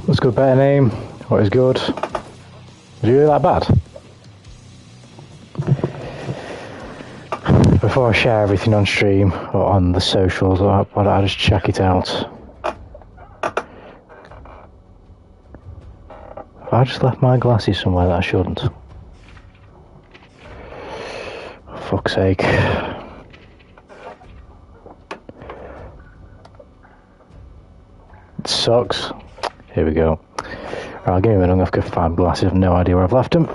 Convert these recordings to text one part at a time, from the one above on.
What's good, better name? What is good? Was you really that bad? Before I share everything on stream or on the socials, why don't I just check it out? I just left my glasses somewhere that I shouldn't. For fuck's sake. It sucks. Here we go. Right, give me a minute, I'm going to have to find glasses. I have no idea where I've left them.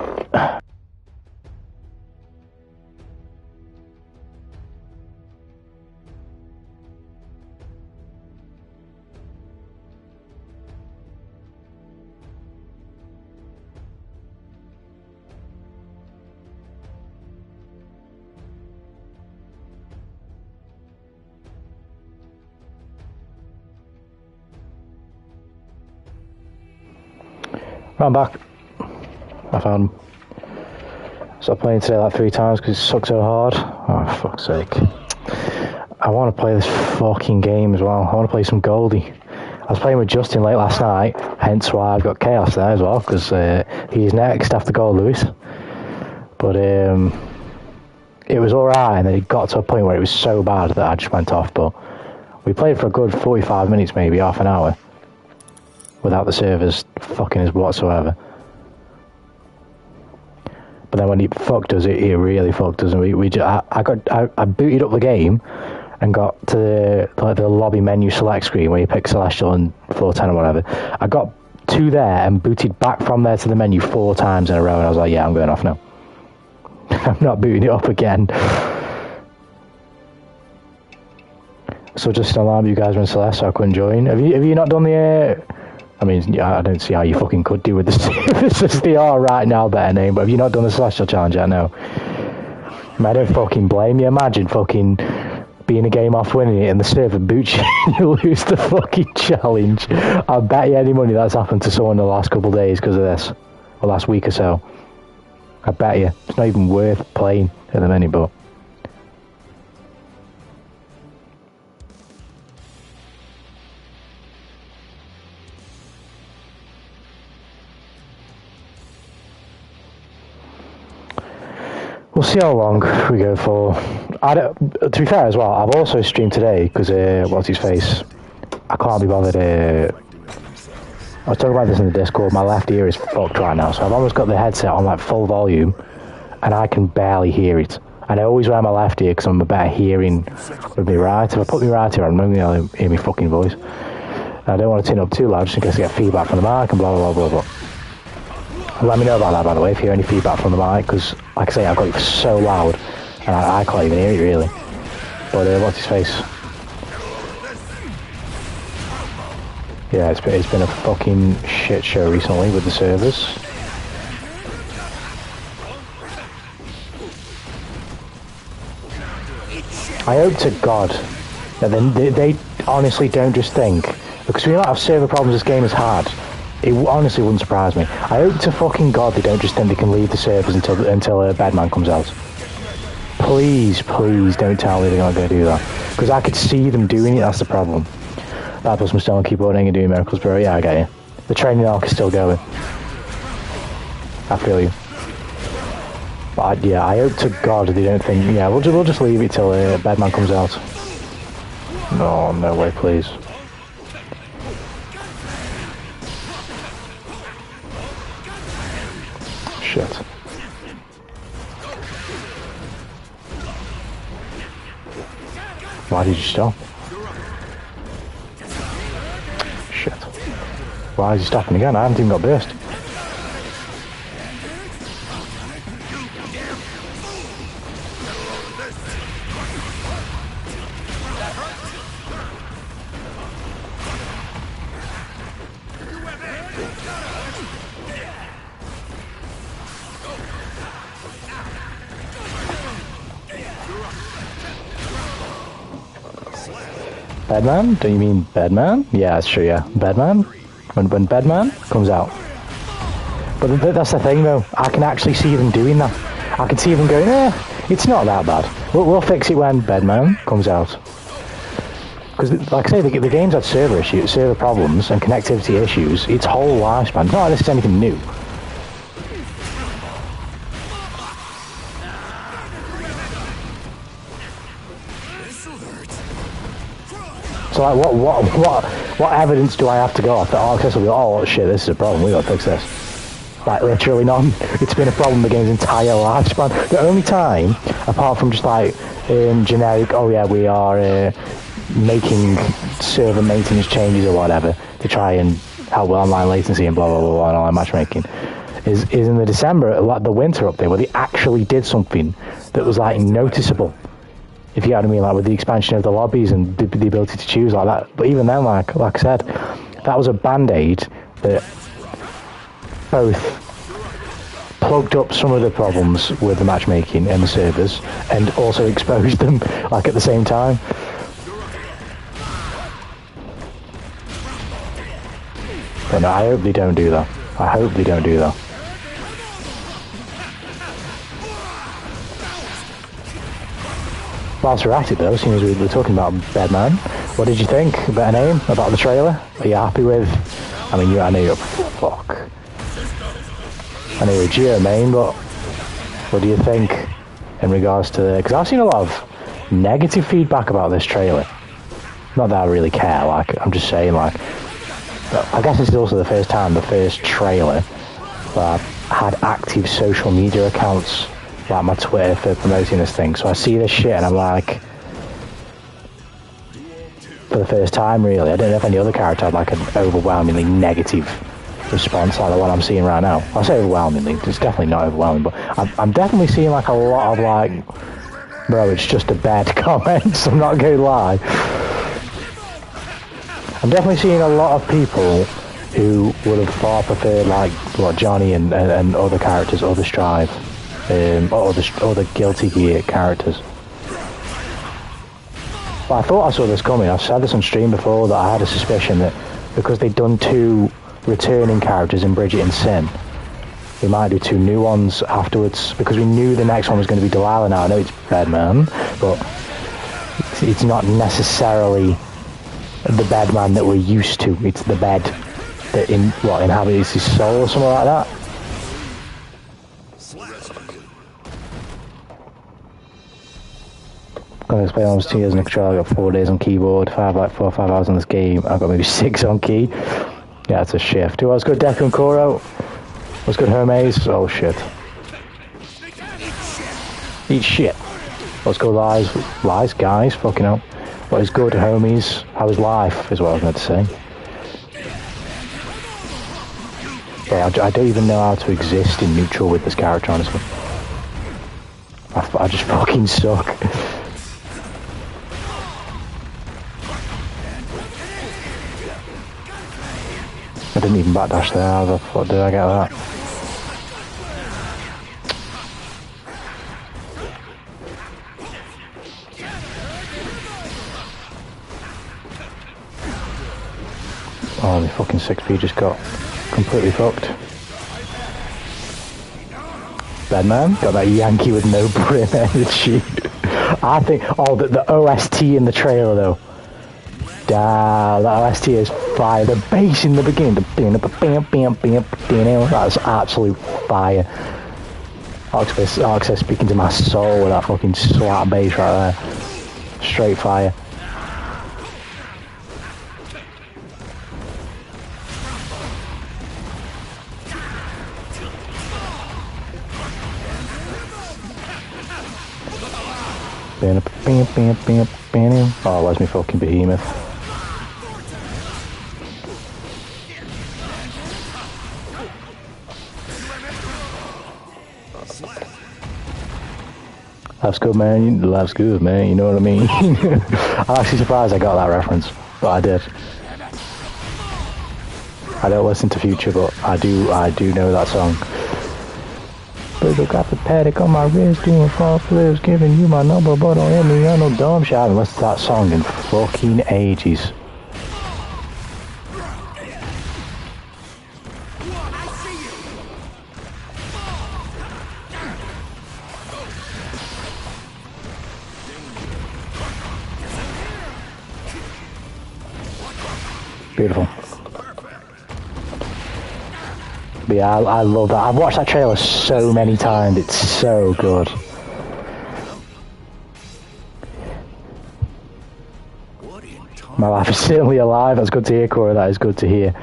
I'm back. I found him. Stopped playing today like 3 times because it sucks so hard. Oh, fuck's sake. I want to play this fucking game as well. I want to play some Goldie. I was playing with Justin late last night, hence why I've got Chaos there as well, because he's next after Goldlewis. But it was alright, and then it got to a point where it was so bad that I just went off. But we played for a good 45 minutes, maybe half an hour. Without the servers fucking us whatsoever. But then when he fucked us, it really fucked us, and I booted up the game and got to the lobby menu select screen where you pick Celestial and floor 10 or whatever. I got to there and booted back from there to the menu 4 times in a row, and I was like, yeah, I'm going off now. I'm not booting it up again. So just an alarm, you guys were in Celeste, so I couldn't join. Have you not done the? I mean, I don't see how you fucking could do with the servers as they are right now, better name. But have you not done the Celestial challenge yet? No. I don't fucking blame you. Imagine fucking being a game off winning it and the server boots you and you lose the fucking challenge. I bet you any money that's happened to someone in the last couple of days because of this, or last week or so. I bet you. It's not even worth playing at the minute, but. We'll see how long we go for. To be fair as well, I've also streamed today because, what's his face? I can't be bothered. I was talking about this in the Discord, my left ear is fucked right now, so I've almost got the headset on like full volume and I can barely hear it. And I always wear my left ear because I'm a better hearing with my right. If I put my right ear on, I'm going to hear my fucking voice. And I don't want to turn it up too loud just in case I get feedback from the mic and blah blah blah blah blah. Let me know about that, by the way, if you hear any feedback from the mic, because, like I say, I've got it so loud, and I can't even hear it, really. But, what's his face? Yeah, it's been a fucking shit show recently with the servers. I hope to God that they honestly don't just think, because we might have server problems this game has had. It honestly wouldn't surprise me. I hope to fucking God they don't just think they can leave the servers until Bedman comes out. Please, please don't tell me they're not going to do that. Because I could see them doing it, that's the problem. That plus I'm still on keyboarding and doing miracles, bro. Yeah, I get you. The training arc is still going. I feel you. But yeah, I hope to God they don't think, yeah, we'll just leave it till Bedman comes out. No, no way, please. Shit. Why did you stop? Shit. Why is he stopping again? I haven't even got burst. Bedman? Do you mean Bedman? Yeah, that's true, yeah. Bedman? When Bedman comes out. But that's the thing, though. I can actually see them doing that. I can see them going, it's not that bad. We'll fix it when Bedman comes out. Because, like I say, the game's had server issues, server problems, and connectivity issues its whole lifespan. It's not like this is anything new. So, like, what evidence do I have to go off that Access will be, oh shit, this is a problem, we gotta fix this? Like, literally none. It's been a problem the game's entire lifespan. The only time, apart from just like generic, oh yeah, we are making server maintenance changes or whatever to try and help with online latency and blah blah blah, and online matchmaking, is in the December, like the winter update, where they actually did something that was like noticeable. If you know what I mean, like with the expansion of the lobbies and the ability to choose like that. But even then, like I said, that was a band-aid that both plugged up some of the problems with the matchmaking and the servers, and also exposed them, like at the same time. But no, I hope they don't do that. I hope they don't do that. Whilst we're at it though, seeing as we were talking about Bedman, what did you think? Better name? About the trailer? Are you happy with? I mean, I know you're fuck. I know you're a Geo main, but what do you think in regards to? Because I've seen a lot of negative feedback about this trailer. Not that I really care. Like, I'm just saying, like, I guess it's also the first trailer where I've had active social media accounts, like my Twitter, for promoting this thing. So I see this shit and I'm like, for the first time really, I don't know if any other character had like an overwhelmingly negative response like the one I'm seeing right now. I say overwhelmingly, it's definitely not overwhelming, but I'm definitely seeing like a lot of like, bro, it's just a bad comments, I'm not gonna lie. I'm definitely seeing a lot of people who would have far preferred like what Johnny and other characters, other Strive, or the Guilty Gear characters. But I thought I saw this coming. I've said this on stream before that I had a suspicion that because they'd done 2 returning characters in Bridget and Sin, they might do 2 new ones afterwards, because we knew the next one was going to be Delilah. Now I know it's Bedman, but it's not necessarily the Bedman that we're used to. It's the bed that inhabits his soul or something like that. I'm gonna play almost 2 years in the controller. I got 4 days on keyboard, 4 or 5 hours on this game. I've got maybe 6 on key. Yeah, it's a shift. What's good, Deku and Koro? What's good, Hermes? Oh shit. Eat shit. What's good, lies, guys? Fucking hell. What is good, homies? How is life? Is what I was meant to say. But I don't even know how to exist in neutral with this character, honestly. I just fucking suck. I didn't even backdash there. How the fuck did I get that? Oh, the fucking 6p just got completely fucked. Bedman got that Yankee with no brim energy. I think. Oh, the OST in the trailer though. Damn, that OST is fire. The bass in the beginning, that's absolute fire. Access speaking to my soul with that fucking slap bass right there. Straight fire. Oh, where's my fucking behemoth? Life's good, man. Life's good, man. You know what I mean? I'm actually surprised I got that reference, but I did. I don't listen to Future, but I do know that song. But got the paddock on my wrist, doing false flips, giving you my number, but don't hit me on no dumb shit. I haven't listened to that song in fucking ages. Beautiful. But yeah, I love that. I've watched that trailer so many times. It's so good. My life is certainly alive. That's good to hear, Corey. That is good to hear.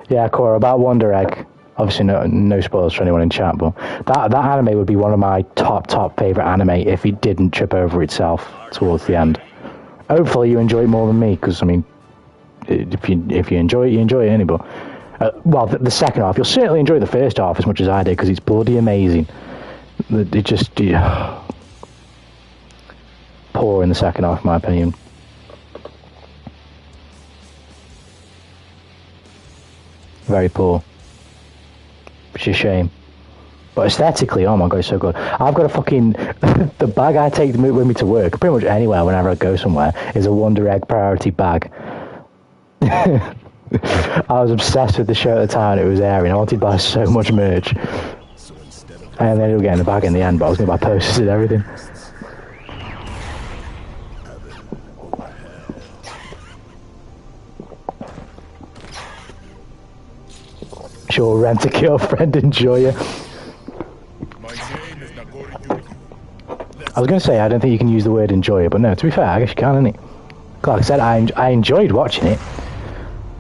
Yeah, Cora, about Wonder Egg. Obviously, no spoilers for anyone in chat, but that anime would be one of my top favourite anime if it didn't trip over itself towards the end. Hopefully, you enjoy it more than me, because I mean, if you enjoy it, you enjoy it, anyway. Well, the second half, you'll certainly enjoy the first half as much as I did, because it's bloody amazing. It just poor in the second half, in my opinion. Very poor. Which is a shame. But aesthetically, oh my god, it's so good. I've got a fucking... the bag I take with me to work, pretty much anywhere, whenever I go somewhere, is a Wonder Egg priority bag. I was obsessed with the show at the time it was airing. I wanted to buy so much merch. And then ended up getting the bag in the end, but I was going to buy posters and everything. Sure, rent a girlfriend, enjoy it. I was going to say, I don't think you can use the word enjoy it, but no, to be fair, I guess you can, innit? Like I said, I enjoyed watching it.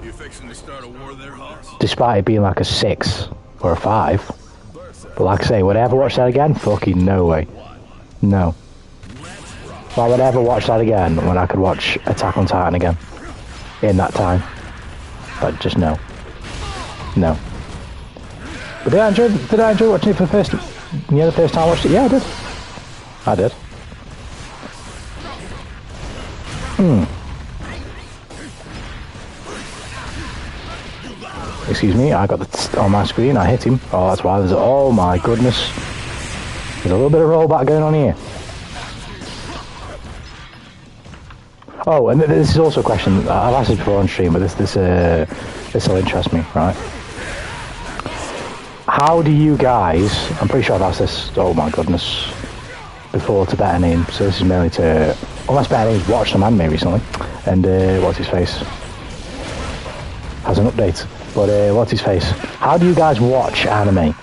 You fixing to start a war there, Hoss? Despite it being like a 6 or a 5. But like I say, would I ever watch that again? Fucking no way. No. Why would I ever watch that again when I could watch Attack on Titan again? In that time. But just no. No. But did I enjoy watching it for the first... Yeah, the first time I watched it? Yeah, I did. I did. Excuse me, I got the on my screen, I hit him. Oh, that's why there's... Oh my goodness. There's a little bit of rollback going on here. Oh, and this is also a question, I've asked it before on stream, but this will interest me, right? How do you guys, I'm pretty sure I've asked this, oh my goodness, before to Better Name, so this is mainly to, unless Better Name's watched some anime recently, and what's his face, has an update, but what's his face, how do you guys watch anime?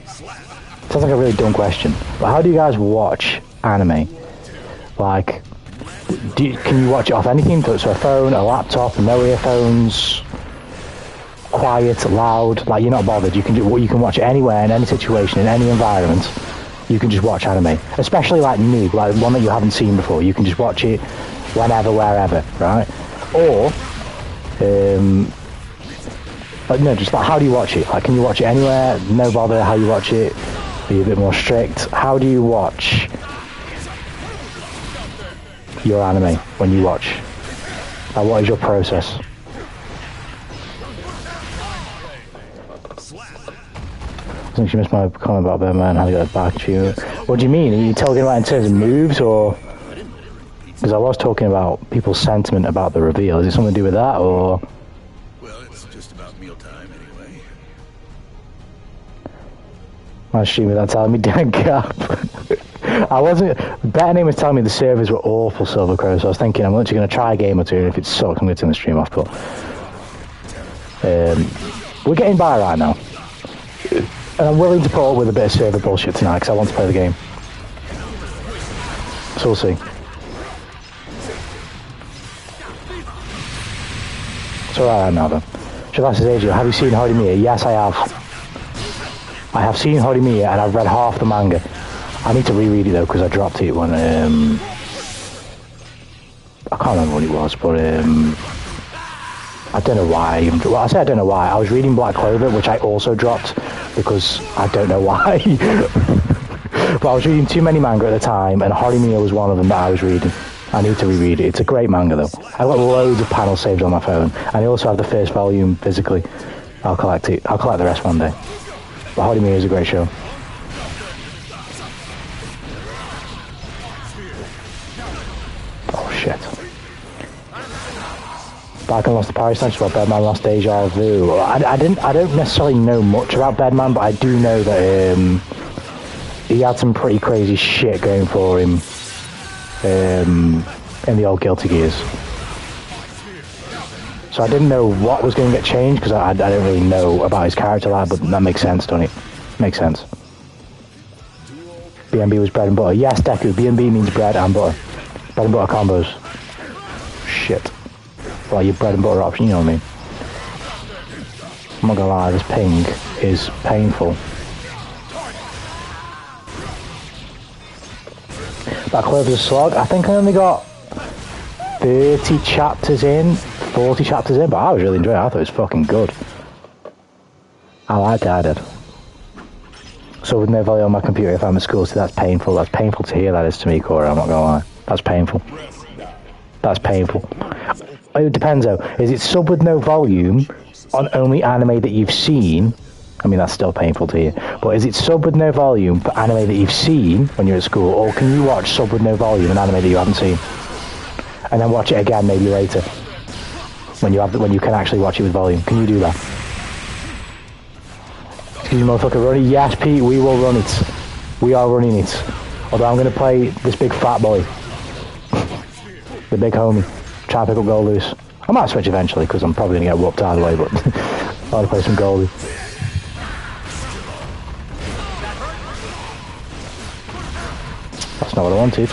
Sounds like a really dumb question, but how do you guys watch anime? Like, can you watch it off anything, so a phone, a laptop, no earphones, quiet, loud, like you're not bothered, you can watch it anywhere, in any situation, in any environment, you can just watch anime, especially like new, like one that you haven't seen before, you can just watch it whenever, wherever, right? Or, like, no, just like, how do you watch it? Like, can you watch it anywhere, no bother how you watch it, are you a bit more strict? How do you watch your anime when you watch? Like, what is your process? I think she missed my comment about Birdman, how to get back at you. What do you mean? Are you talking about in terms of moves, or... Because I was talking about people's sentiment about the reveal. Is it something to do with that, or... Well, it's just about mealtime anyway. My stream without telling me Dan Gap. I wasn't... Better Name was telling me the servers were awful, Silver Crow, so I was thinking I'm literally going to try a game or two, and if it sucks, I'm going to turn the stream off, but... we're getting by right now. And I'm willing to put up with a bit of server bullshit tonight, because I want to play the game. So we'll see. It's alright now then. Shavas says, Adrian, have you seen Horimiya? Yes, I have. I have seen Horimiya, and I've read half the manga. I need to reread it though, because I dropped it when, I can't remember what it was, but, I don't know why. Well, I say I don't know why. I was reading Black Clover, which I also dropped, because I don't know why. But I was reading too many manga at the time, and Horimiya was one of them that I was reading. I need to reread it. It's a great manga, though. I've got loads of panels saved on my phone, and I also have the first volume physically. I'll collect it. I'll collect the rest one day. But Horimiya is a great show. Oh shit. Back and lost the Paris Snatch, well, Bedman lost Deja Vu. I don't necessarily know much about Bedman, but I do know that he had some pretty crazy shit going for him in the old Guilty Gears. So I didn't know what was going to get changed, because I don't really know about his character like, but that makes sense, doesn't it? Makes sense. B&B was bread and butter. Yes, Deku, B&B means bread and butter. Bread and butter combos. Shit. Well, your bread and butter option, you know what I mean? I'm not gonna lie, this ping is painful. That Clover's Slog, I think I only got 30 chapters in, 40 chapters in, but I was really enjoying it. I thought it was fucking good. I liked it, I did. So with no volume on my computer if I'm at school, so that's painful. That's painful to hear, that is to me, Corey, I'm not gonna lie. That's painful. That's painful. It depends though. Is it sub with no volume on only anime that you've seen? I mean, that's still painful to hear. But is it sub with no volume for anime that you've seen when you're at school? Or can you watch sub with no volume an anime that you haven't seen? And then watch it again maybe later. When you can actually watch it with volume. Can you do that? Excuse me, motherfucker, run it? Yes, Pete, we will run it. We are running it. Although I'm going to play this big fat boy. The big homie. Try to pick up Goldlewis. I might switch eventually, because I'm probably going to get whooped either way, but I want to play some Goldie. That's not what I wanted.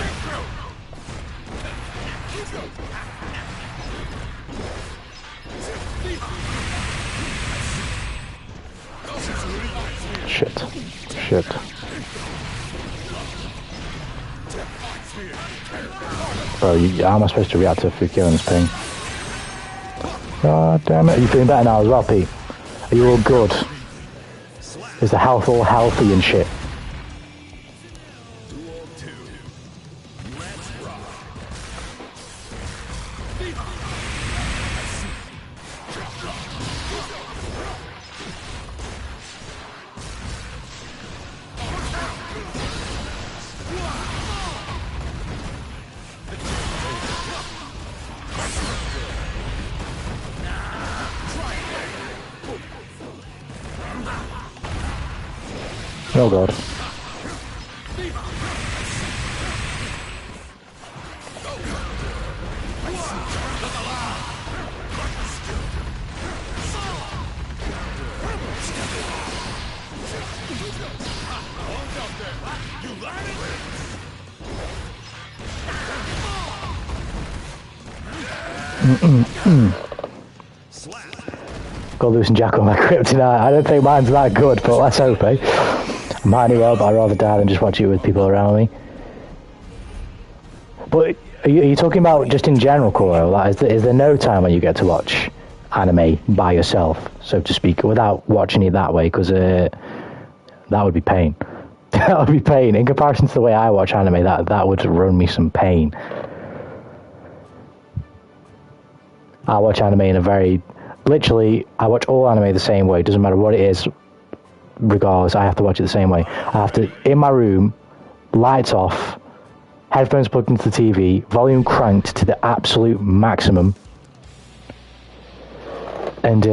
Shit. Bro, how am I supposed to react to Fukion's ping? God damn it. Are you feeling better now as well, Pete? Are you all good? Is the health all healthy and shit? Oh god. Goldlewis and Jack on my kryptonite. I don't think mine's that good, but let's hope, eh? Might well, but I'd rather die than just watch it with people around me. But are you talking about just in general, Koro? Like, is there no time when you get to watch anime by yourself, so to speak, without watching it that way? Because that would be pain. That would be pain. In comparison to the way I watch anime, that would run me some pain. I watch anime in a very... Literally, I watch all anime the same way. It doesn't matter what it is. Regardless, I have to watch it the same way. I have to, in my room, lights off, headphones plugged into the TV, volume cranked to the absolute maximum, and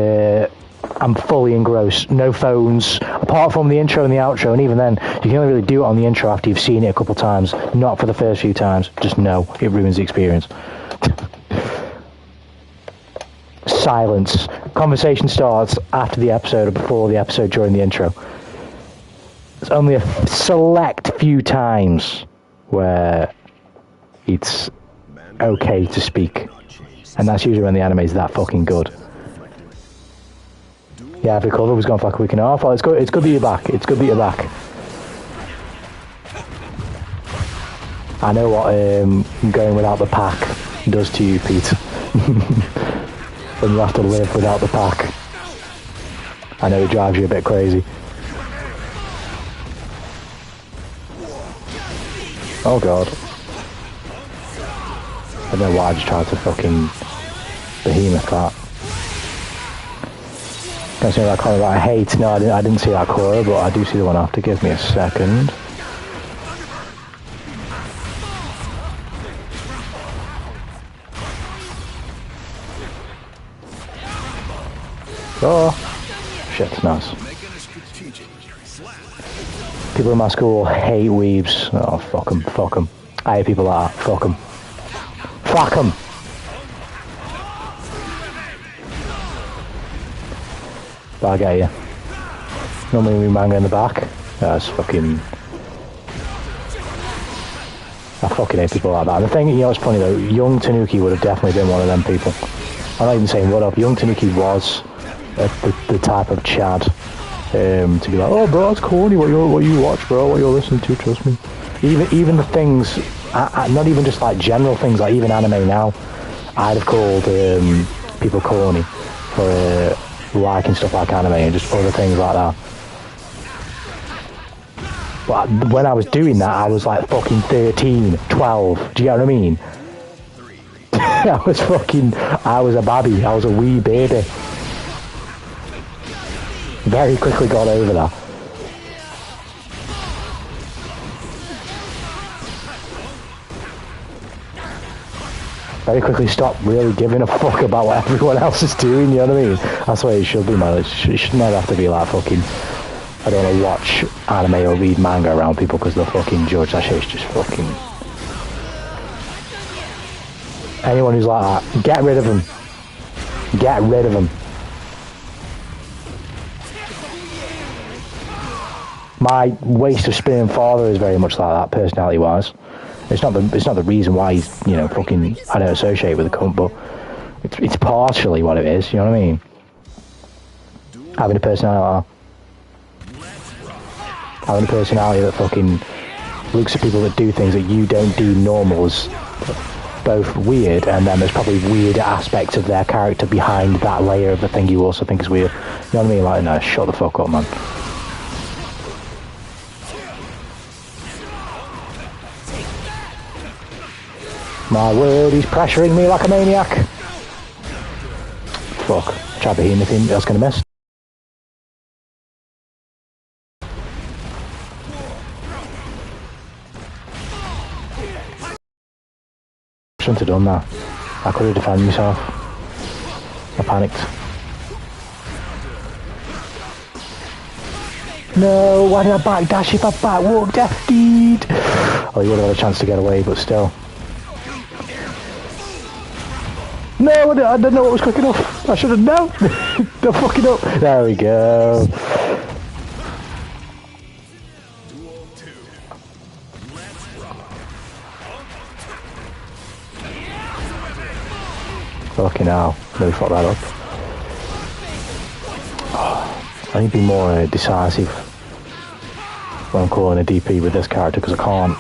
I'm fully engrossed. No phones, apart from the intro and the outro, and even then, you can only really do it on the intro after you've seen it a couple times, not for the first few times. Just no, it ruins the experience. Silence. Conversation starts after the episode or before the episode during the intro. There's only a select few times where it's okay to speak, and that's usually when the anime is that fucking good. Yeah, I've recovered. We've gone for like a week and a half. Oh, it's good that you're back. It's good that you're back. I know what going without the pack does to you, Pete. When you have to live without the pack. I know it drives you a bit crazy. Oh god. I don't know why I just tried to fucking behemoth that. Can't see that corner that I hate. No, I didn't see that corner, but I do see the one after. Give me a second. Oh, shit, nice. People in my school hate weebs. Oh, fuck them, fuck them. I hate people like that, fuck them. Fuck them! But I get you. Normally we manga in the back. That's fucking... I fucking hate people like that. And the thing, you know, it's funny though, young Tanuki would have definitely been one of them people. I'm not even saying what up. Young Tanuki was the type of Chad to be like, oh bro, it's corny what you watch, bro, what you're listening to, trust me. Even the things, not even just like general things, like even anime now, I'd have called people corny for liking stuff like anime and just other things like that. But when I was doing that, I was like fucking 13, 12, do you get what I mean? I was a babby, I was a wee baby. Very quickly got over that. Very quickly stopped really giving a fuck about what everyone else is doing, you know what I mean? That's the way it should be, man. It should never have to be like fucking, I don't want to watch anime or read manga around people because they'll fucking judge. That shit's just fucking... Anyone who's like that, get rid of them. Get rid of them. My waste of spinning father is very much like that, personality-wise. It's not the reason why he's, you know, fucking, I don't associate with the cunt, but it's partially what it is, you know what I mean? Having a personality that fucking looks at people that do things that you don't do normal is both weird, and then there's probably weird aspects of their character behind that layer of the thing you also think is weird. You know what I mean? Like, no, shut the fuck up, man. My word, he's pressuring me like a maniac. Fuck. Try behemoth him, that's gonna miss. Shouldn't have done that. I could have defended myself. I panicked. No, why did I backdash if I backwalked, death deed? Oh, you would have had a chance to get away, but still. No, I didn't know what was quick enough. I should have known. Don't fuck it up. There we go. Fucking hell. Really fucked that up. Oh, I need to be more decisive when I'm calling a DP with this character because I can't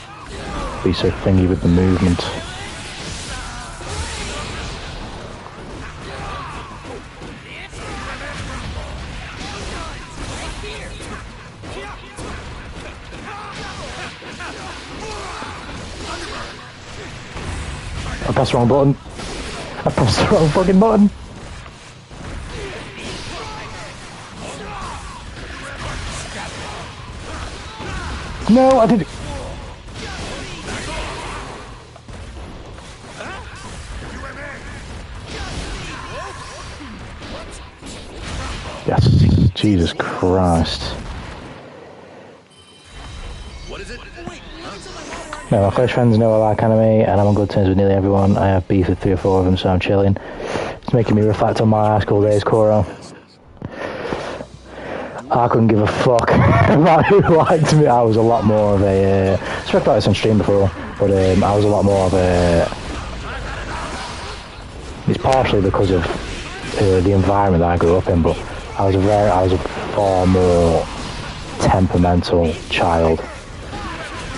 be so thingy with the movement. I pressed the wrong button. I pressed the wrong fucking button. No, I didn't. Yes, Jesus Christ. No, my close friends know I like anime, and I'm on good terms with nearly everyone. I have beef with 3 or 4 of them, so I'm chilling. It's making me reflect on my high school days, Koro. I couldn't give a fuck about who liked me. I was a lot more of a... I spoke about this on stream before, but I was a lot more of a... It's partially because of the environment that I grew up in, but I was a far more temperamental child.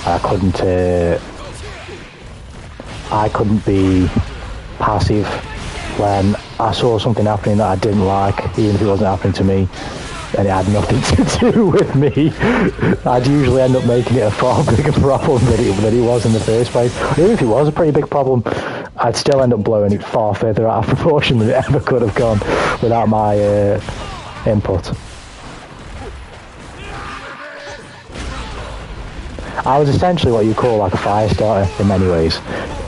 I couldn't be passive when I saw something happening that I didn't like, even if it wasn't happening to me. and it had nothing to do with me, I'd usually end up making it a far bigger problem than it was in the first place. Even if it was a pretty big problem, I'd still end up blowing it far further out of proportion than it ever could have gone without my input. I was essentially what you call like a fire starter in many ways.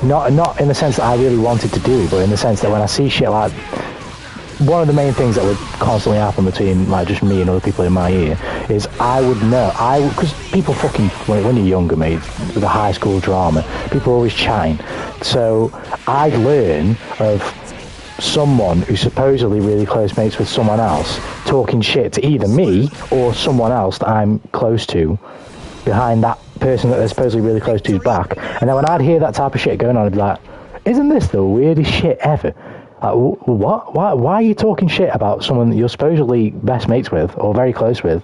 Not in the sense that I really wanted to do, but in the sense that when I see shit like... One of the main things that would constantly happen between like just me and other people in my ear is I would know, because people fucking, when you're younger, mate, with the high school drama, people are always chatting. So I'd learn of someone who's supposedly really close mates with someone else talking shit to either me or someone else that I'm close to behind that person that they're supposedly really close to's back. And then when I'd hear that type of shit going on, I'd be like, isn't this the weirdest shit ever? What? Why are you talking shit about someone that you're supposedly best mates with or very close with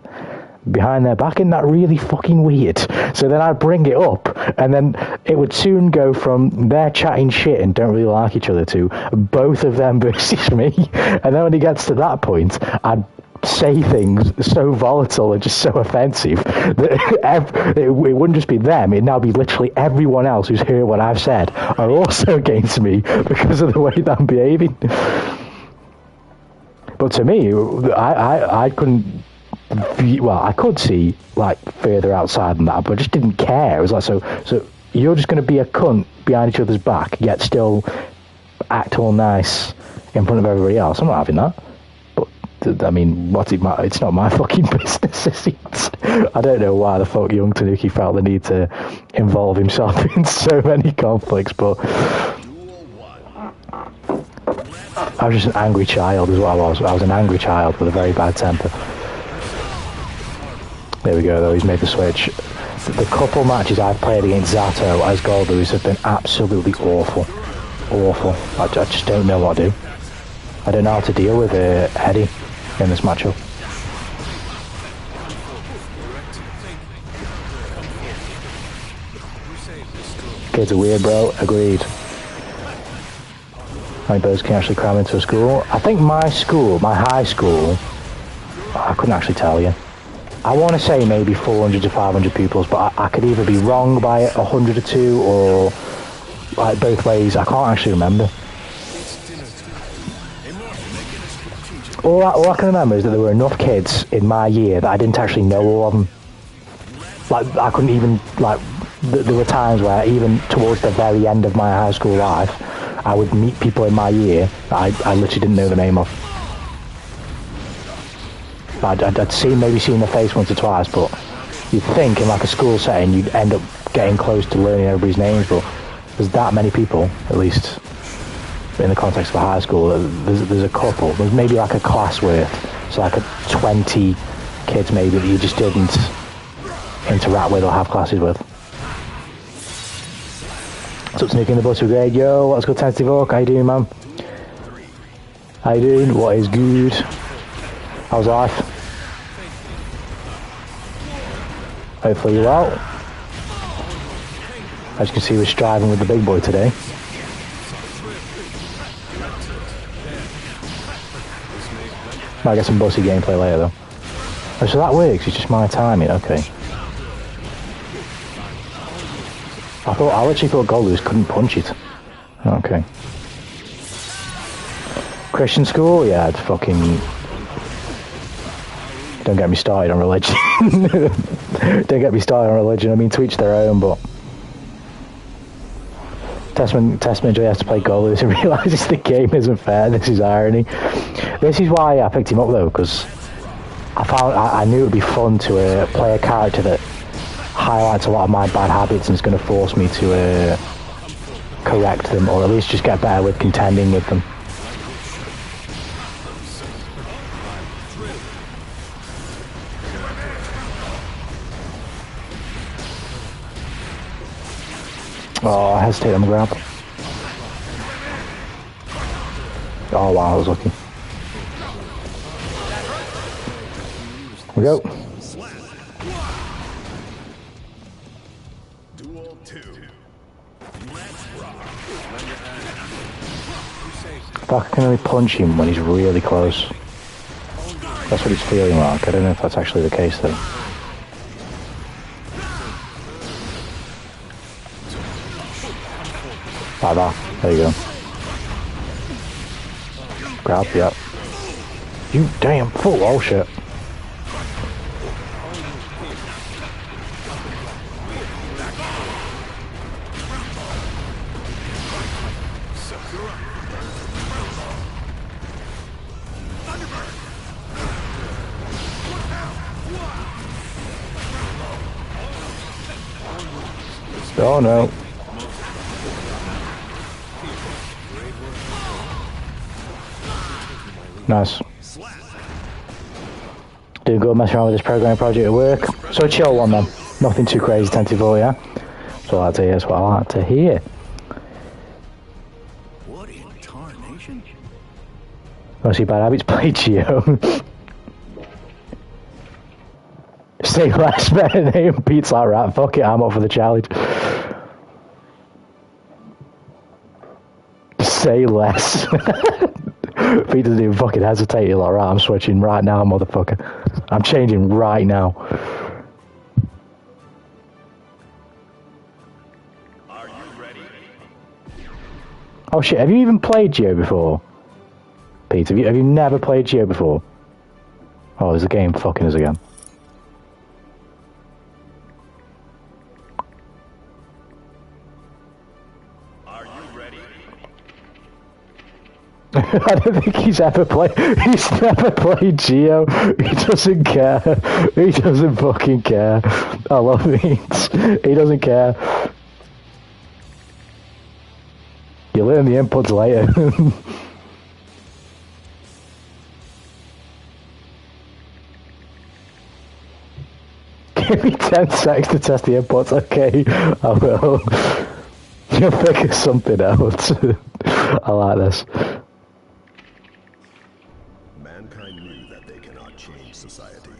behind their back? Isn't that really fucking weird? So then I'd bring it up, and then it would soon go from they're chatting shit and don't really like each other to both of them versus me. And then when it gets to that point, I'd say things so volatile and just so offensive that it wouldn't just be them, it'd now be literally everyone else who's heard what I've said are also against me because of the way that I'm behaving. But to me, I couldn't, well, I could see like further outside than that, but I just didn't care. It was like, so you're just going to be a cunt behind each other's back, yet still act all nice in front of everybody else. I'm not having that. I mean, it's not my fucking business, is it? I don't know why the fuck young Tanuki felt the need to involve himself in so many conflicts, but I was just an angry child is what I was. I was an angry child with a very bad temper. There we go, though, he's made the switch. The couple matches I've played against Zato as Goldlewis have been absolutely awful. Awful. I just don't know what to do. I don't know how to deal with Eddie in this matchup. Kids are weird, bro. Agreed. How many birds can actually cram into a school? I think my school, my high school, I couldn't actually tell you. I want to say maybe 400 to 500 pupils, but I could either be wrong by 100 or 2 or like both ways. I can't actually remember. All I can remember is that there were enough kids in my year that I didn't actually know all of them. Like, I couldn't even, like, there were times where even towards the very end of my high school life, I would meet people in my year that I literally didn't know the name of. I'd maybe seen their face once or twice, but you'd think in like a school setting you'd end up getting close to learning everybody's names, but there's that many people, at least in the context of a high school, there's a couple. There's maybe like a class worth, so like 20 kids maybe that you just didn't interact with or have classes with. What's up, Sneaky in the Bus Brigade? Yo, what's good, Tentative Hawk? How you doing, man? How you doing? What is good? How's life? Hopefully you're well. As you can see, we're striving with the big boy today. Might get some bossy gameplay later though. Oh, so that works, it's just my timing, okay. I literally thought Goldlewis couldn't punch it. Okay. Christian school? Yeah, I'd fucking... Don't get me started on religion. Don't get me started on religion. I mean, to each their own, but... Testament Joy has to play Goldlewis and realises the game isn't fair. This is irony. This is why I picked him up though, because I knew it would be fun to play a character that highlights a lot of my bad habits and is going to force me to correct them, or at least just get better with contending with them. Oh, I hesitate on the grab. Oh wow, I was lucky. Here we go. Fuck, I can only punch him when he's really close. That's what he's feeling like. I don't know if that's actually the case though. Like that. There you go. Grab, yep. You damn fool, oh shit. Oh no. Nice. Doing good, messing around with this programming project at work. So a chill one then. Nothing too crazy, 10-4, yeah? That's what I like to hear, that's what I like to hear. What in tarnation? Mostly bad habits, play Geo. Say less, better name, Pete's like, right, fuck it, I'm up for the challenge. Say less. Pete doesn't even fucking hesitate. He's like, right, I'm switching right now, motherfucker. I'm changing right now. Are you ready? Oh shit, have you even played Geo before? Pete, have you never played Geo before? Oh, there's a game fucking us again. I don't think he's never played Geo. He doesn't care. He doesn't fucking care. I love Beans. He doesn't care. You learn the inputs later. Give me 10 seconds to test the inputs. Okay, I will. You'll figure something out. I like this. Mankind knew that they cannot change society.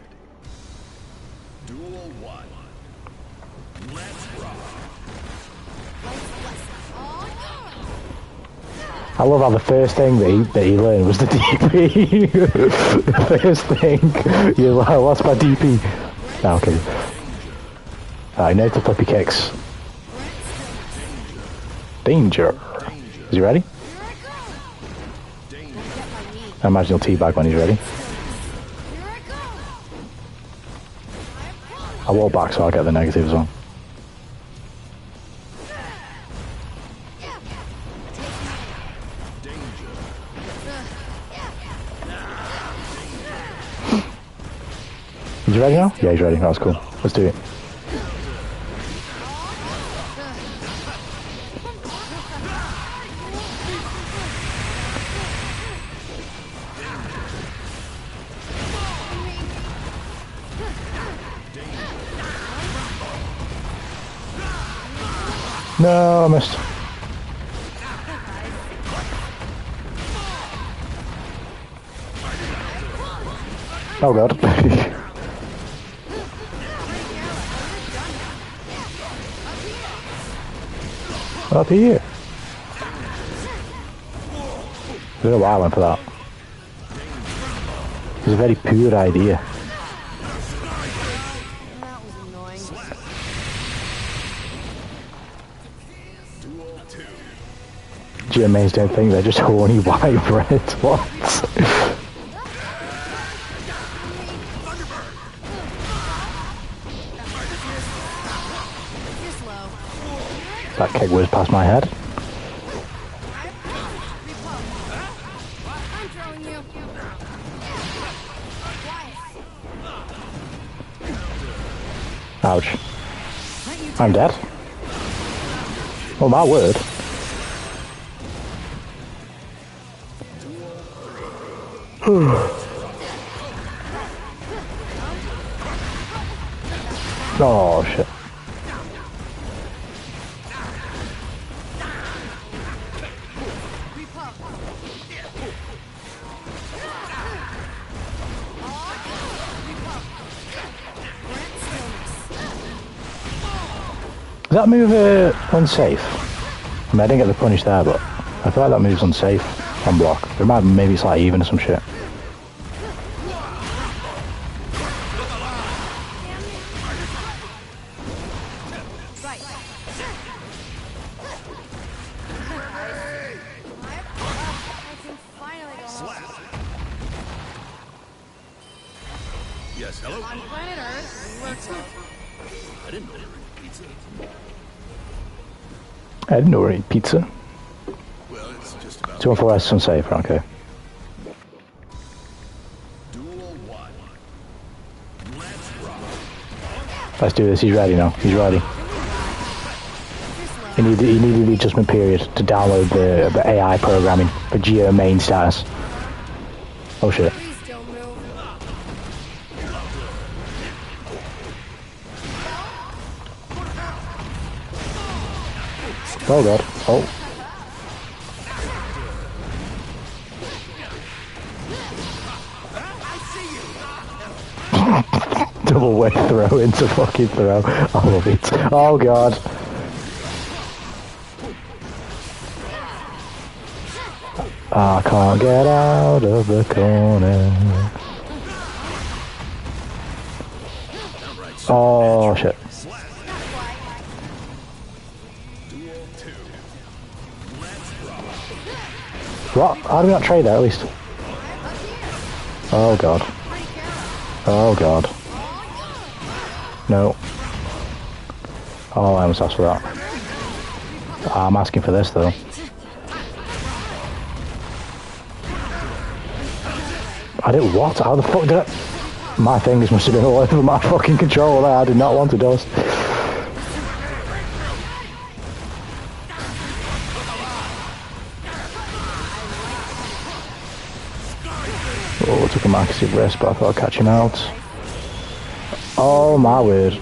Duel 1. Let's rock. I love how the first thing that he learned was the DP. The first thing, you're like, what's my DP? No, okay. Alright, now to flippy kicks. Danger. Is he ready? I imagine he'll teabag when he's ready. I'll walk back so I'll get the negative as well. Is he ready now? Yeah, he's ready. That's cool. Let's do it. No, I missed. Oh god. Up here. I don't know why I went for that. It was a very poor idea. Germains don't think they're just horny white bread. What? That keg whizzed past my head. Ouch. I'm dead. Oh my word. Oh shit. Is that move unsafe? I mean, I didn't get the punish there, but I feel like that move's unsafe on block. Maybe it's like even or some shit. Yes, hello? On planet Earth, we work I didn't know you were eating pizza. I didn't know we eat pizza. Well, it's just about 214S unsafe, okay. Duel 1. Let's rock. Let's do this, he's ready now, he's ready. He needed the adjustment period to download the AI programming for Geo main status. Oh shit. Please don't move. Oh god. Oh. Double way throw into fucking throw. I love it. Oh god. I can't get out of the corner. Oh shit. Duel 2. Let's rock. What? How do we not trade that at least? Oh god. Oh god. No. Oh, I almost asked for that. I'm asking for this though. I did what? How the fuck did I... My fingers must have been all over my fucking controller there. I did not want to dust. Oh, I took a massive risk, but I thought I'd catch him out. Oh my word.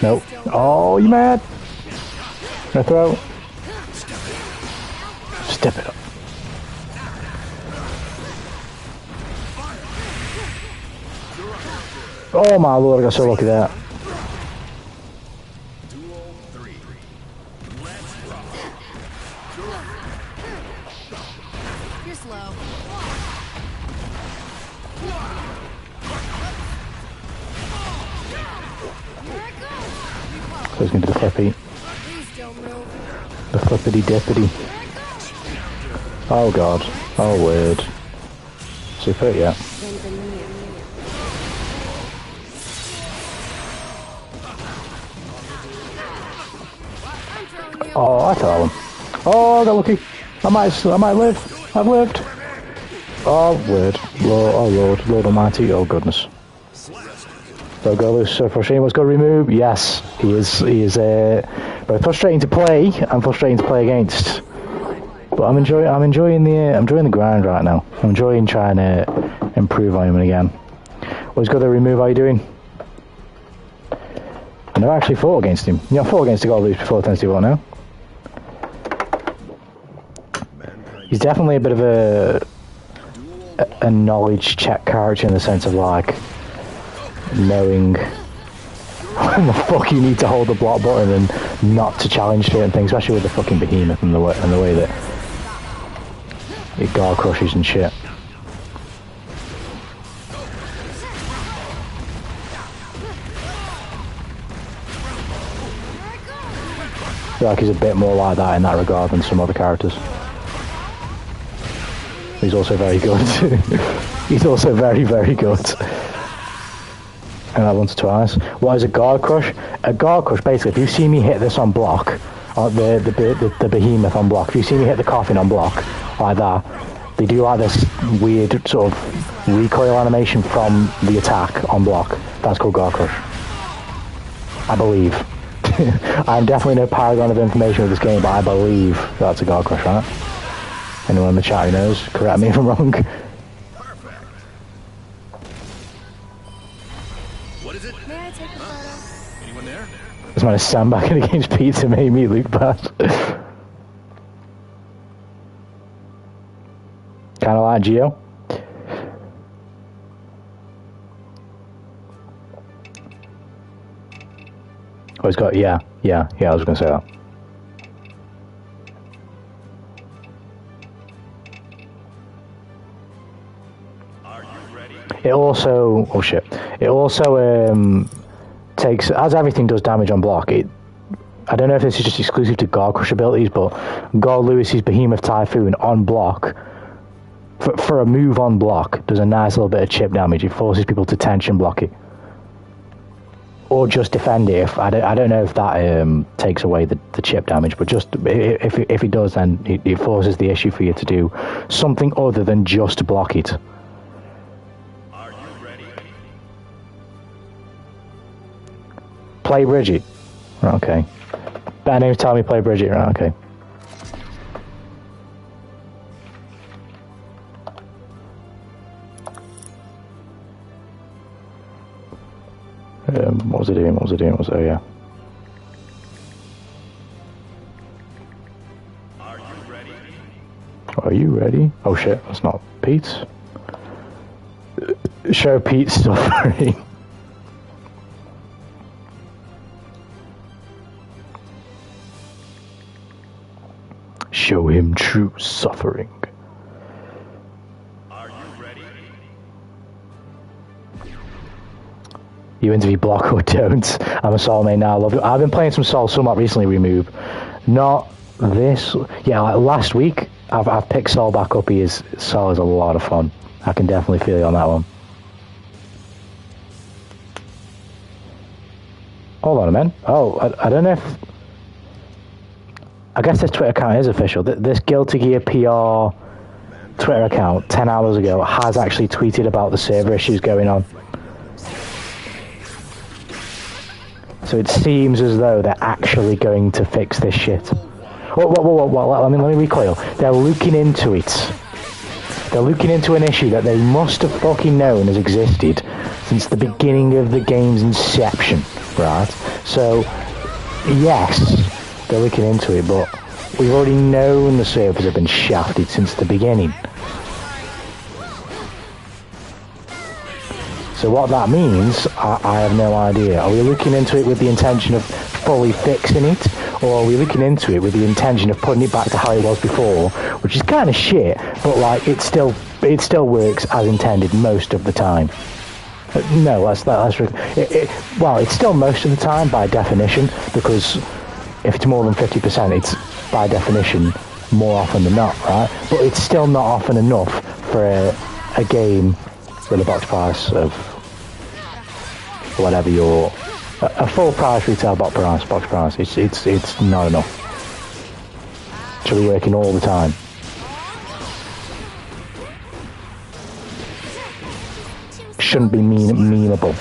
Nope. Oh, you mad? Gonna throw? Step it up. Oh my lord, I got so lucky there. Duel 3. Let's rock. You're slow. Goes into the flippy. Please don't move. The flippity dippity. Oh god. Oh word. Super, yeah. Oh, I fell him. Oh, I got lucky. I might live. I've lived. Oh, word. Lord, oh, Lord Almighty. Oh, goodness. So, Goldlewis, so frustrating. What's got to remove? Yes, he is both frustrating to play and frustrating to play against. But I'm enjoying the grind right now. I'm enjoying trying to improve on him again. What's got to remove? How are you doing? I never actually fought against him. Yeah, I fought against the Goldlewis before 10-1 now. He's definitely a bit of a knowledge check character in the sense of like knowing when the fuck you need to hold the block button and not to challenge certain things, especially with the fucking behemoth and the way that it guard crushes and shit. I feel like he's a bit more like that in that regard than some other characters. He's also very good. He's also very, very good. And that once or twice. What is a guard crush? A guard crush, basically, if you see me hit this on block, or the behemoth on block, if you see me hit the coffin on block, like that, they do like this weird sort of recoil animation from the attack on block. That's called guard crush. I believe. I'm definitely no paragon of information with this game, but I believe that's a guard crush, right? Anyone in the chat who knows, correct me if I'm wrong. Perfect. What is it? May I take a photo? Anyone there? This man is sandbagging against pizza made me look bad. Kinda like Geo. Oh, he's got, yeah, I was gonna say that. It also, oh shit, it also takes, as everything does damage on block, I don't know if this is just exclusive to guard crush abilities, but Goldlewis's Behemoth Typhoon on block for a move on block, does a nice little bit of chip damage. It forces people to tension block it. Or just defend it. If I don't know if that takes away the chip damage, but just if it does, then it forces the issue for you to do something other than just block it. Are you ready? Play Bridget. Right, okay. Bad name tell me play Bridget. Right, okay. What was it doing? Oh, yeah. Are you ready? Are you ready? Oh shit, that's not Pete. Show Pete suffering. Show him true suffering. Are you ready? You interview block or don't. I'm a Soul main now. I love it. I've been playing some Soul somewhat recently. Remove, not this. Yeah, like last week I've picked Soul back up. Soul is a lot of fun. I can definitely feel you on that one. Hold on a minute. Oh, I don't know if. I guess this Twitter account is official. This Guilty Gear PR Twitter account 10 hours ago has actually tweeted about the server issues going on. So it seems as though they're actually going to fix this shit. Whoa, let me recoil. They're looking into it. They're looking into an issue that they must have fucking known has existed since the beginning of the game's inception, right? So, yes, they're looking into it, but we've already known the servers have been shafted since the beginning. So what that means, I have no idea. Are we looking into it with the intention of fully fixing it, or are we looking into it with the intention of putting it back to how it was before, which is kind of shit, but like it still works as intended most of the time. No, well, it's still most of the time by definition, because if it's more than 50%, it's by definition more often than not, right? But it's still not often enough for a game with a box price of whatever a full price retail box price. It's not enough. Should be working all the time. Shouldn't be memeable.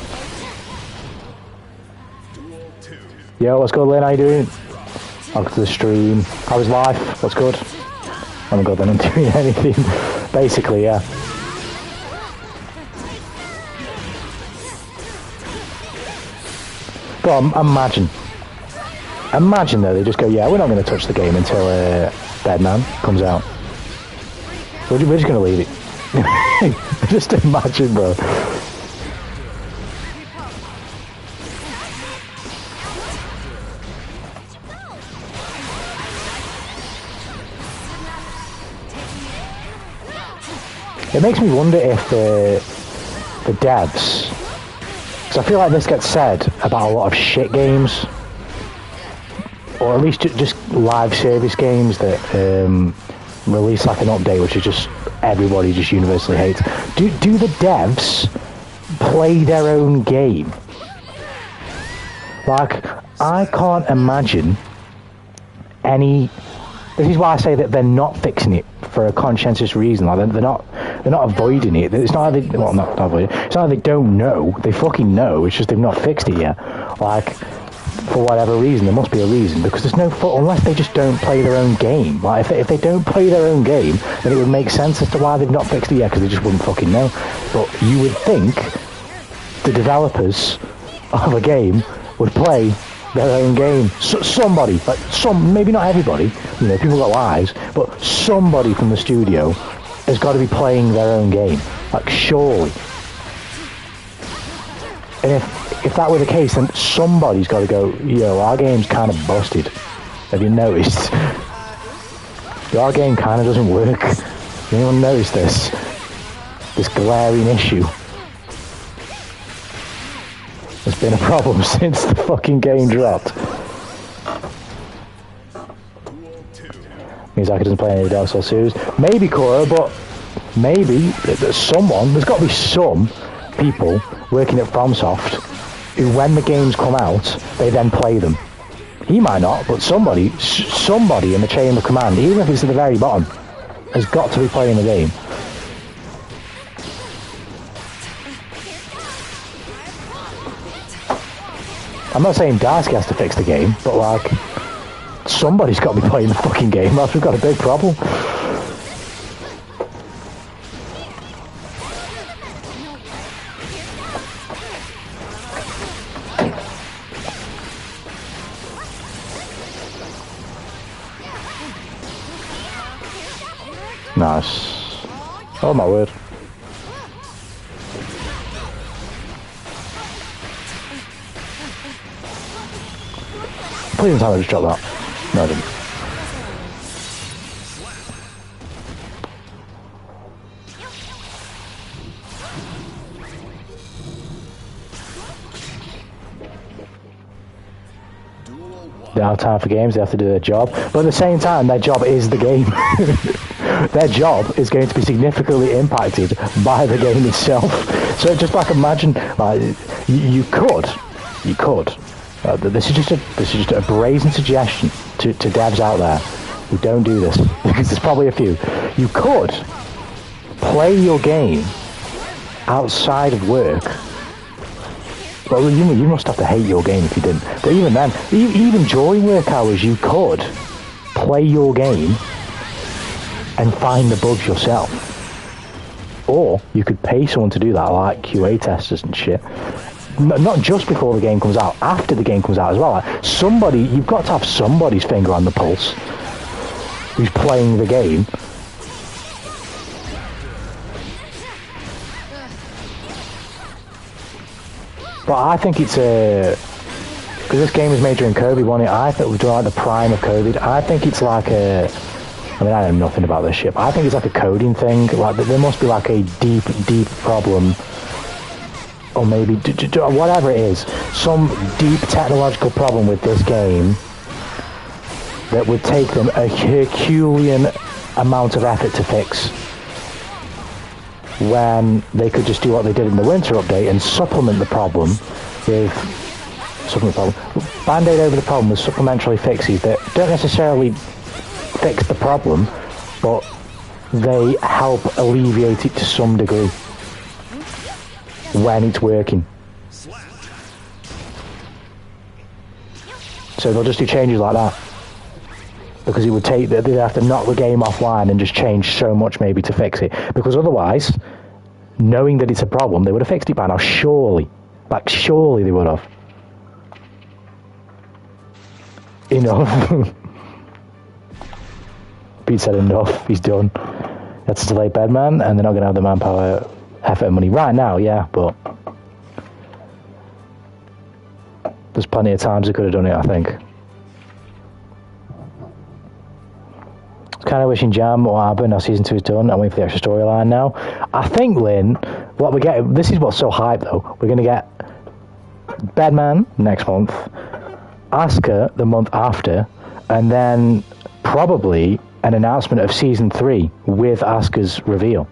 Yo, what's good, Lynn? How you doing? Welcome to the stream. How was life? What's good? Oh my god, they're not doing anything. Basically, yeah. But imagine though, they just go, yeah, we're not going to touch the game until Deadman comes out. We're just going to leave it. Just imagine, bro. It makes me wonder if the devs, because I feel like this gets said about a lot of shit games, or at least just live service games that release like an update which is just everybody just universally hates. Do the devs play their own game? Like, I can't imagine any. This is why I say that they're not fixing it for a conscientious reason. Like they're not avoiding it. It's not like not avoiding it. It's not like they don't know. They fucking know. It's just they've not fixed it yet. Like, for whatever reason, there must be a reason, because there's no unless they just don't play their own game. Like if they don't play their own game, then it would make sense as to why they've not fixed it yet, because they just wouldn't fucking know. But you would think the developers of a game would play their own game. Somebody, like maybe not everybody, you know, people got lives, but somebody from the studio has got to be playing their own game. Like, surely. And if that were the case, then somebody's got to go, yo, our game's kind of busted. Have you noticed? Our game kind of doesn't work. Has anyone noticed this? This glaring issue. It's been a problem since the fucking game dropped. Means I doesn't play any Dark Souls series. Maybe Cora, but maybe there's got to be some people working at FromSoft who, when the games come out, they then play them. He might not, but somebody in the chain of command, even if it's at the very bottom, has got to be playing the game. I'm not saying Darsky has to fix the game, but like, somebody's got to be playing the fucking game, else we've got a big problem. Nice. Oh my word. Please tell me to just drop that. No, I didn't. They have time for games, they have to do their job. But at the same time, their job is the game. Their job is going to be significantly impacted by the game itself. So just like imagine, you could. This is just a brazen suggestion to devs out there who don't do this, because there's probably a few. You could play your game outside of work. Well, you must have to hate your game if you didn't. But even then, even during work hours, you could play your game and find the bugs yourself. Or you could pay someone to do that, like QA testers and shit. Not just before the game comes out, after the game comes out as well. Like you've got to have somebody's finger on the pulse who's playing the game. But I think it's because this game was made during COVID, wasn't it? I think it was during like the prime of COVID. I think it's like I mean, I know nothing about this shit, but I think it's like a coding thing. Like there must be like a deep problem, or maybe whatever it is, some deep technological problem with this game that would take them a Herculean amount of effort to fix, when they could just do what they did in the winter update and supplement the problem with band-aid over the problem with supplementary fixes that don't necessarily fix the problem, but they help alleviate it to some degree when it's working. So they'll just do changes like that, because it would take, they'd have to knock the game offline and just change so much maybe to fix it, because otherwise, knowing that it's a problem, they would have fixed it by now, surely. Like, surely they would have. Enough. Pete said enough, he's done. That's a delay Bedman, and they're not going to have the manpower, effort and money right now, yeah, but there's plenty of times they could have done it, I think. Kind of wishing Jam what happened. Now season 2 is done. I'm waiting for the extra storyline now. I think, Lynn, what we get, this is what's so hype though. We're going to get Bedman next month, Asuka the month after, and then probably an announcement of season 3 with Asuka's reveal.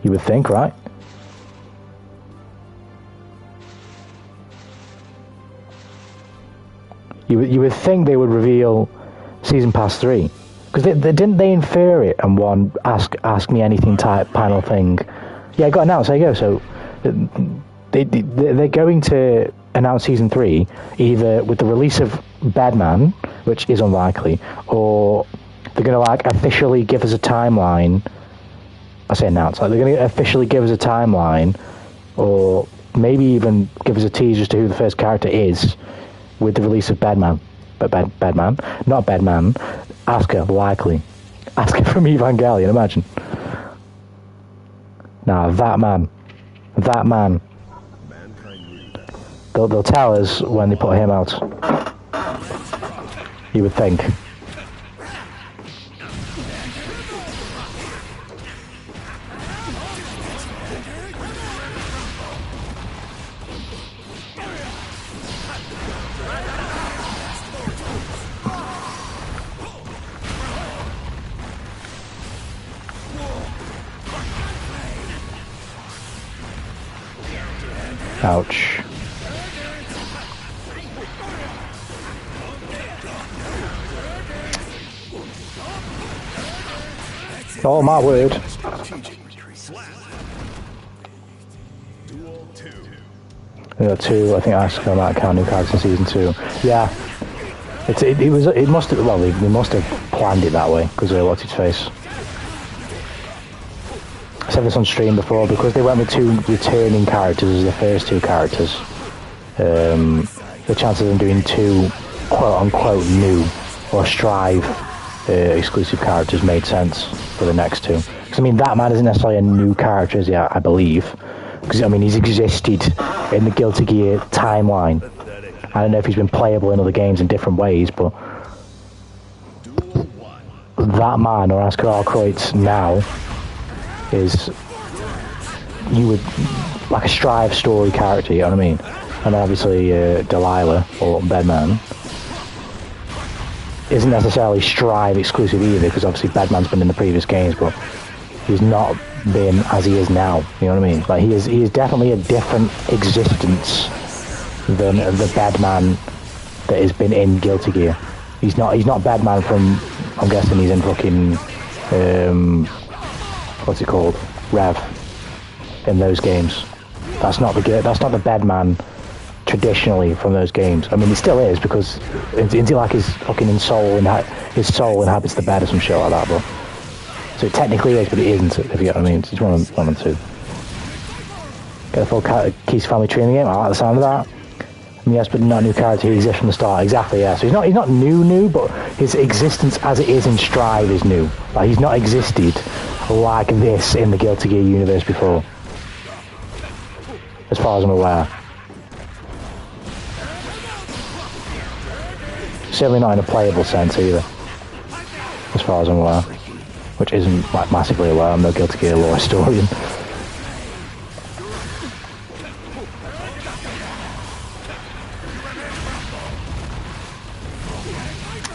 You would think, right? You would think they would reveal season pass 3. Because didn't they infer it and one ask me anything type panel thing? Yeah, it got announced. There you go. So they're going to announce season 3 either with the release of Bedman, which is unlikely, or they're going to like officially give us a timeline. I say announce. Like they're going to officially give us a timeline, or maybe even give us a teaser as to who the first character is with the release of Bedman. But Bedman, not Bedman. Asuka, likely. Asuka from Evangelion, imagine. Nah, that man. They'll tell us when they put him out. You would think. Ouch. Oh my word. We got two, I think Asuka might count new cards in season 2. Yeah. It must have, well, they must have planned it that way, because what's its face. I said this on stream before, because they went with 2 returning characters as the first 2 characters. The chances of them doing 2 quote-unquote new or Strive exclusive characters made sense for the next 2. Because, I mean, that man isn't necessarily a new character, is he, I believe. Because, I mean, he's existed in the Guilty Gear timeline. I don't know if he's been playable in other games in different ways, but that man, or Asuka Kreutz now, is, you would, like a Strive story character, you know what I mean? And then obviously Delilah, or Bedman, isn't necessarily Strive exclusive either, because obviously Bedman's been in the previous games, but he's not been as he is now, you know what I mean? Like, he is definitely a different existence than the Bedman that has been in Guilty Gear. He's not Bedman from, I'm guessing he's in fucking, what's it called? Rev. In those games. That's not the Bedman traditionally from those games. I mean, it still is, because it's like his fucking soul inhabits the bed or some shit like that, but so it technically is, but it isn't, if you get what I mean. It's one and two. Get a full Keys family tree in the game. I like the sound of that. And yes, but not a new character. He exists from the start. Exactly, yeah. So he's not new, but his existence as it is in Strive is new. Like, he's not existed like this in the Guilty Gear universe before, as far as I'm aware. Certainly not in a playable sense either, as far as I'm aware. Which isn't, like, massively aware. I'm no Guilty Gear lore historian.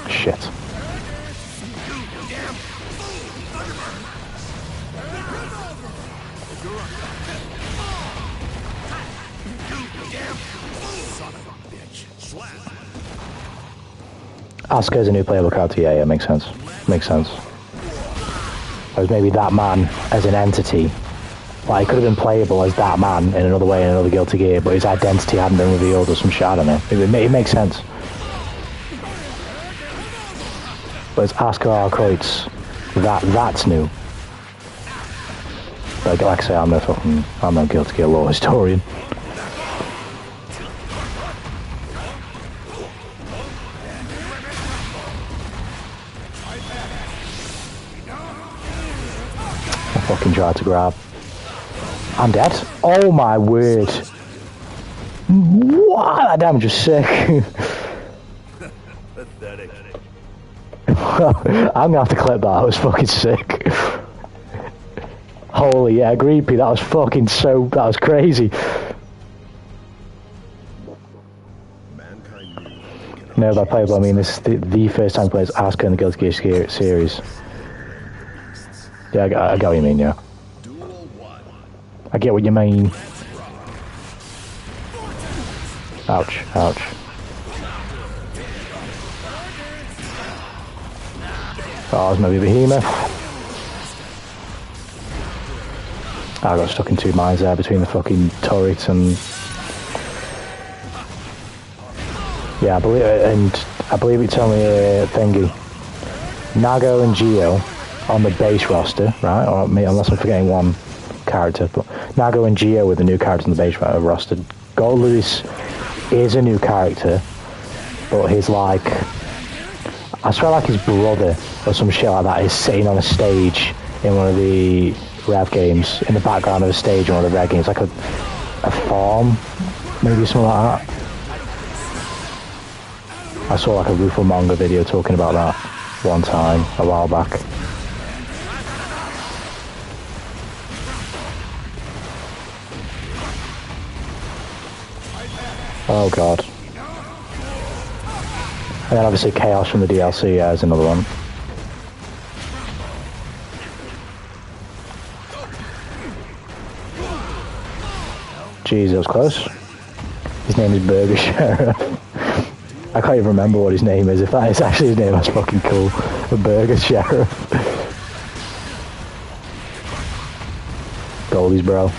Shit. Asuka's a new playable character, yeah, makes sense. Makes sense. Whereas maybe that man as an entity, like, he could have been playable as that man in another way in another Guilty Gear, but his identity hadn't been revealed or some shit, I don't know. It makes sense. But it's Asuka Kreutz, that's new. But like I say, I'm no Guilty Gear lore historian. I fucking tried to grab. I'm dead. Oh my word. What? That damage was sick. Pathetic. I'm gonna have to clip that. That was fucking sick. Holy yeah, Greepy, that was fucking that was crazy. No, by playable I mean this is the first time players Asuka in the Guilty Gear series. Yeah, I get what you mean, yeah. I get what you mean. Ouch, ouch. Oh, there's maybe a behemoth. I got stuck in 2 mines there between the fucking turret and... Yeah, I believe it's only a thingy. Nago and Geo on the base roster, right? Or unless I'm forgetting one character, but Nago and Geo were the new characters on the base roster. Goldlewis is a new character, but he's like... I swear like his brother or some shit like that is sitting on a stage in one of the Rev games, in the background of a stage in one of the Rev games, like a farm, maybe something like that. I saw like a Rufo manga video talking about that one time, a while back. Oh god. And then obviously Chaos from the DLC is another one. Jeez, that was close. His name is Burger Sheriff. I can't even remember what his name is. If that is actually his name, that's fucking cool. The Burger Sheriff. Goldies, bro.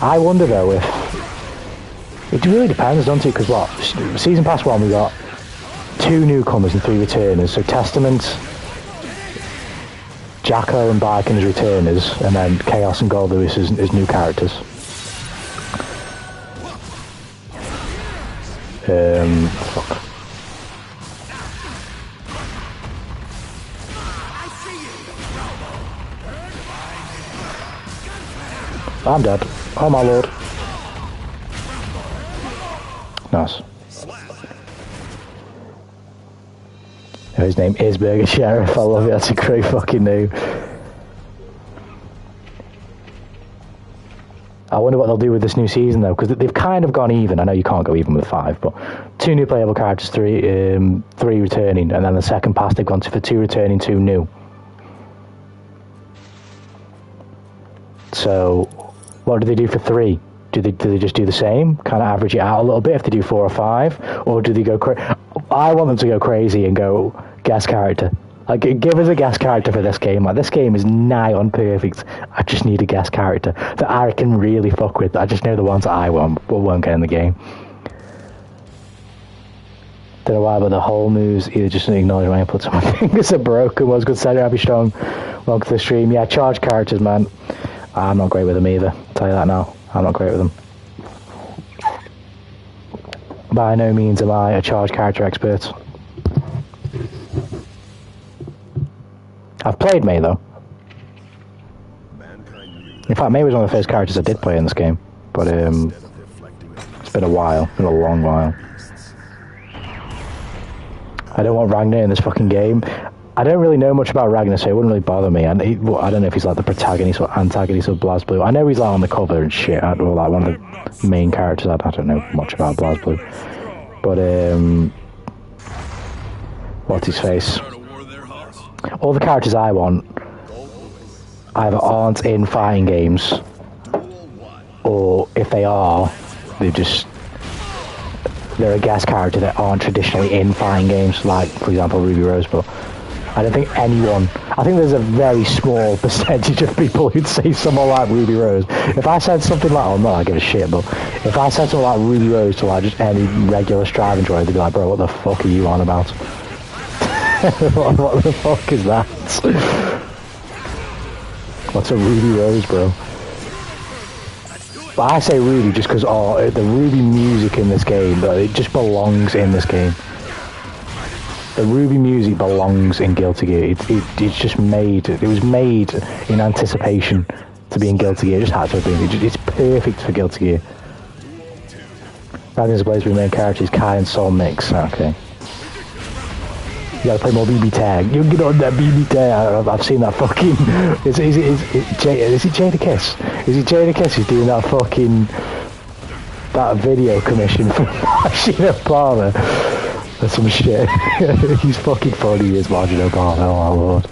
I wonder though if... It really depends, doesn't it? Because what? Season Pass 1 we got 2 newcomers and 3 returners. So Testament, Jacko and Barkin as returners, and then Chaos and Goldlewis as new characters. Fuck. I'm dead. Oh my lord. Nice. Oh, his name is Burger Sheriff. I love it. That's a great fucking name. I wonder what they'll do with this new season though, because they've kind of gone even. I know you can't go even with 5, but 2 new playable characters, 3 returning, and then the second pass they've gone for 2 returning, 2 new. So, what do they do for 3? Do they just do the same, kind of average it out a little bit if they do 4 or 5, or do they go crazy? I want them to go crazy and go guest character. Like, give us a guest character for this game. Like, this game is nigh on perfect. I just need a guest character that I can really fuck with. I just know the ones that I want, but won't get in the game. Don't know why, but the whole news either just acknowledge my inputs. My fingers are broken. Was good. Saturday, I'll be strong. Welcome to the stream. Yeah, charge characters, man. I'm not great with them either. I'll tell you that now. I'm not great with them. By no means am I a charge character expert. I've played May though. In fact, May was one of the first characters I did play in this game. But it's been a while. It's been a long while. I don't want Ragnar in this fucking game. I don't really know much about Ragnar, so it wouldn't really bother me. And I don't know if he's like the protagonist or antagonist of BlazBlue. I know he's like on the cover and shit, or like one of the main characters. I don't know much about BlazBlue. But what's his face? All the characters I want either aren't in fighting games, or if they are, they're a guest character that aren't traditionally in fighting games, like for example Ruby Rose. But I don't think anyone, I think there's a very small percentage of people who'd say someone like Ruby Rose. If I said something like, oh no, I give a shit, but if I said something like Ruby Rose to like just any regular striving droid, they'd be like, bro, what the fuck are you on about? What the fuck is that? What's a Ruby Rose, bro? But I say Ruby just because the Ruby music in this game, it just belongs in this game. The Ruby music belongs in Guilty Gear. It's just made. It was made in anticipation to be in Guilty Gear. It just had to have been. It's perfect for Guilty Gear. Ragnar's BlazBlue main character is Kai and Soul Mix. Okay. You gotta play more BB Tag. You get on that BB Tag. I've seen that fucking. Is it Jada Kiss? Is it Jada Kiss who's doing that fucking that video commission for Margin Palmer? That's some shit. He's fucking funny, he is Margin Palmer. Oh my lord.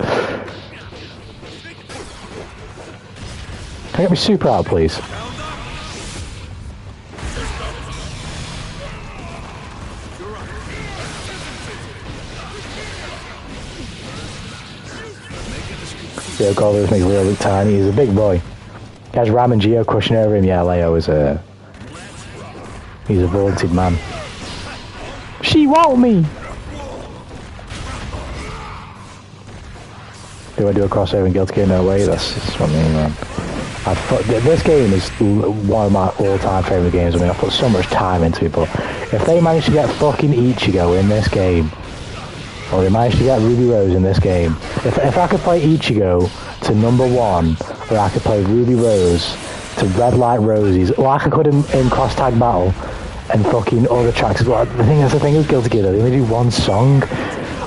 Can I get my super out, please? Leo Goldlewis makes Leo look tiny. He's a big boy. He has Ram and Geo crushing over him. Yeah, Leo is he's a vaunted man. She want me! Do I do a crossover in Guilty Gear? No way, that's what I mean, man. This game is one of my all-time favourite games. I mean, I've put so much time into it, but if they manage to get fucking Ichigo in this game, or they managed to get Ruby Rose in this game. If I could play Ichigo to #1, or I could play Ruby Rose to Red Light Roses, or I could put him in cross tag battle and fucking other tracks as well. That's the thing with Guilty Gear, they only do one song.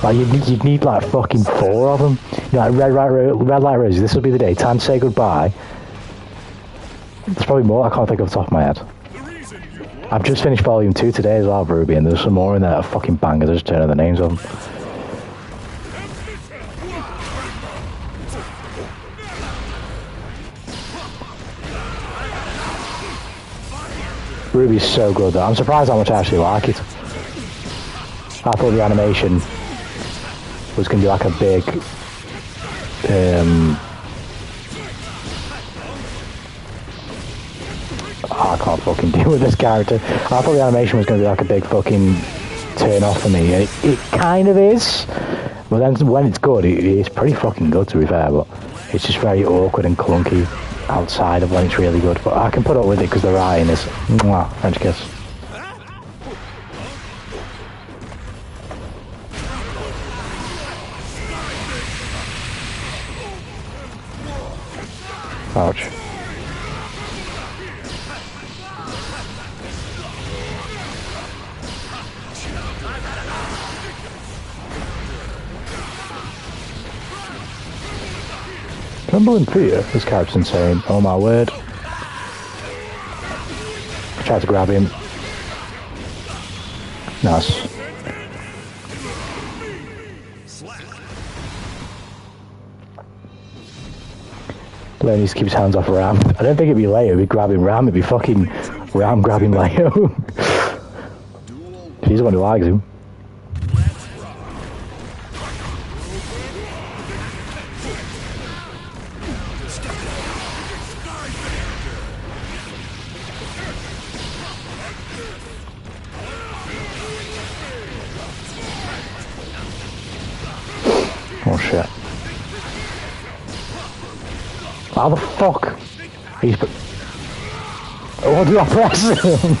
Like you'd need like fucking 4 of them. You know, like Red Light Roses. This will be the day. Time to say goodbye. There's probably more. I can't think off the top of my head. I've just finished Volume 2 today as well, Ruby, and there's some more in there that are fucking bangers. I just don't know the names of them. Ruby's so good though. I'm surprised how much I actually like it. I thought the animation was going to be like a big... I can't fucking deal with this character. I thought the animation was going to be like a big fucking turn off for me. It kind of is. But then when it's good, it's pretty fucking good to be fair. But it's just very awkward and clunky outside of when it's really good. But I can put up with it because the writing is... Mwah, French kiss. Ouch. Tremble in fear. This character's insane. Oh my word. I tried to grab him. Nice. Leo needs to keep his hands off Ram. I don't think it'd be Leo, it'd be grabbing Ram, it'd be fucking Ram grabbing Leo. He's the one who likes him. Oh shit. How the fuck? He's... What do I press him?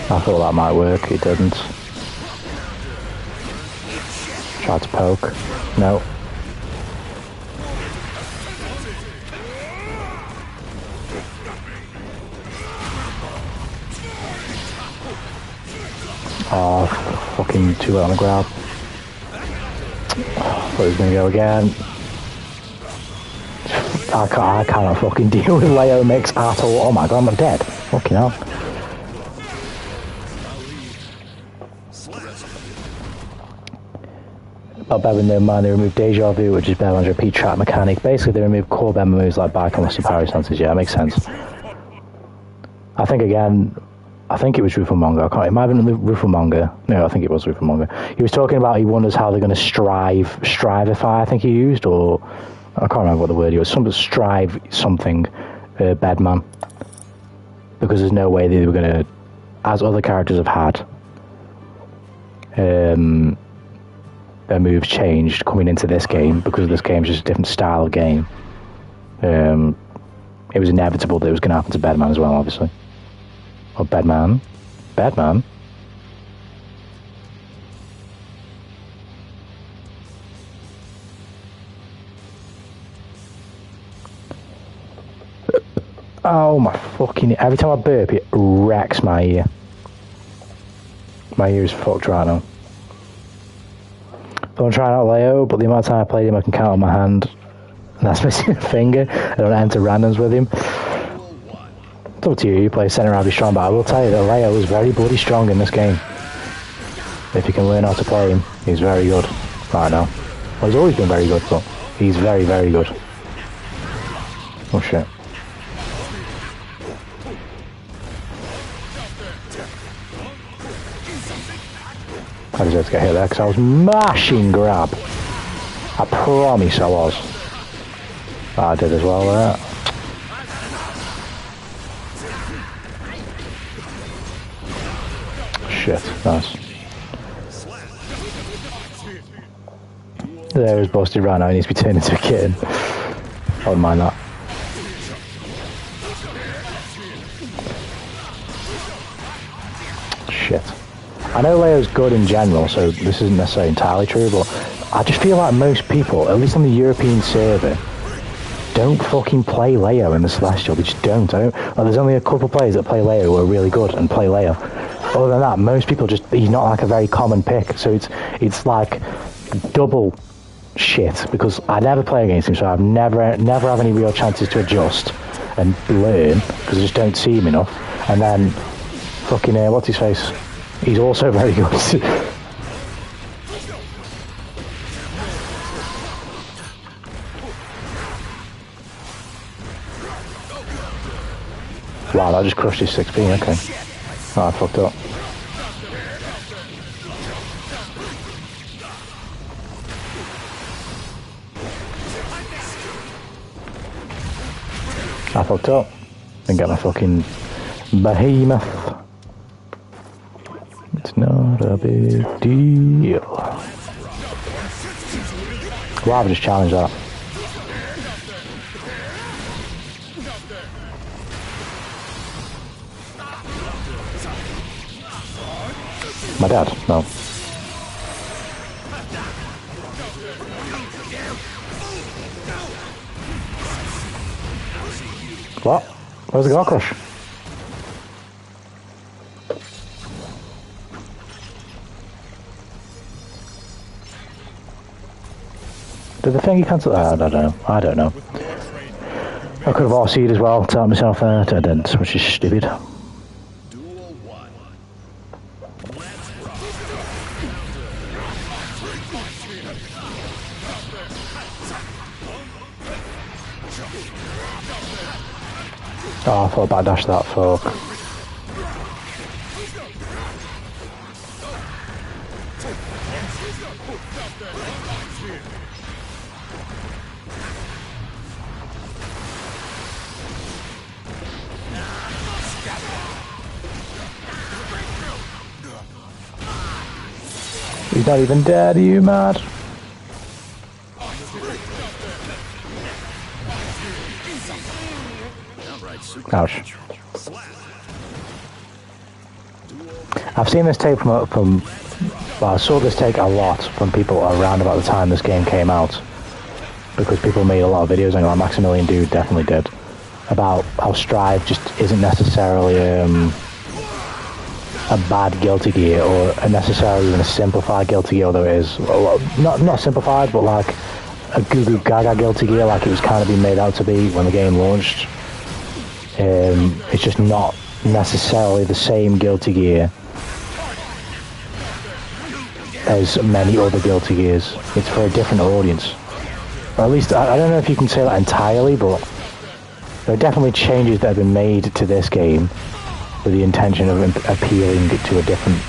I thought that might work, it didn't. Tried to poke. No. Oh, fucking too late on the grab. Oh, thought he was going to go again. I cannot fucking deal with Leo mix at all. Oh my god, I'm dead. Fucking hell. About better than mine, they removed Deja Vu, which is better than repeat track mechanic. Basically, they removed core Bema moves like Bike and Western Parry senses. Yeah, that makes sense. I think again... I think it was Rufumonga. It might have been Rufumonga. No, I think it was Rufumonga. He was talking about he wonders how they're going to strivify, I think he used, or I can't remember what the word he was. Strive something, Bedman. Because there's no way they were going to, as other characters have had, their moves changed coming into this game, because this game is just a different style of game. It was inevitable that it was going to happen to Bedman as well, obviously. Or Bedman. Bedman? Oh my fucking... Every time I burp, it wrecks my ear. My ear is fucked right now. Don't try out Leo, but the amount of time I played him, I can count on my hand. And that's missing a finger. I don't enter randoms with him. It's up to you play centre half, be strong, but I will tell you that Leo is very bloody strong in this game. If you can learn how to play him, he's very good right now. Well, he's always been very good, but he's very, very good. Oh shit. I deserve to get hit there because I was mashing grab. I promise I was. I did as well there. Shit, nice. There is busted right now, he needs to be turned into a kitten. I wouldn't mind that. Shit. I know Leo's good in general, so this isn't necessarily entirely true, but I just feel like most people, at least on the European server, don't fucking play Leo in the Celestial. They just don't. There's only a couple of players that play Leo who are really good and play Leo. Other than that, most people just, he's not like a very common pick, so it's like double shit, because I never play against him, so I've never have any real chances to adjust and learn, because I just don't see him enough. And then fucking what's his face, He's also very good. Wow, that just crushed his 6p, okay. Oh, I fucked up. I fucked up. Didn't get my fucking behemoth. It's not a big deal. Wow, I've just challenged that. My dad? No. What? Where's the Guard Crush? Did the thingy cancel? I don't know. I don't know. I could have RC'd as well, tell myself there, I didn't, which is stupid. Oh, I thought I backdashed that, fuck. He's not even dead, are you mad? Ouch. I've seen this take well, I saw this take a lot from people around about the time this game came out, because people made a lot of videos, and like Maximilian Dude definitely did, about how Strive just isn't necessarily a bad Guilty Gear, or necessarily even a simplified Guilty Gear, although it is, well, not simplified, but like a Goo Goo Gaga Guilty Gear, like it was kind of being made out to be when the game launched. It's just not necessarily the same Guilty Gear as many other Guilty Gears. It's for a different audience. Or at least, I don't know if you can say that entirely, but there are definitely changes that have been made to this game with the intention of appealing to a different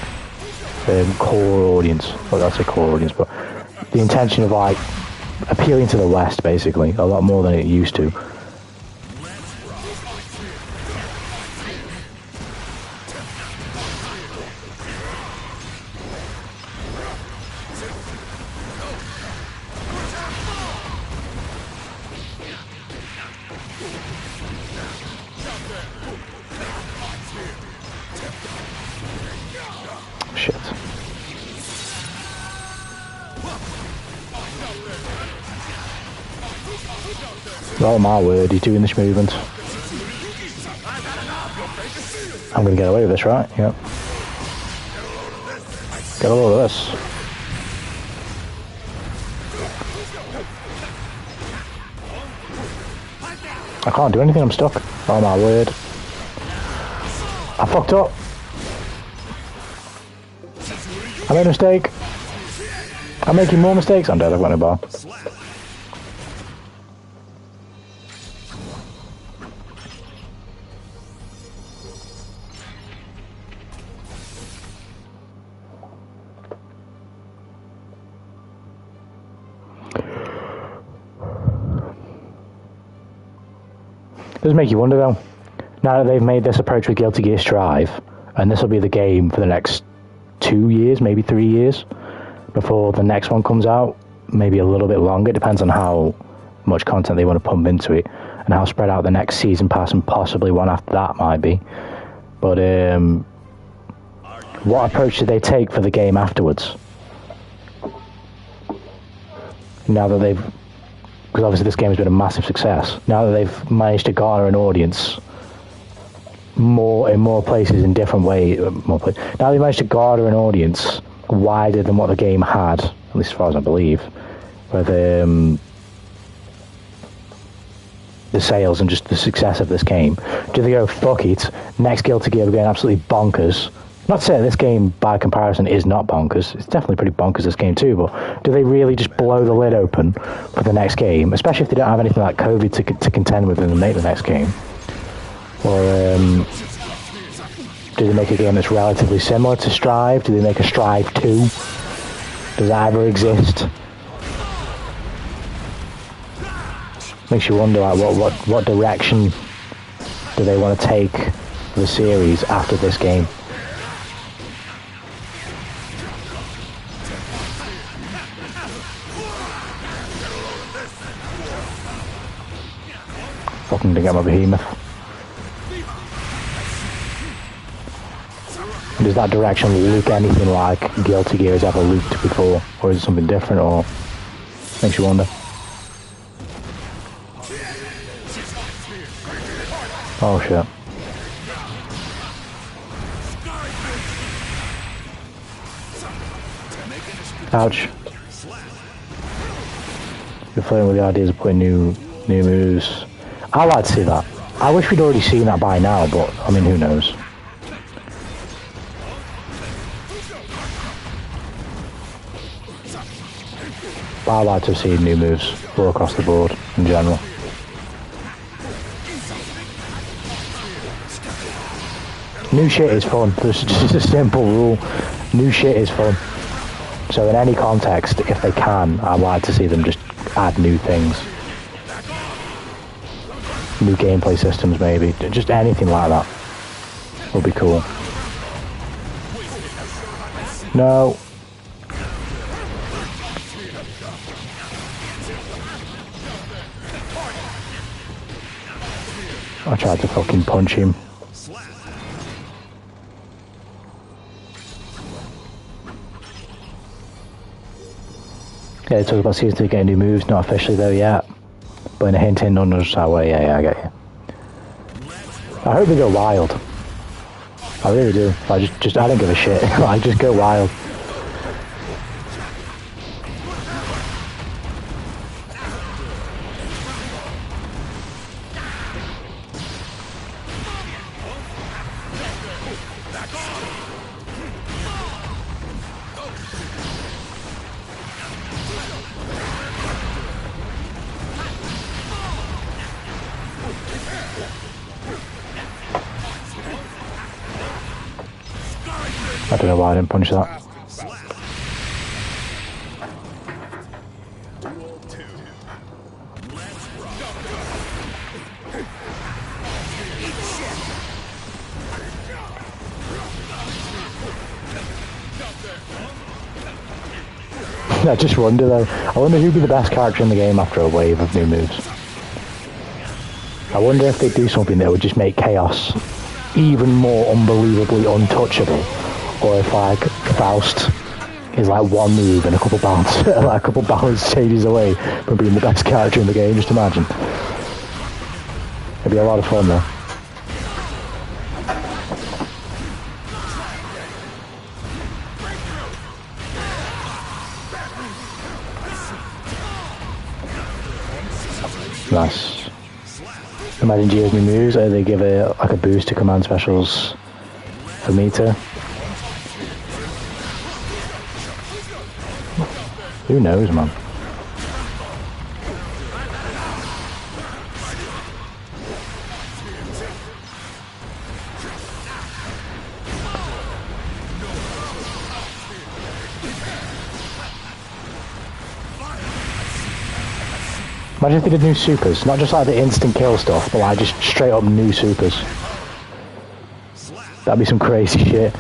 core audience. Well, that's a core audience, but the intention of like appealing to the West, basically, a lot more than it used to. Shit. Oh my word, he's doing this movement. I'm gonna get away with this, right? Yep. Get a load of this. I can't do anything, I'm stuck. Oh my word. I fucked up. I made a mistake. I'm making more mistakes. I'm dead, I've got no bar. It does make you wonder though. Now that they've made this approach with Guilty Gear Strive, and this will be the game for the next 2 years, maybe 3 years, before the next one comes out, maybe a little bit longer, it depends on how much content they want to pump into it, and how spread out the next season pass and possibly one after that might be. But what approach do they take for the game afterwards? Now that they've, because obviously this game has been a massive success, now that they've managed to garner an audience in more places in different ways, now they've managed to garner an audience wider than what the game had, at least as far as I believe, with the sales and just the success of this game. Do they go, fuck it, next Guilty Gear we're going absolutely bonkers, Not to say this game, by comparison, is not bonkers. It's definitely pretty bonkers, this game too, but do they really just blow the lid open for the next game, especially if they don't have anything like COVID to contend with and make the next game? Or do they make a game that's relatively similar to Strive? Do they make a Strive 2? Does that ever exist? Makes you wonder, like, what direction do they want to take the series after this game? Fucking to get my behemoth. Does that direction look anything like Guilty Gear has ever looked before? Or is it something different, or makes you wonder? Oh shit. Ouch. You're flirting with the ideas of putting new moves. I'd like to see that. I wish we'd already seen that by now, but I mean, who knows? But I'd like to see new moves all across the board in general. New shit is fun. There's just a simple rule. New shit is fun. So in any context, if they can, I'd like to see them just add new things. New gameplay systems, maybe. Just anything like that would be cool. No. I tried to fucking punch him. Yeah, they talk about season 2 getting new moves, not officially though yet. But in a hint, none of us that way, yeah, I get you. I hope they go wild. I really do. I don't give a shit. I just go wild. I don't know why I didn't punch that. I just wonder though, I wonder who'd be the best character in the game after a wave of new moves. I wonder if they do something that would just make Chaos even more unbelievably untouchable. Or if like Faust is like one move and a couple balance changes away from being the best character in the game, just imagine. It'd be a lot of fun though. Nice. Imagine Gio's new moves, they give it like a boost to command specials for meter. Who knows, man? Imagine if they did new supers, not just like the instant kill stuff, but like just straight up new supers. That'd be some crazy shit.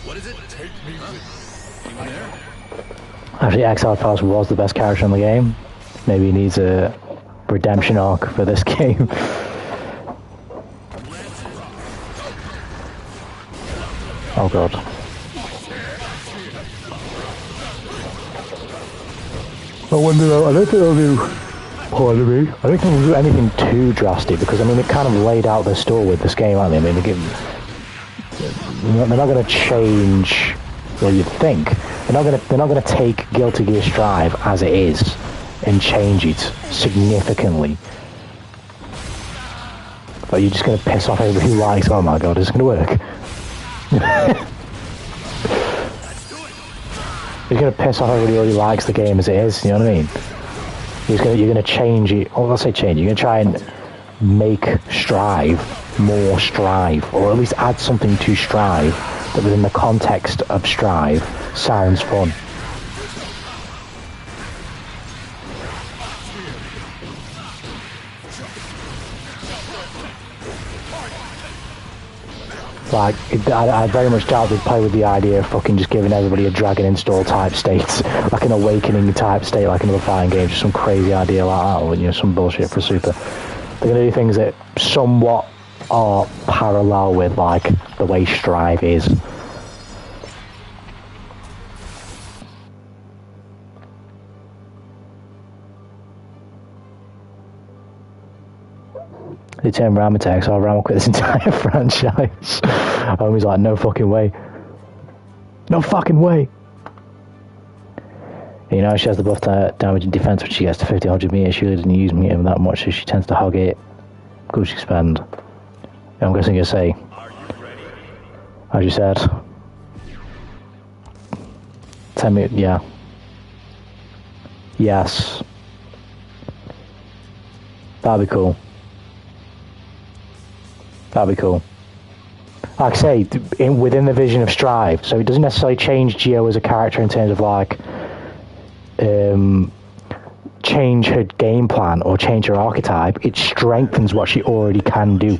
What is it? Take me. Even there? Actually, Exiled Faust was the best character in the game. Maybe he needs a redemption arc for this game. Oh god. I wonder though, I don't think they'll do... Pardon me. I don't think they'll do anything too drastic, because I mean, they've kind of laid out their store with this game, aren't they? I mean, they're not going to change... Well, you'd think. They're not going to take Guilty Gear Strive as it is and change it significantly. But you're just going to piss off everybody who likes, oh my god, is this going to work? You're going to piss off everybody who likes the game as it is, you know what I mean? You're going to change it, or let's say change, you're going to try and make Strive more Strive, or at least add something to Strive that within the context of Strive sounds fun. Like, I very much doubt they'd play with the idea of fucking just giving everybody a Dragon install type state, like an Awakening type state, like another fighting game, just some crazy idea like that, or, you know, some bullshit for Super. They're going to do things that somewhat are parallel with, like, the way Strive is. They turn Ram attacks, so Ram will quit this entire franchise. Homie's like, no fucking way. No fucking way. You know, she has the buff damage and defense when she gets to 50, 100 meters. She really didn't use meter that much, so she tends to hog it. Good she spend. I'm guessing you'll say, as you said, 10 meters, yeah. Yes. That'd be cool. That'd be cool. Like I say, within the vision of Strive, so it doesn't necessarily change Geo as a character in terms of like change her game plan or change her archetype. It strengthens what she already can do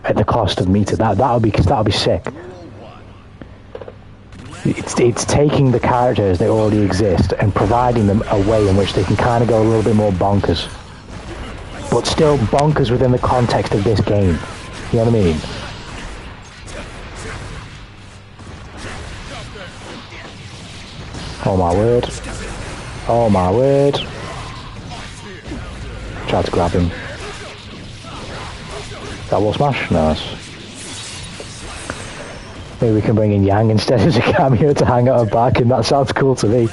at the cost of meter. That'll be sick. It's taking the characters that already exist and providing them a way in which they can kind of go a little bit more bonkers, but still bonkers within the context of this game. You know what I mean? Oh my word. Oh my word. Tried to grab him. That wall smash? Nice. Maybe we can bring in Yang instead as a cameo to hang out her back, and that sounds cool to me.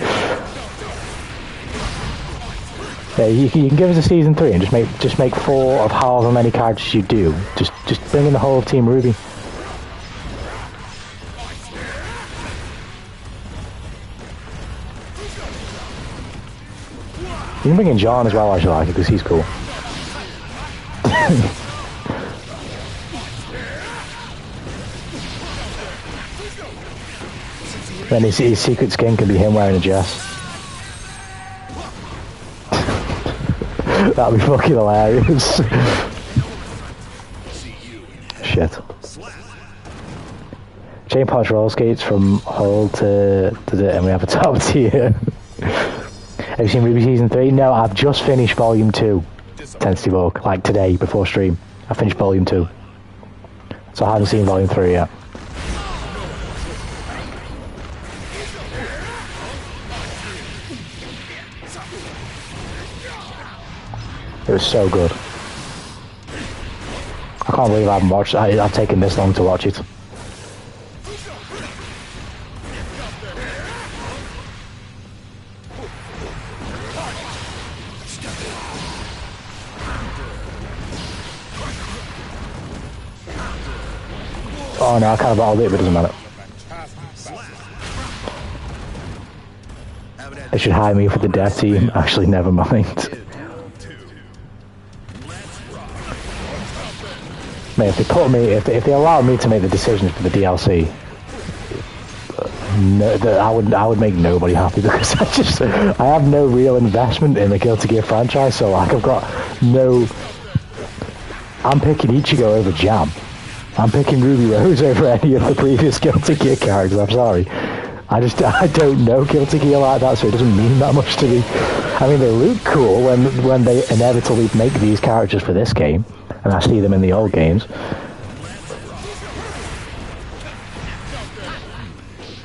Yeah, you can give us a season 3 and just make 4 of however many characters you do. Just bring in the whole of Team Ruby. You can bring in John as well, I should like it, because he's cool. Then his secret skin can be him wearing a dress. That'd be fucking hilarious. Shit. Chain punch roll skates from hold to the, and we have a top tier. Have you seen Ruby Season 3? No, I've just finished Volume 2. Tentative Oak, like today, before stream. I finished Volume 2. So I haven't seen Volume 3 yet. It was so good. I can't believe I haven't watched it. I've taken this long to watch it. Oh no, I kind of bottled it, but it doesn't matter. They should hire me for the dev team. Actually, never mind. Mate, if they put me, if they allow me to make the decisions for the DLC, no, I would make nobody happy, because I have no real investment in the Guilty Gear franchise. So like, I've got no. I'm picking Ichigo over Jam. I'm picking Ruby Rose over any of the previous Guilty Gear characters. I'm sorry. I don't know Guilty Gear like that, so it doesn't mean that much to me. I mean, they look cool when they inevitably make these characters for this game, and I see them in the old games.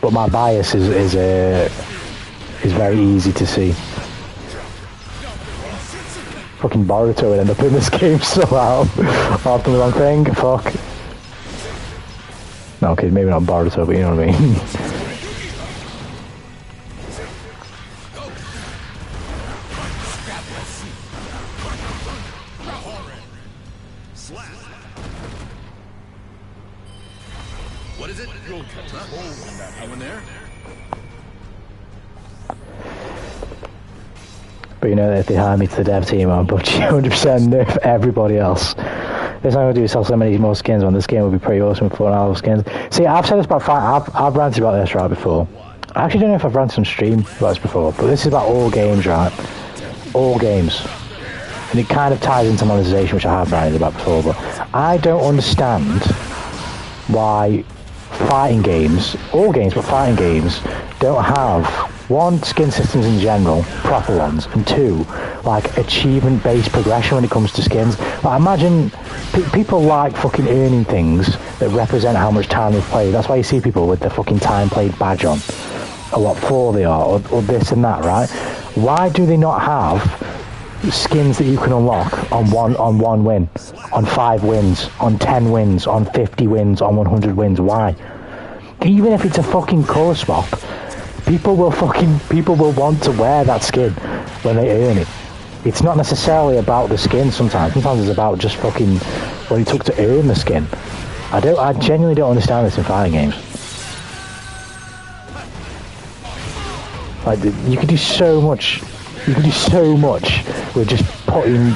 But my bias is very easy to see. Fucking Boruto would end up in this game somehow. I've done the wrong thing. Fuck. No, okay, maybe not Boruto, but you know what I mean. What is it? You'll catch a cold in that. Anyone there? But you know that if they hire me to the dev team, I'm 100% nerf everybody else. There's not going to do sell so many more skins when this game would be pretty awesome with 4.5 skins. See, I've said this about I've ranted about this right before. I actually don't know if I've ranted on stream about this before, but this is about all games, right? All games. And it kind of ties into monetization, which I have ranted about before, but I don't understand why fighting games, all games, but fighting games, don't have, one, skin systems in general, proper ones, and two, like, achievement-based progression when it comes to skins. Like, imagine, people like fucking earning things that represent how much time they've played. That's why you see people with their fucking time played badge on, or what floor they are, or this and that, right? Why do they not have skins that you can unlock on one win, on 5 wins, on 10 wins, on 50 wins, on 100 wins? Why? Even if it's a fucking colour swap, people will want to wear that skin when they earn it. It's not necessarily about the skin sometimes it's about just fucking what it took to earn the skin. I genuinely don't understand this in fighting games. Like, you could do so much with just putting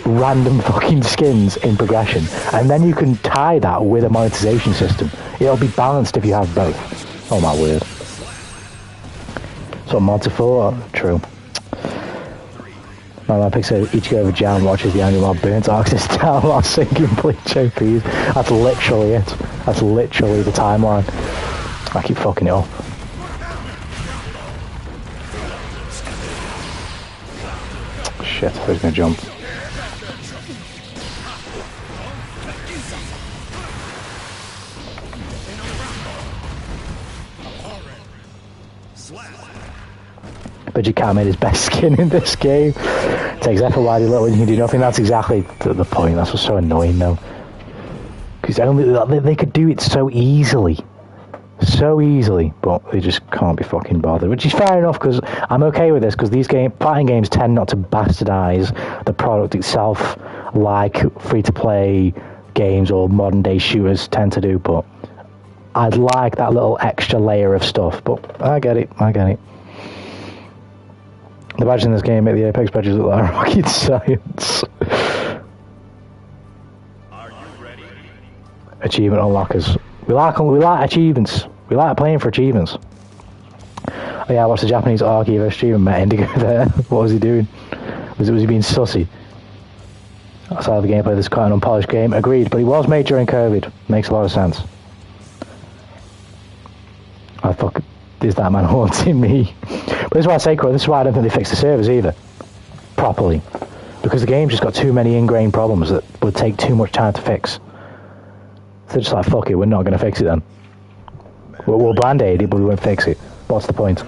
random fucking skins in progression, and then you can tie that with a monetization system. It'll be balanced if you have both. Oh my word. So mod to 4? True. My picks are each go over jam watches the angry mob burnt access down while sinking bleach OPs. That's literally it. That's literally the timeline. I keep fucking it up. Shit, I was gonna jump. Budget made his best skin in this game. Takes effort wide, little when you can do nothing. That's exactly the point. That's what's so annoying though. Because they could do it so easily. So easily, but they just can't be fucking bothered. Which is fair enough, because I'm okay with this, because these fighting games tend not to bastardize the product itself like free-to-play games or modern-day shooters tend to do, but I'd like that little extra layer of stuff, but I get it. The badges in this game make the Apex badges look like rocket science. Are you ready? Achievement unlockers. We like achievements. We like playing for achievements. Oh yeah, I watched the Japanese Archive stream and met Indigo there. What was he doing? Was he being sussy? That's how the gameplay of this quite an unpolished game. Agreed, but it was made during COVID. Makes a lot of sense. I fuck. Is that man haunting me? But this is why I say, this is why I don't think they fixed the servers either. Properly. Because the game's just got too many ingrained problems that would take too much time to fix. So they're just like, fuck it, we're not going to fix it then. We'll band-aid it, but we won't fix it. What's the point?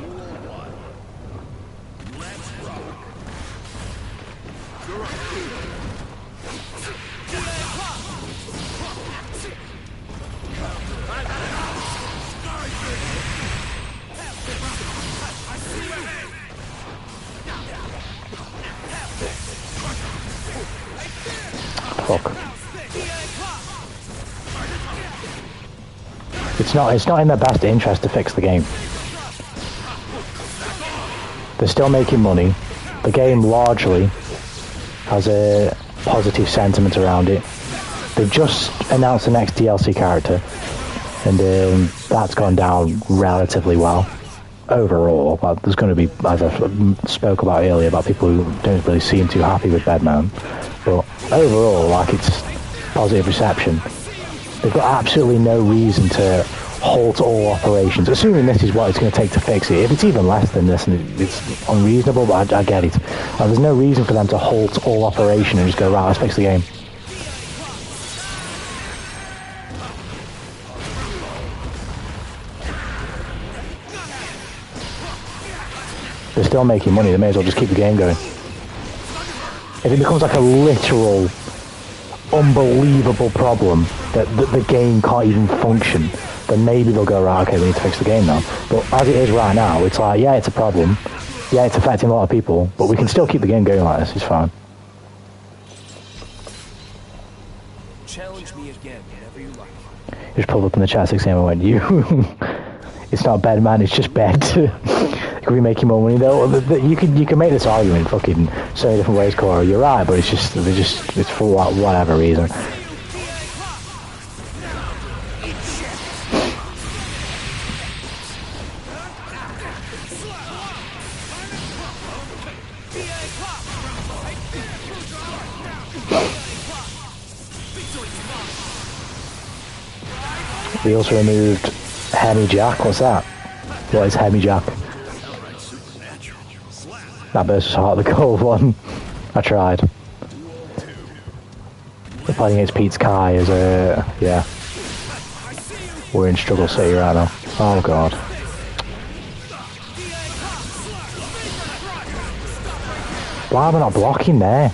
Fuck. It's not in their best interest to fix the game. They're still making money. The game largely has a positive sentiment around it. They've just announced the next DLC character, and that's gone down relatively well. Overall, there's going to be, as I spoke about earlier, about people who don't really seem too happy with Bedman, but overall, like, it's positive reception. They've got absolutely no reason to halt all operations, assuming this is what it's going to take to fix it. If it's even less than this, and it's unreasonable, but I get it. There's no reason for them to halt all operation and just go, right, let's fix the game. They're still making money, they may as well just keep the game going. If it becomes like a literal, unbelievable problem that the game can't even function, then maybe they'll go, right, okay, we need to fix the game now. But as it is right now, it's like, yeah, it's a problem. Yeah, it's affecting a lot of people, but we can still keep the game going like this, it's fine. Challenge me again whenever you like. Just pulled up in the chat 6 a.m. and went, you. It's not bed, man. It's just bed. You could be making more money though. You can make this argument fucking so many different ways, Cora. You're right, but it's for whatever reason. We also removed Hemi Jack. What's that? What is Hemi Jack? That burst was hard, the gold one. I tried. We're playing against Pete's Kai as a... yeah. We're in Struggle City right now. Oh god. Why am I not blocking there?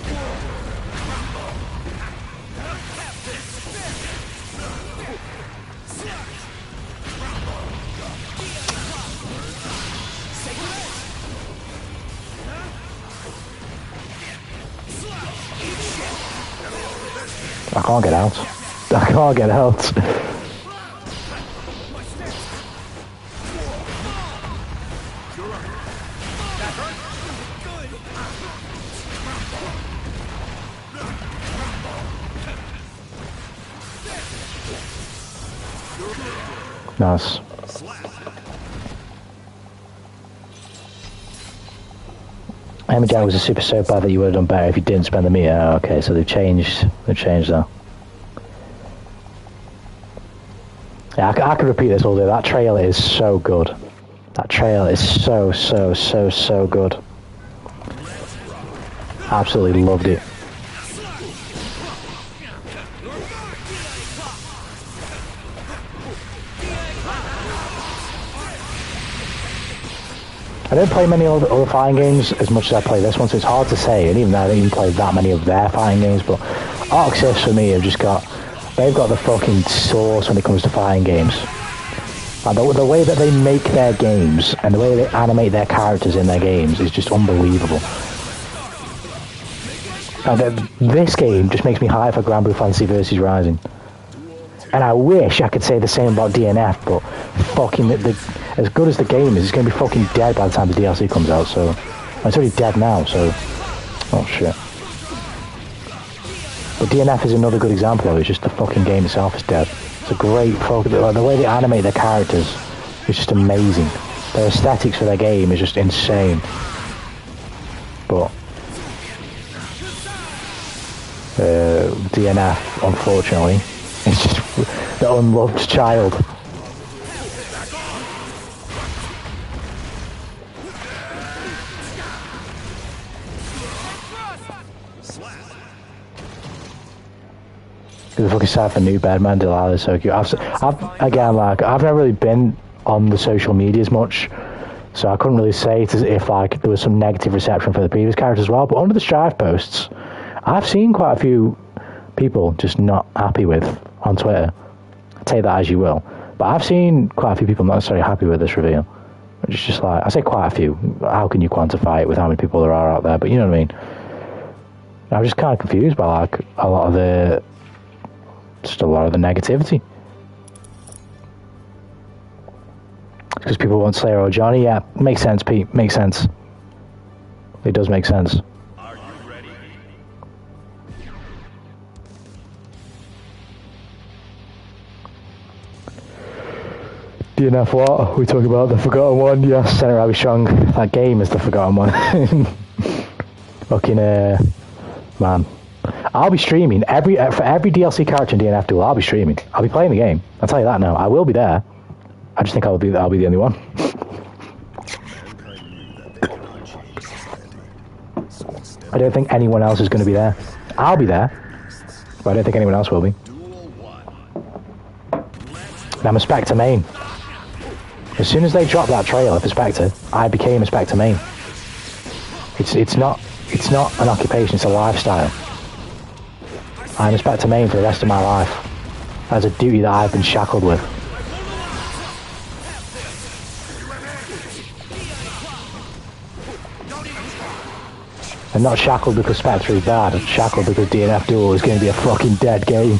I can't get out. I can't get out. Nice. Hemi Jack was a super so bad that you would have done better if you didn't spend the meter. Okay, so they've changed that. Yeah, I could repeat this all day. That trailer is so good. That trailer is so good. Absolutely loved it. I don't play many other fighting games as much as I play this one, so it's hard to say, and even though I don't even play that many of their fighting games, but Arc Sys for me have just got, they've got the fucking sauce when it comes to fighting games. Like the way that they make their games, and the way they animate their characters in their games is just unbelievable. And this game just makes me hype for Grand Blue Fantasy vs Rising. And I wish I could say the same about DNF, but fucking as good as the game is, it's going to be fucking dead by the time the DLC comes out, so... It's already dead now, so... Oh shit. But DNF is another good example of it, it's just the fucking game itself is dead. It's a great fucking... Like, the way they animate their characters is just amazing. Their aesthetics for their game is just insane. But... DNF, unfortunately, is just the unloved child. The fucking sad for new bed, man. Delilah is so cute. I've never really been on the social media as much, so I couldn't really say if like there was some negative reception for the previous characters as well. But under the Strive posts, I've seen quite a few people just not happy with on Twitter. Take that as you will, but I've seen quite a few people not necessarily happy with this reveal. It's just like, I say quite a few. How can you quantify it with how many people there are out there? But you know what I mean. I'm just kind of confused by like a lot of the negativity. Because people want Slayer or Johnny. Yeah, makes sense, Pete. Makes sense. It does make sense. Are you ready? DNF what? Are we talking about the Forgotten One? Yes, Senator Abby Strong. That game is the Forgotten One. Fucking, man. I'll be streaming for every DLC character in DNF Duel. I'll be streaming. I'll be playing the game. I'll tell you that now. I will be there. I just think I'll be the only one. I don't think anyone else is going to be there. I'll be there, but I don't think anyone else will be. And I'm a Spectre main. As soon as they dropped that trailer for Spectre, I became a Spectre main. It's not an occupation. It's a lifestyle. I'm a Spectre main for the rest of my life. That's a duty that I've been shackled with. And not shackled because Spectre is bad, shackled because DNF Duel is going to be a fucking dead game.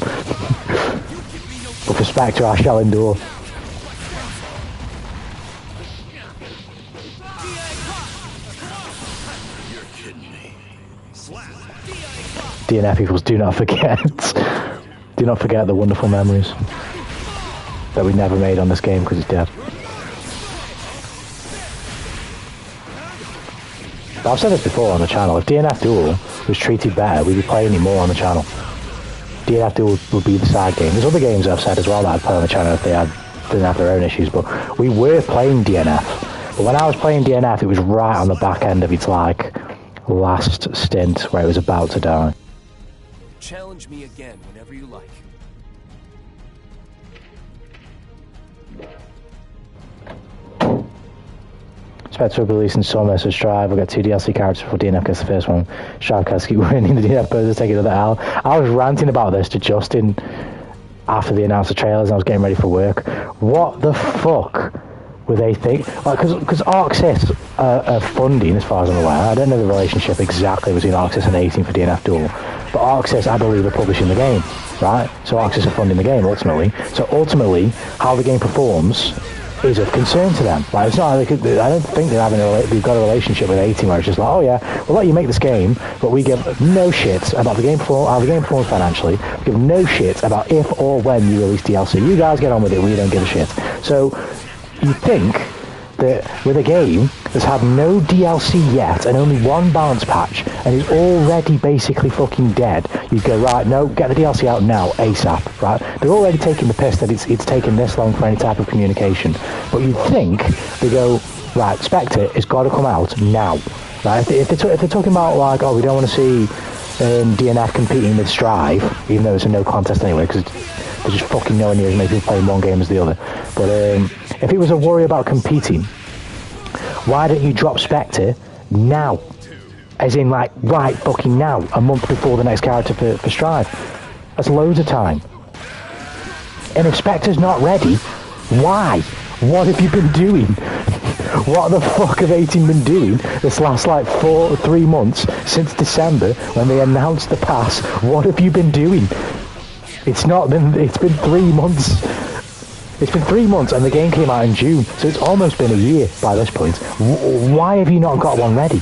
Spectre I shall endure. DNF equals do not forget. Do not forget the wonderful memories that we never made on this game because it's dead. I've said this before on the channel, if DNF Duel was treated better, we'd be playing it more on the channel. DNF Duel would be the side game. There's other games I've said as well that I'd play on the channel if they didn't have their own issues, but we were playing DNF. But when I was playing DNF, it was right on the back end of its like last stint where it was about to die. Challenge me again whenever you like. Spectre will be released in summer, so Strive will get 2 DLC characters before DNF gets the first one. Strive has to keep winning, the DNF players take another L. I was ranting about this to Justin after they announced the trailers and I was getting ready for work. What the fuck were they thinking? Because ArcSys are funding, as far as I'm aware. I don't know the relationship exactly between ArcSys and 18 for DNF Duel, but ArcSys, I believe, are publishing the game, right? So ArcSys are funding the game, ultimately. So ultimately, how the game performs is of concern to them. Like, it's not. I don't think they've got a relationship with 18 where it's just like, oh yeah, we'll let you make this game, but we give no shit about the game how the game performs financially. We give no shit about if or when you release DLC. You guys get on with it. We don't give a shit. So you think that with a game that's had no DLC yet and only one balance patch and is already basically fucking dead, you go, right, no, get the DLC out now, ASAP, right? They're already taking the piss that it's taken this long for any type of communication. But you'd think they go, right, Spectre, it's got to come out now, right? If they're talking about like, oh, we don't want to see DNF competing with Strive, even though it's a no contest anyway, because there's just fucking nowhere near as many people playing one game as the other. But if it was a worry about competing, why don't you drop Spectre now? As in, like, right fucking now, a month before the next character for Strive. That's loads of time. And if Spectre's not ready, why? What have you been doing? What the fuck have 18 been doing this last, like, 3 months since December when they announced the pass? What have you been doing? It's been 3 months. It's been 3 months and the game came out in June, so it's almost been a year by this point. Why have you not got one ready?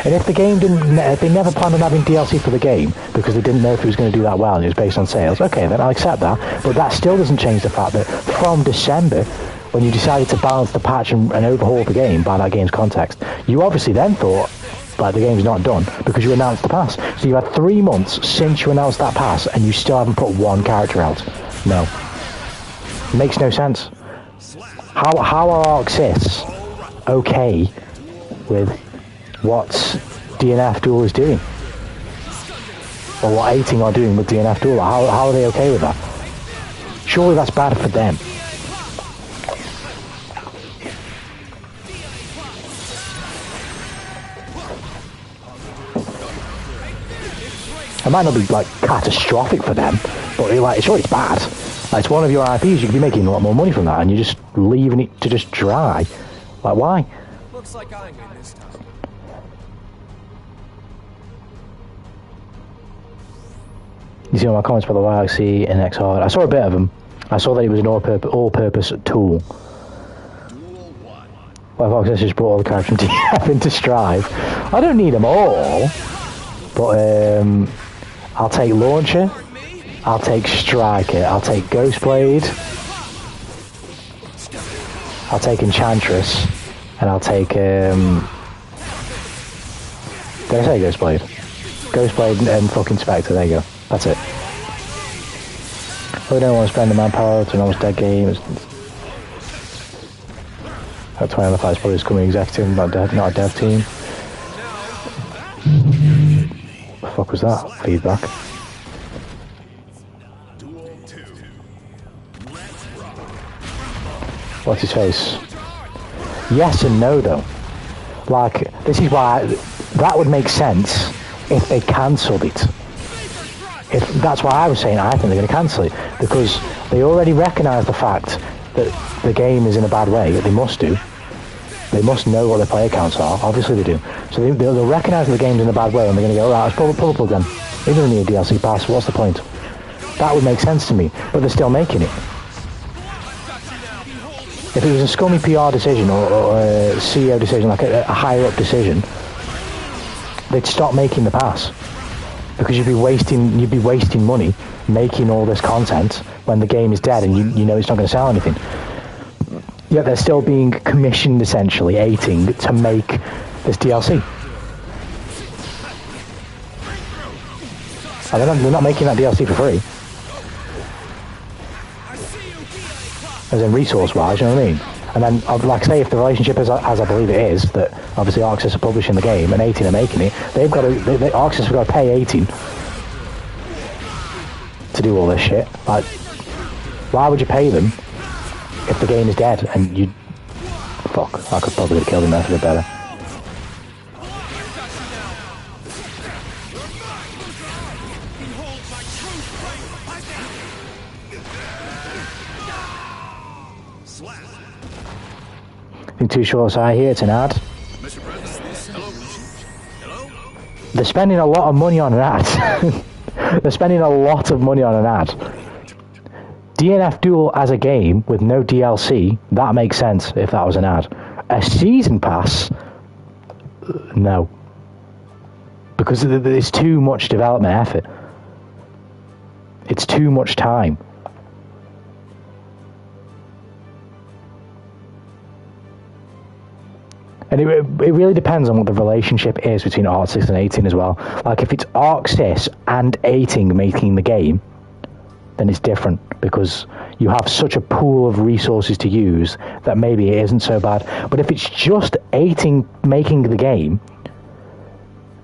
And if the game if they never planned on having DLC for the game because they didn't know if it was going to do that well and it was based on sales, okay, then I'll accept that. But that still doesn't change the fact that from December, when you decided to balance the patch and overhaul the game by that game's context, you obviously then thought, like, the game's not done because you announced the pass. So you had 3 months since you announced that pass and you still haven't put one character out. No. It makes no sense. How are ArcSys okay with what DNF Duel is doing? Or what 18 are doing with DNF Duel? How are they okay with that? Surely that's bad for them. It might not be like catastrophic for them, but it's bad. Like, it's one of your IPs, you could be making a lot more money from that, and you're just leaving it to just dry. Like, why? Looks like I win this time. You see all my comments about the YXC and X Hard. I saw a bit of them. I saw that it was an all-purpose tool. Well, if just brought all the characters from DF into Strive. I don't need them all, but I'll take Launcher, I'll take Striker, I'll take Ghostblade, I'll take Enchantress, and I'll take, did I say Ghostblade? Ghostblade and fucking Spectre, there you go. That's it. I don't want to spend the manpower to an almost dead game. That 20 on the fight is probably just coming executive, not a dev team. What the fuck was that? Feedback. What's his face? Yes and no though. Like, this is why that would make sense if they cancelled it. That's why I was saying I think they're going to cancel it, because they already recognise the fact that the game is in a bad way. They must do. They must know what their player counts are. Obviously they do. So they'll recognise that the game's in a bad way, and they're going to go, right, let's pull the plug then. It doesn't need a DLC pass. What's the point? That would make sense to me, but they're still making it. If it was a scummy PR decision or a CEO decision, like a higher up decision, they'd stop making the pass, because you'd be wasting money making all this content when the game is dead and you know it's not going to sell anything. Yet they're still being commissioned, essentially, 18, to make this DLC. And they're not making that DLC for free. As in resource-wise, you know what I mean? And then, like I say, if the relationship is as I believe it is, that obviously Arxis are publishing the game and 18 are making it, Arxis have got to pay 18 to do all this shit. Like, why would you pay them if the game is dead and you... Fuck, I could probably have killed him there for a bit better. Too short, so I hear it's an ad. They're spending a lot of money on an ad. They're spending a lot of money on an ad. DNF Duel as a game with no DLC, that makes sense if that was an ad. A season pass, no. Because there's too much development effort. It's too much time. And it really depends on what the relationship is between Arxis and 18 as well. Like, if it's Arxis and 18 making the game, then it's different, because you have such a pool of resources to use that maybe it isn't so bad. But if it's just 18 making the game,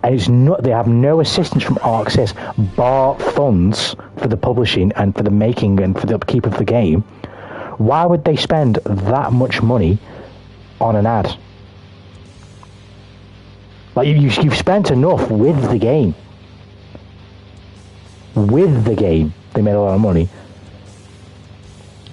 and it's not, they have no assistance from Arxis bar funds for the publishing and for the making and for the upkeep of the game, why would they spend that much money on an ad? Like, you've spent enough with the game. With the game, they made a lot of money.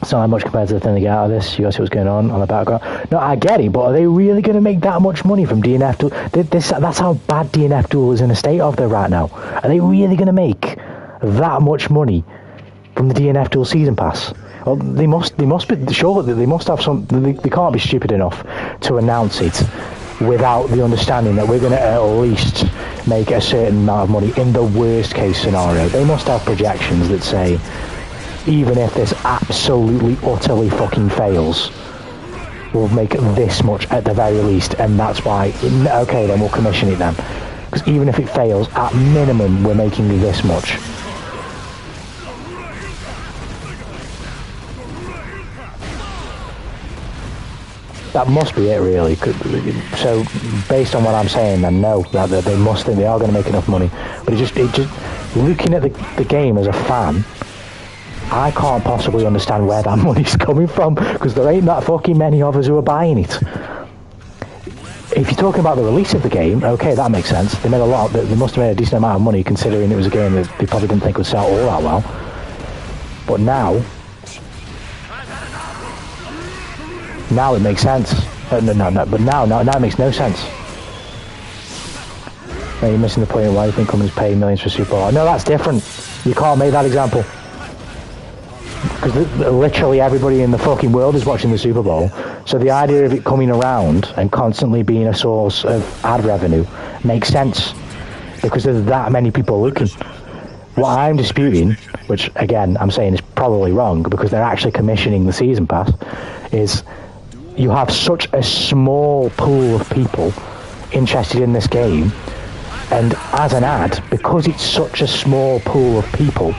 It's not that much compared to the thing they get out of this. You guys see what's going on the background? No, I get it, but are they really going to make that much money from DNF Duel? That's how bad DNF Duel is in a state of there right now. Are they really going to make that much money from the DNF Duel season pass? Well, they must be sure that they must have some. They can't be stupid enough to announce it without the understanding that we're going to at least make a certain amount of money in the worst case scenario. They must have projections that say, even if this absolutely, utterly fucking fails, we'll make this much at the very least, and that's why, okay, then we'll commission it then. Because even if it fails, at minimum, we're making this much. That must be it, really. So, based on what I'm saying, then no, that they are going to make enough money. But it just looking at the game as a fan, I can't possibly understand where that money's coming from, because there ain't that fucking many of us who are buying it. If you're talking about the release of the game, okay, that makes sense. They made a lot. They must have made a decent amount of money, considering it was a game that they probably didn't think would sell all that well. But now it makes sense. But now it makes no sense. No, you're missing the point of why you think companies pay millions for Super Bowl. No, that's different. You can't make that example. Because literally everybody in the fucking world is watching the Super Bowl. So the idea of it coming around and constantly being a source of ad revenue makes sense. Because there's that many people looking. What I'm disputing, which again I'm saying is probably wrong, because they're actually commissioning the season pass, is you have such a small pool of people interested in this game, and as an ad, because it's such a small pool of people,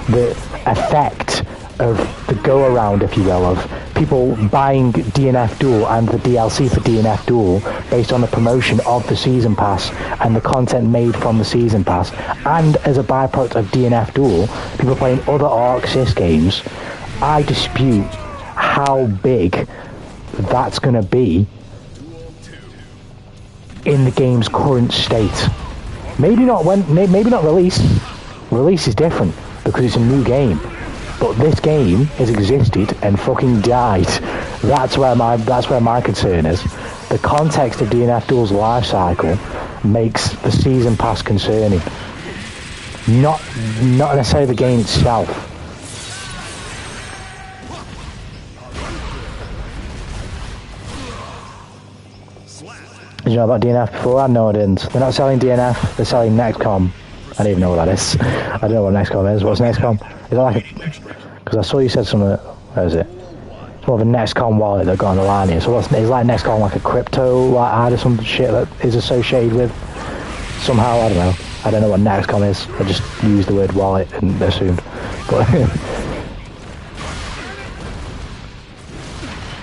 the effect of the go-around, if you will, of people buying DNF Duel and the DLC for DNF Duel based on the promotion of the season pass and the content made from the season pass, and as a byproduct of DNF Duel, people playing other Arxis games, I dispute how big that's going to be in the game's current state. Maybe not release. Release is different because it's a new game. But this game has existed and fucking died. That's where my concern is. The context of DNF Duel's life cycle makes the season pass concerning. Not necessarily the game itself. Did you know about DNF before? No, I didn't. They're not selling DNF, they're selling Nextcom. I don't even know what that is. I don't know what Nextcom is. What's Nextcom? Is that like a... Because I saw you said something... Where is it? It's more of a Nextcom wallet that got on the line here. So what's... Is like Nextcom like a crypto like ad or some shit that is associated with... Somehow, I don't know. I don't know what Nextcom is. I just used the word wallet and assumed. But...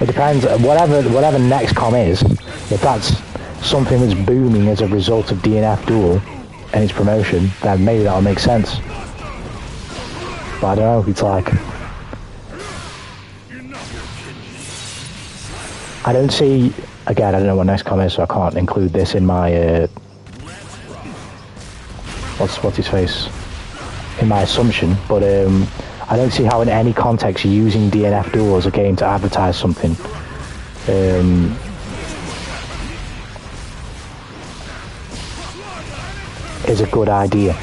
it depends. Whatever Nextcom is, if that's something that's booming as a result of DNF Duel and its promotion, then maybe that'll make sense. But I don't know, it's like... I don't see... Again, I don't know what Nextcom is, so I can't include this in my... What's his face? In my assumption, but I don't see how in any context using DNF Duel as a game to advertise something. Is a good idea.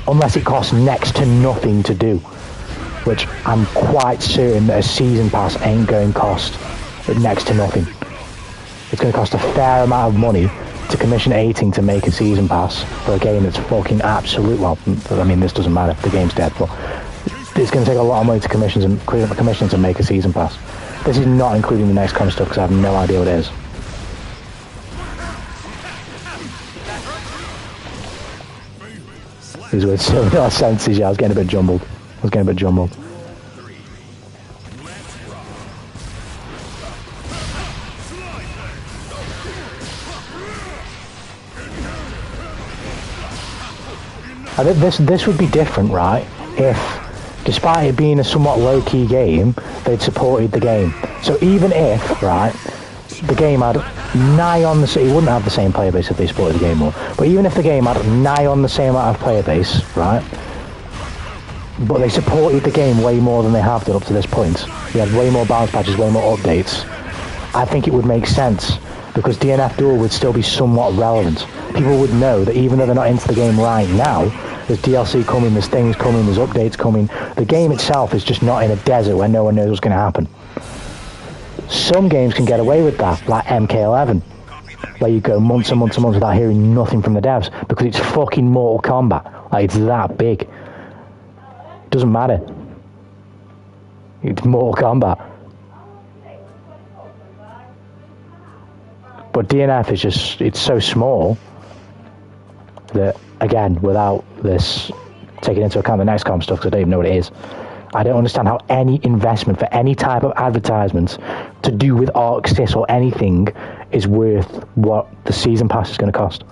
Unless it costs next to nothing to do. Which I'm quite certain that a season pass ain't going to cost next to nothing. It's going to cost a fair amount of money to commission 18 to make a season pass for a game that's fucking absolute. Well, I mean, this doesn't matter, the game's dead, but it's going to take a lot of money to commission to make a season pass. This is not including the Nextcom stuff because I have no idea what it is. These were so senses, yeah, I was getting a bit jumbled. I think this would be different, right? If, despite it being a somewhat low-key game, they'd supported the game. So even if, right, the game had nigh on the... It wouldn't have the same player base if they supported the game more. But even if the game had nigh on the same amount of player base, right, but they supported the game way more than they have done up to this point. We had way more balance patches, way more updates. I think it would make sense, because DNF Duel would still be somewhat relevant. People would know that even though they're not into the game right now, there's DLC coming, there's things coming, there's updates coming. The game itself is just not in a desert where no one knows what's going to happen. Some games can get away with that, like MK11, where you go months and months and months without hearing nothing from the devs, because it's fucking Mortal Kombat. Like, it's that big. It doesn't matter. It's Mortal Kombat. But DNF is just, it's so small that, again, without this taking into account the Nextcom stuff, because I don't even know what it is, I don't understand how any investment for any type of advertisement to do with Arc Sys or anything is worth what the season pass is going to cost.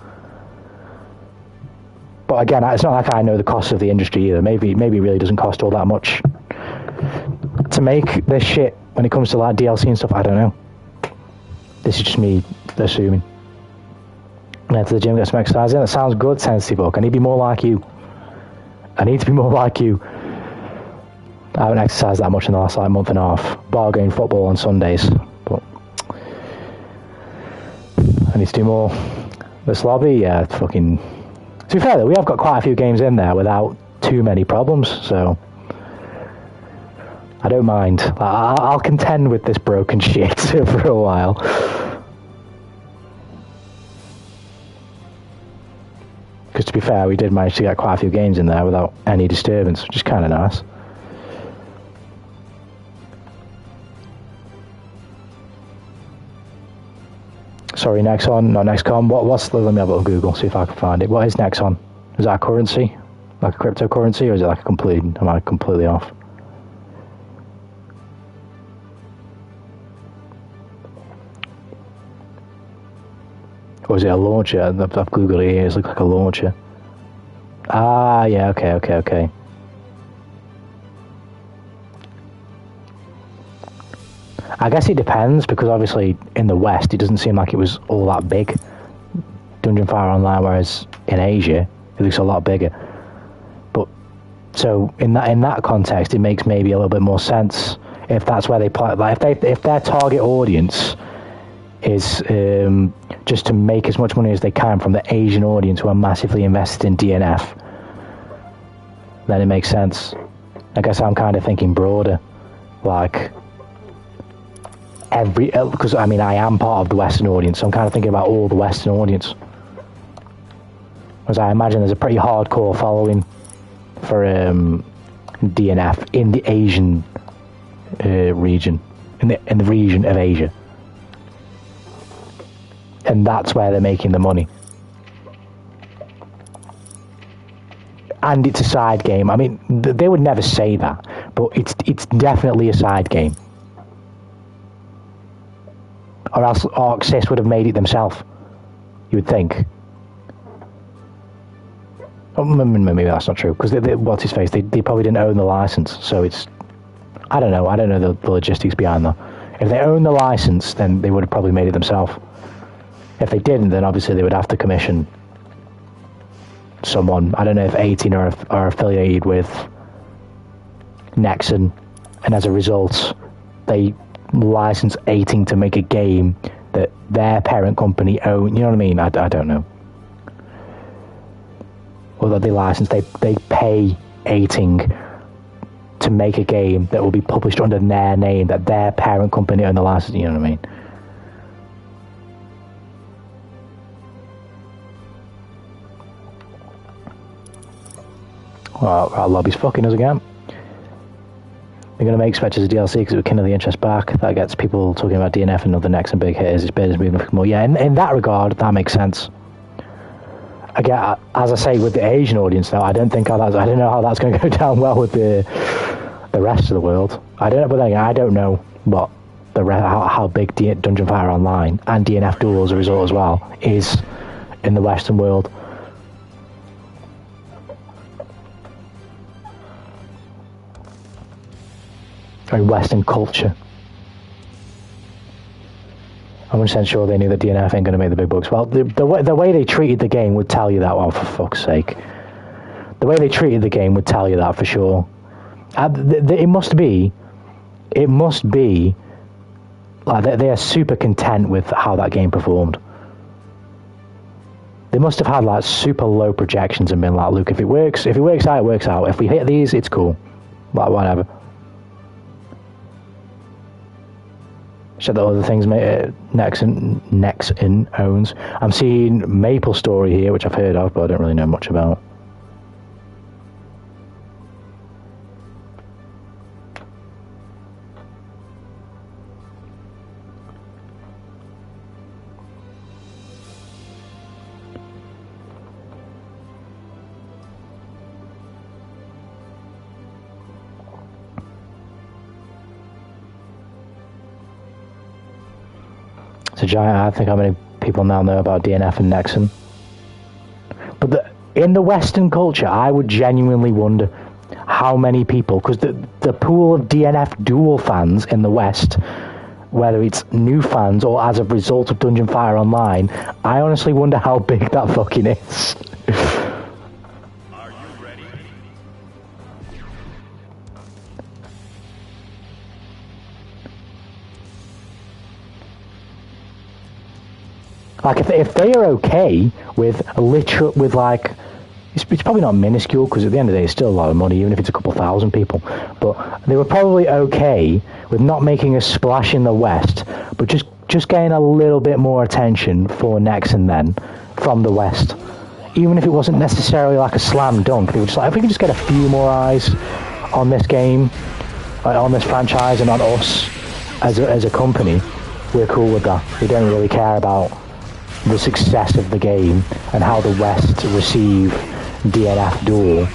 But again, it's not like I know the cost of the industry either. Maybe it really doesn't cost all that much to make this shit when it comes to like DLC and stuff. I don't know. This is just me assuming. Head to the gym, get some exercise in. That sounds good, Sensei Book. I need to be more like you. I haven't exercised that much in the last like month and a half. Bar going football on Sundays. But I need to do more. This lobby, yeah, fucking... To be fair though, we have got quite a few games in there without too many problems, so... I don't mind. I'll contend with this broken shit for a while. Because to be fair, we did manage to get quite a few games in there without any disturbance, which is kind of nice. Sorry, Nexon, not Nexcom. What's the... Let me have a little Google, see if I can find it. What is Nexon? Is that a currency? Like a cryptocurrency, or is it like a complete... Am I completely off? Or is it a launcher? I've googled it here, it looks like a launcher. Ah, yeah, okay. I guess it depends, because obviously in the West it doesn't seem like it was all that big. Dungeon Fire Online, whereas in Asia it looks a lot bigger. But so in that context, it makes maybe a little bit more sense if that's where they play. Like if their target audience is just to make as much money as they can from the Asian audience who are massively invested in DNF, then it makes sense. I guess I'm kind of thinking broader, like because I mean I am part of the Western audience, so I'm kind of thinking about all the Western audience. Because I imagine there's a pretty hardcore following for DNF in the Asian region, in the region of Asia, and that's where they're making the money. And it's a side game. I mean, they would never say that, but it's definitely a side game. Or else Arc Sys would have made it themselves, you would think. Oh, maybe that's not true, because what's his face? They probably didn't own the license, so it's... I don't know the logistics behind that. If they own the license, then they would have probably made it themselves. If they didn't, then obviously they would have to commission someone. I don't know if 18 are affiliated with Nexon, and as a result they license 18 to make a game that their parent company own. You know what I mean? I don't know. Or that they license, they pay 18 to make a game that will be published under their name, that their parent company own the license. You know what I mean? Well, our lobby's fucking us again. They're going to make Spectres a DLC because it would kindle the interest back. That gets people talking about DNF and other Nexon big hitters. It's business moving more. Yeah, in that regard, that makes sense. Again, as I say, with the Asian audience now, I don't know how that's going to go down well with the rest of the world. I don't know, but then again, I don't know what how big Dungeon Fire Online and DNF Duel as a result as well is in the Western world. Very Western culture. I'm 100% sure they knew that DNF ain't going to make the big bucks. Well, the way they treated the game would tell you that. Well, for fuck's sake, the way they treated the game would tell you that for sure. It must be like they are super content with how that game performed. They must have had like super low projections and been like, look, if it works out, it works out. If we hit these, it's cool. Like whatever. So the other things Nexon owns. I'm seeing Maple Story here, which I've heard of, but I don't really know much about. It's a giant. I think how many people now know about DNF and Nexon. But in the Western culture, I would genuinely wonder how many people, because the pool of DNF Duel fans in the West, whether it's new fans or as a result of Dungeon Fire Online, I honestly wonder how big that fucking is. Are you ready? Like if they are okay with like it's probably not minuscule, because at the end of the day it's still a lot of money, even if it's a couple thousand people, but they were probably okay with not making a splash in the West, but just getting a little bit more attention for Nexon then from the West, even if it wasn't necessarily like a slam dunk. They were just like, if we could just get a few more eyes on this game, on this franchise, and on us as a company, we're cool with that. We don't really care about the success of the game and how the West receive DNF Duel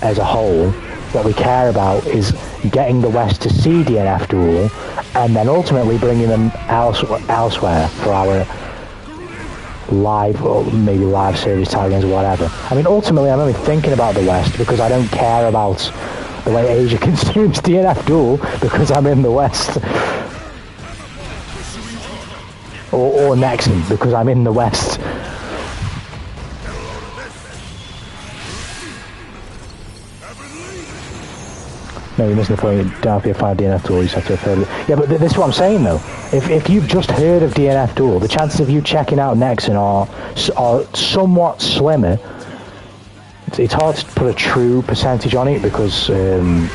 as a whole. What we care about is getting the West to see DNF Duel and then ultimately bringing them elsewhere for our live, or maybe live service tie-ins or whatever. I mean, ultimately I'm only thinking about the West because I don't care about the way Asia consumes DNF Duel, because I'm in the West. Or Nexon, because I'm in the West. No, you're missing the point. You don't have to be a fan of DNF Duel, you just have to have heard of it. Yeah, but this is what I'm saying though. If you've just heard of DNF Duel, the chances of you checking out Nexon are somewhat slimmer it's hard to put a true percentage on it because I mean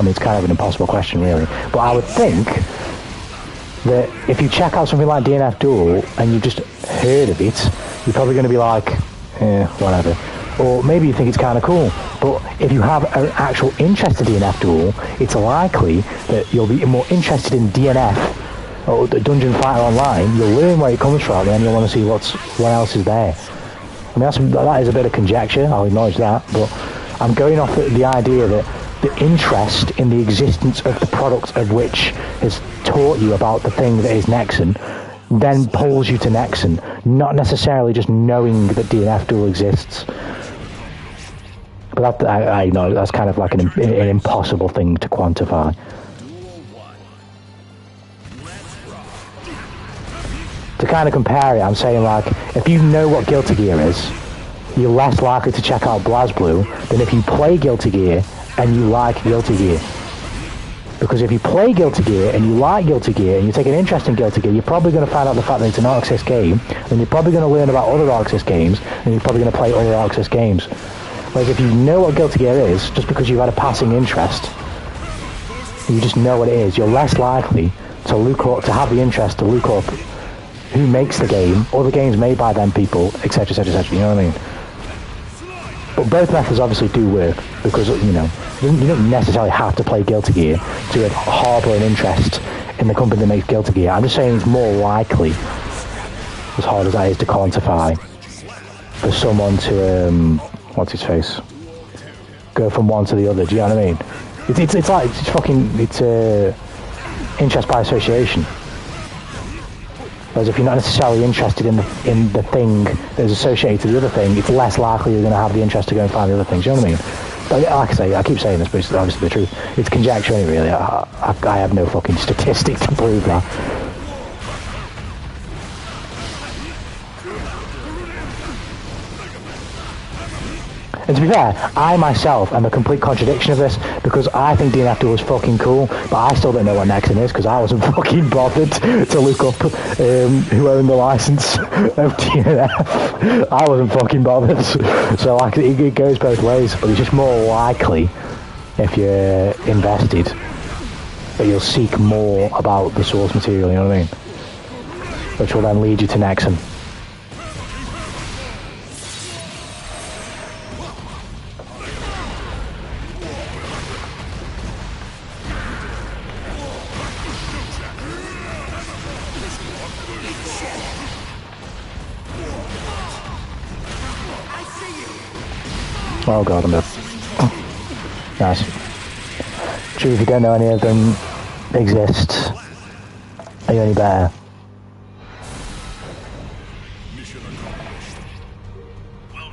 it's kind of an impossible question really. But I would think that if you check out something like DNF Duel and you've just heard of it, you're probably going to be like, whatever. Or maybe you think it's kind of cool. But if you have an actual interest in DNF Duel, it's likely that you'll be more interested in DNF or the Dungeon Fighter Online. You'll learn where it comes from and you'll want to see what else is there. I mean, that is a bit of conjecture, I'll acknowledge that, but I'm going off the idea that the interest in the existence of the product of which has taught you about the thing that is Nexon then pulls you to Nexon, not necessarily just knowing that DNF Duel exists. But that, I know that's kind of like an impossible thing to quantify. To kind of compare it, I'm saying like, if you know what Guilty Gear is, you're less likely to check out BlazBlue than if you play Guilty Gear and you like Guilty Gear. Because if you play Guilty Gear and you like Guilty Gear and you take an interest in Guilty Gear, you're probably going to find out the fact that it's an Arc Sys game, and you're probably going to learn about other Arc Sys games, and you're probably going to play other Arc Sys games. Whereas if you know what Guilty Gear is, just because you've had a passing interest, you just know what it is, you're less likely to look up, to have the interest to look up who makes the game, other games made by them people, etc, etc, etc, you know what I mean? But both methods obviously do work, because, you know, you don't necessarily have to play Guilty Gear to harbour an interest in the company that makes Guilty Gear. I'm just saying it's more likely, as hard as that is to quantify, for someone to, what's his face, go from one to the other, do you know what I mean? It's interest by association. Whereas if you're not necessarily interested in the thing that is associated to the other thing, it's less likely you're going to have the interest to go and find the other things. You know what I mean? But like I say, I keep saying this, but it's obviously the truth. It's conjecture, really. I have no fucking statistics to prove that. And to be fair, I myself am a complete contradiction of this, because I think DNF Duel is fucking cool, but I still don't know what Nexon is, because I wasn't fucking bothered to look up who owned the license of DNF. I wasn't fucking bothered. So like, it goes both ways, but it's just more likely, if you're invested, that you'll seek more about the source material, you know what I mean? Which will then lead you to Nexon. Oh god, I'm dead. Nice. True, if you don't know any of them exist, are you any better?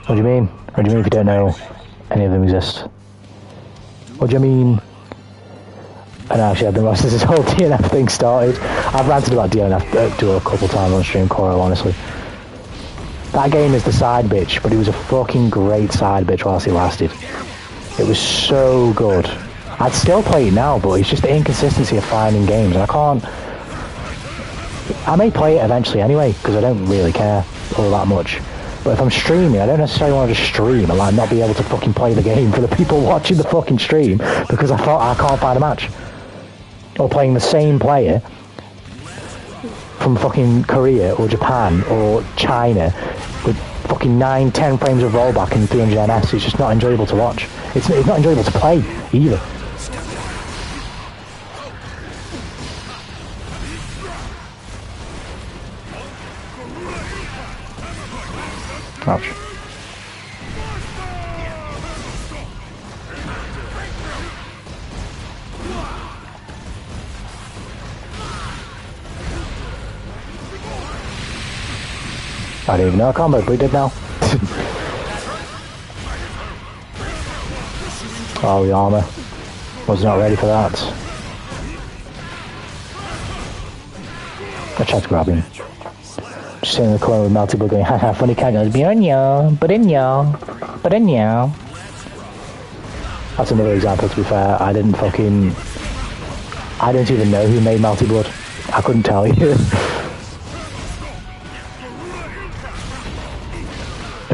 What do you mean? What do you mean if you don't know any of them exist? What do you mean? And actually I've been lost since this whole DNF thing started. I've ranted about DNF Duel a couple times on stream, Coral, honestly. That game is the side bitch, but it was a fucking great side bitch whilst it lasted. It was so good. I'd still play it now, but it's just the inconsistency of finding games, and I can't... I may play it eventually anyway, because I don't really care all that much. But if I'm streaming, I don't necessarily want to just stream and like not be able to fucking play the game for the people watching the fucking stream, because I can't find a match. Or playing the same player from fucking Korea or Japan or China with fucking 9-10 frames of rollback and 300 ms. It's just not enjoyable to watch. It's not enjoyable to play either. Ouch. I don't even know a combo, but we did now. Oh, the armor. Was not ready for that. I tried to grab him. Just sitting in the corner with Melty Bug going, haha, funny cat goes, but in ya. That's another example, to be fair. I don't even know who made Melty Blood. I couldn't tell you.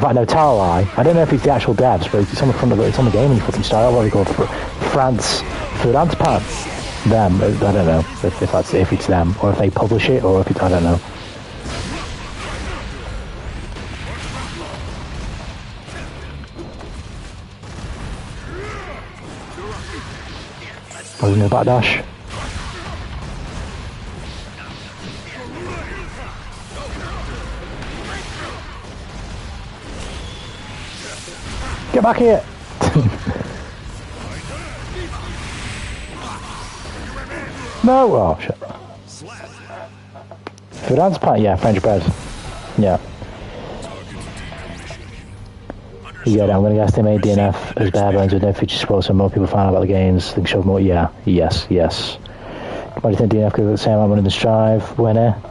In fact, no, tell a lie. I don't know if it's the actual devs, but it's on the front of it. It's on the game and you fucking style. What are they called? France Pan. Them. I don't know if it's them or if they publish it or if it's, I don't know. I was in the back dash. Get back here! No! Oh, shit. Fernand's part? Yeah, French bread. Yeah. Yeah, I'm going to guess they made DNF as bare bones with no future support so more people find out about the games. They can show more. Yeah, yes. Why do you think DNF could have the same amount of money than Strive? Winner?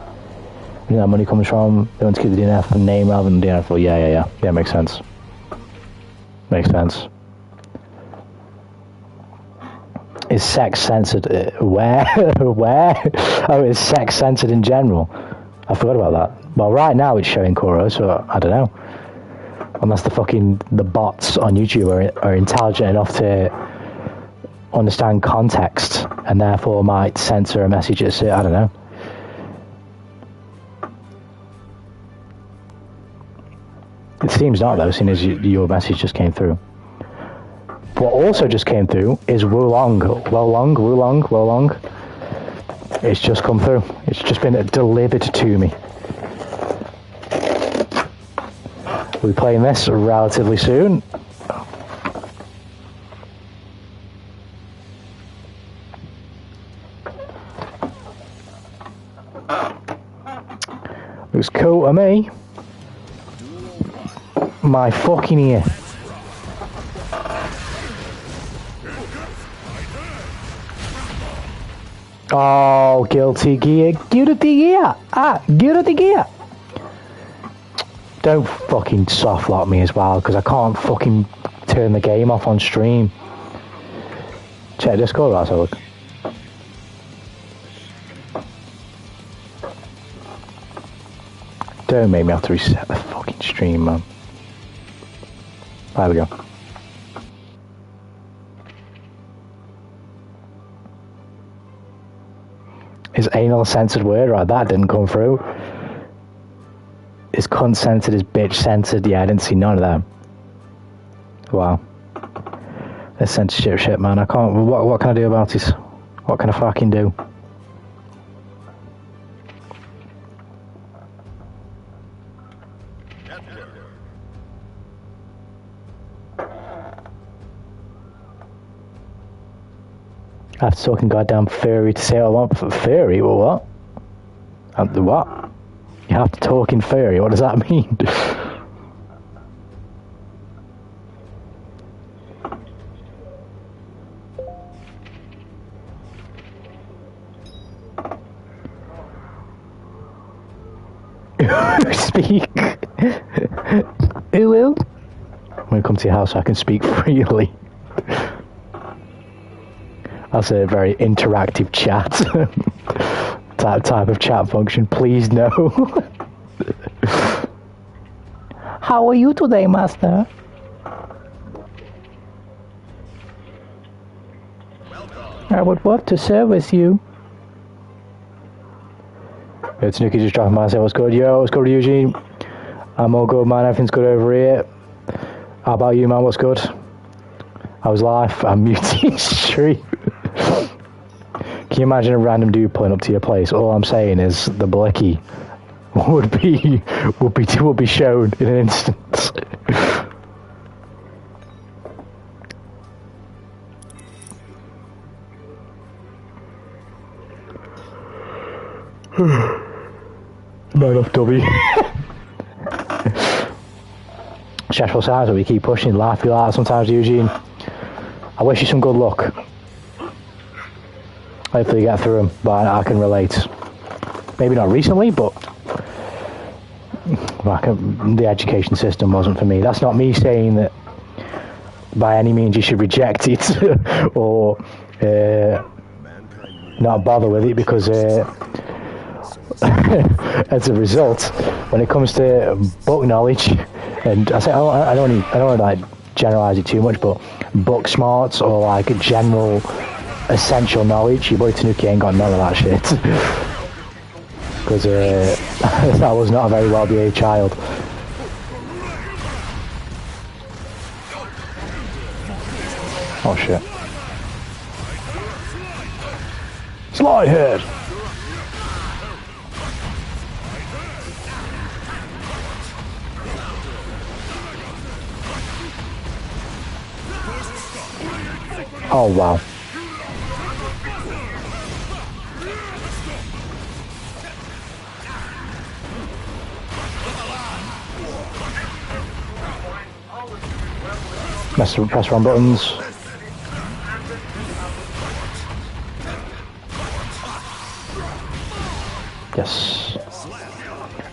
You know that money comes from? They want to keep the DNF name rather than DNF. Well, yeah. Yeah, makes sense. Makes sense. Is sex censored? Where? Where? Oh, is sex censored in general? I forgot about that. Well, right now it's showing Kuro, so I don't know. Unless the bots on YouTube are intelligent enough to understand context and therefore might censor a message at I don't know. It seems not though, seeing as your message just came through. What also just came through is Wulong. It's just come through. It's just been delivered to me. We'll be playing this relatively soon. Looks cool to me. My fucking ear. Oh, guilty gear. Guilty gear. Guilty gear. Don't fucking softlock me as well, because I can't fucking turn the game off on stream. Check Discord, let's have a look. Don't make me have to reset the fucking stream, man. There we go. Is anal a censored word? Right, that didn't come through. Is cunt censored? Is bitch censored? Yeah, I didn't see none of them. Wow. This censorship shit, man. I can't. What can I do about this? What can I fucking do? I have to talking goddamn furry to say what I want for furry or what? The what? You have to talk in furry. What does that mean? Speak. Who will? I'm gonna come to your house so I can speak freely. That's a very interactive chat. type of chat function. Please no. How are you today, master? I would love to service you. It's Nuki just dropping by and say what's good. Yo, what's good, Eugene? I'm all good, man. Everything's good over here. How about you, man? What's good? How's life? I'm muting stream. Can you imagine a random dude pulling up to your place? All I'm saying is the blicky would be shown in an instant. Not enough W. Stressful times, but we keep pushing. Life be like that sometimes, Eugene. I wish you some good luck. Hopefully you get through them, but I can relate. Maybe not recently, but the education system wasn't for me. That's not me saying that by any means you should reject it or not bother with it, because as a result, when it comes to book knowledge, and I don't want to like generalize it too much, but book smarts or like general essential knowledge, your boy Tanuki ain't got none of that shit. Because that was not a very well behaved child. Oh shit. Sly head! Oh wow. Press wrong buttons. Yes.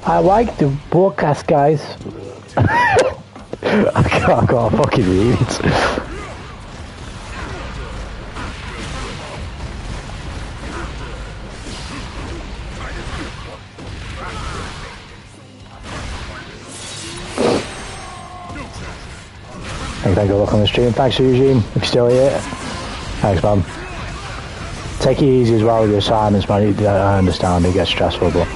I like the broadcast, guys. I can't fucking read it. Thank you, look on the stream. Thanks, Eugene, if you're still here. Thanks, man. Take it easy as well with your assignments, man. I understand it gets stressful, but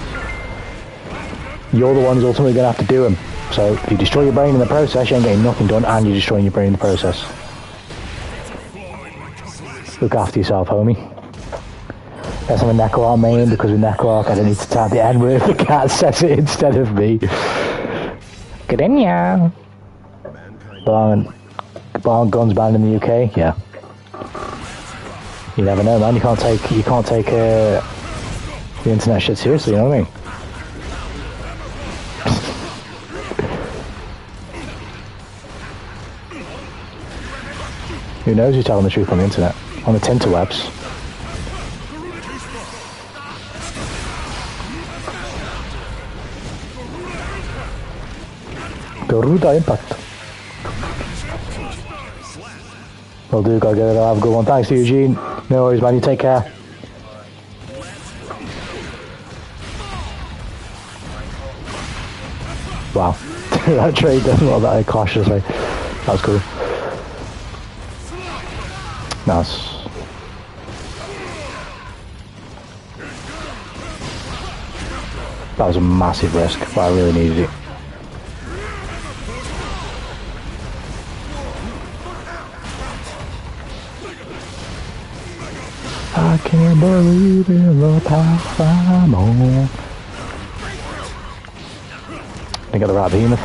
you're the ones ultimately going to have to do them. So if you destroy your brain in the process, you ain't getting nothing done, and you're destroying your brain in the process. Look after yourself, homie. Yes, I'm a Necroark main, because with Necroark I don't need to type the N-word if the cat says it instead of me. Get in, yeah. Guns banned in the UK, yeah. You never know, man. You can't take the internet shit seriously. You know what I mean? Who knows who's telling the truth on the internet? On the tinterwebs. Garuda Impact. Will do, gotta get it. Have a good one. Thanks, Eugene. No worries, man. You take care. Wow. That trade doesn't look that cautiously. That was cool. Nice. That was a massive risk, but I really needed it. I can't believe in the path I'm on. I got the right behemoth.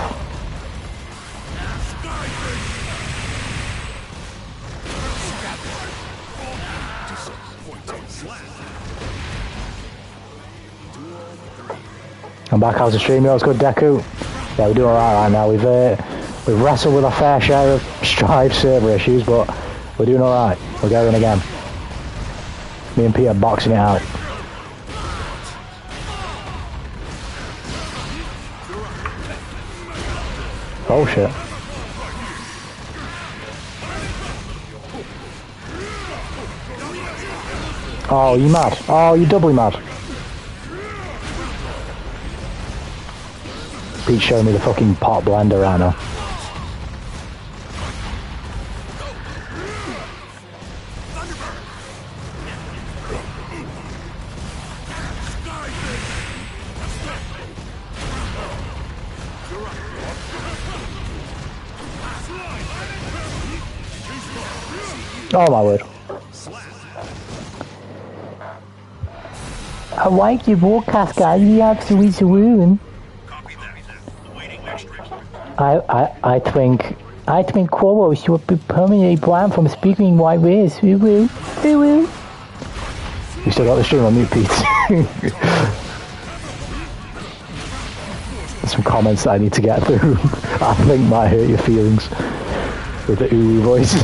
I'm back out to stream. Yo, it's good, Deku. Yeah, we're doing alright right now. We've wrestled with our fair share of Strive server issues, but we're doing alright. We're going again. Me and Pete are boxing it out. Oh shit. Oh, you mad? Oh, you doubly mad. Pete's showing me the fucking pot blender right now. Oh my word. I like your broadcast, guy. You have to reach a ruin. I think Quovo should be permanently banned from speaking white race. We will. You still got the stream on mute, Pete. Some comments that I need to get through. I think might hurt your feelings with the ooey voice.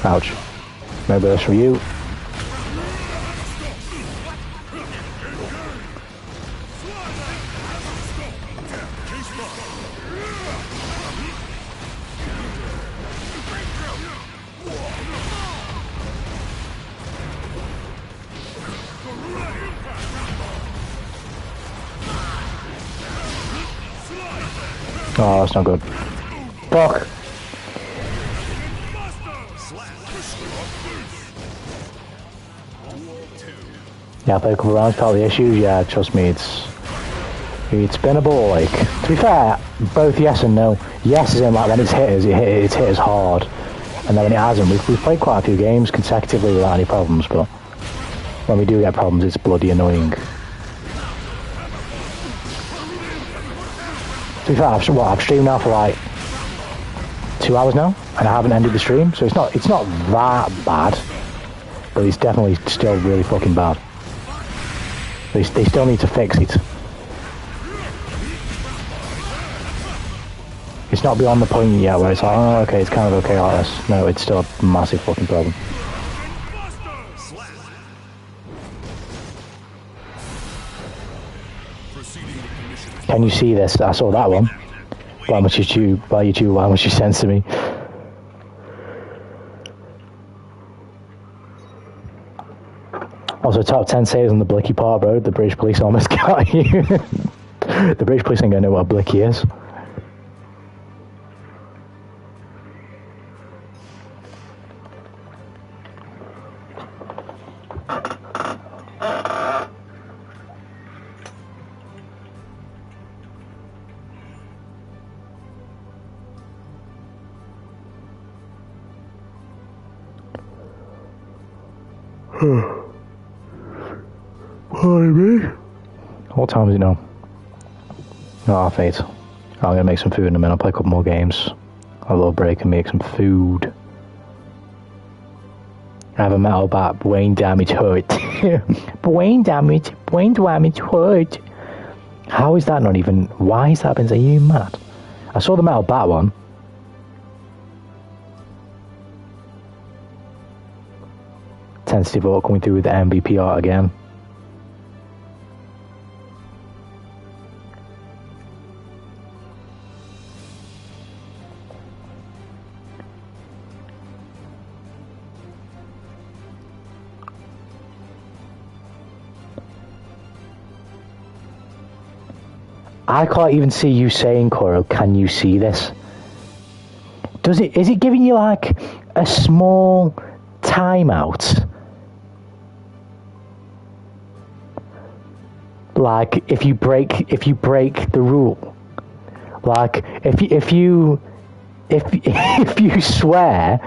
Ouch. Maybe that's for you. Oh, that's not good. Fuck! Yeah, I played a couple rounds, part of the issues. Yeah, trust me, it's been a ball. Like, to be fair, both yes and no. Yes is in like when it's hit us, it's hit us hard, and then when it hasn't, we've played quite a few games consecutively without any problems. But when we do get problems, it's bloody annoying. To be fair, I've streamed now for like 2 hours now, and I haven't ended the stream, so it's not that bad, but it's definitely still really fucking bad. They still need to fix it. It's not beyond the point yet where it's like, oh, okay, it's kind of okay like this. No, it's still a massive fucking problem. Can you see this? I saw that one. How much you sent to me. Also, top 10 saves on the Blicky part, bro. The British police almost got you. The British police ain't gonna know what a Blicky is. What time is it now? Oh, 8:30. I'm gonna make some food in a minute. I'll play a couple more games. Have a little break and make some food. I have a metal bat. Brain damage hurt. brain damage hurt. How is that not even? Why is that been? Are you mad? I saw the metal bat one. Tentative art coming through with the MVP art again. I can't even see you saying, Coro, can you see this? Is it giving you like a small timeout? Like if you break the rule, like if you swear,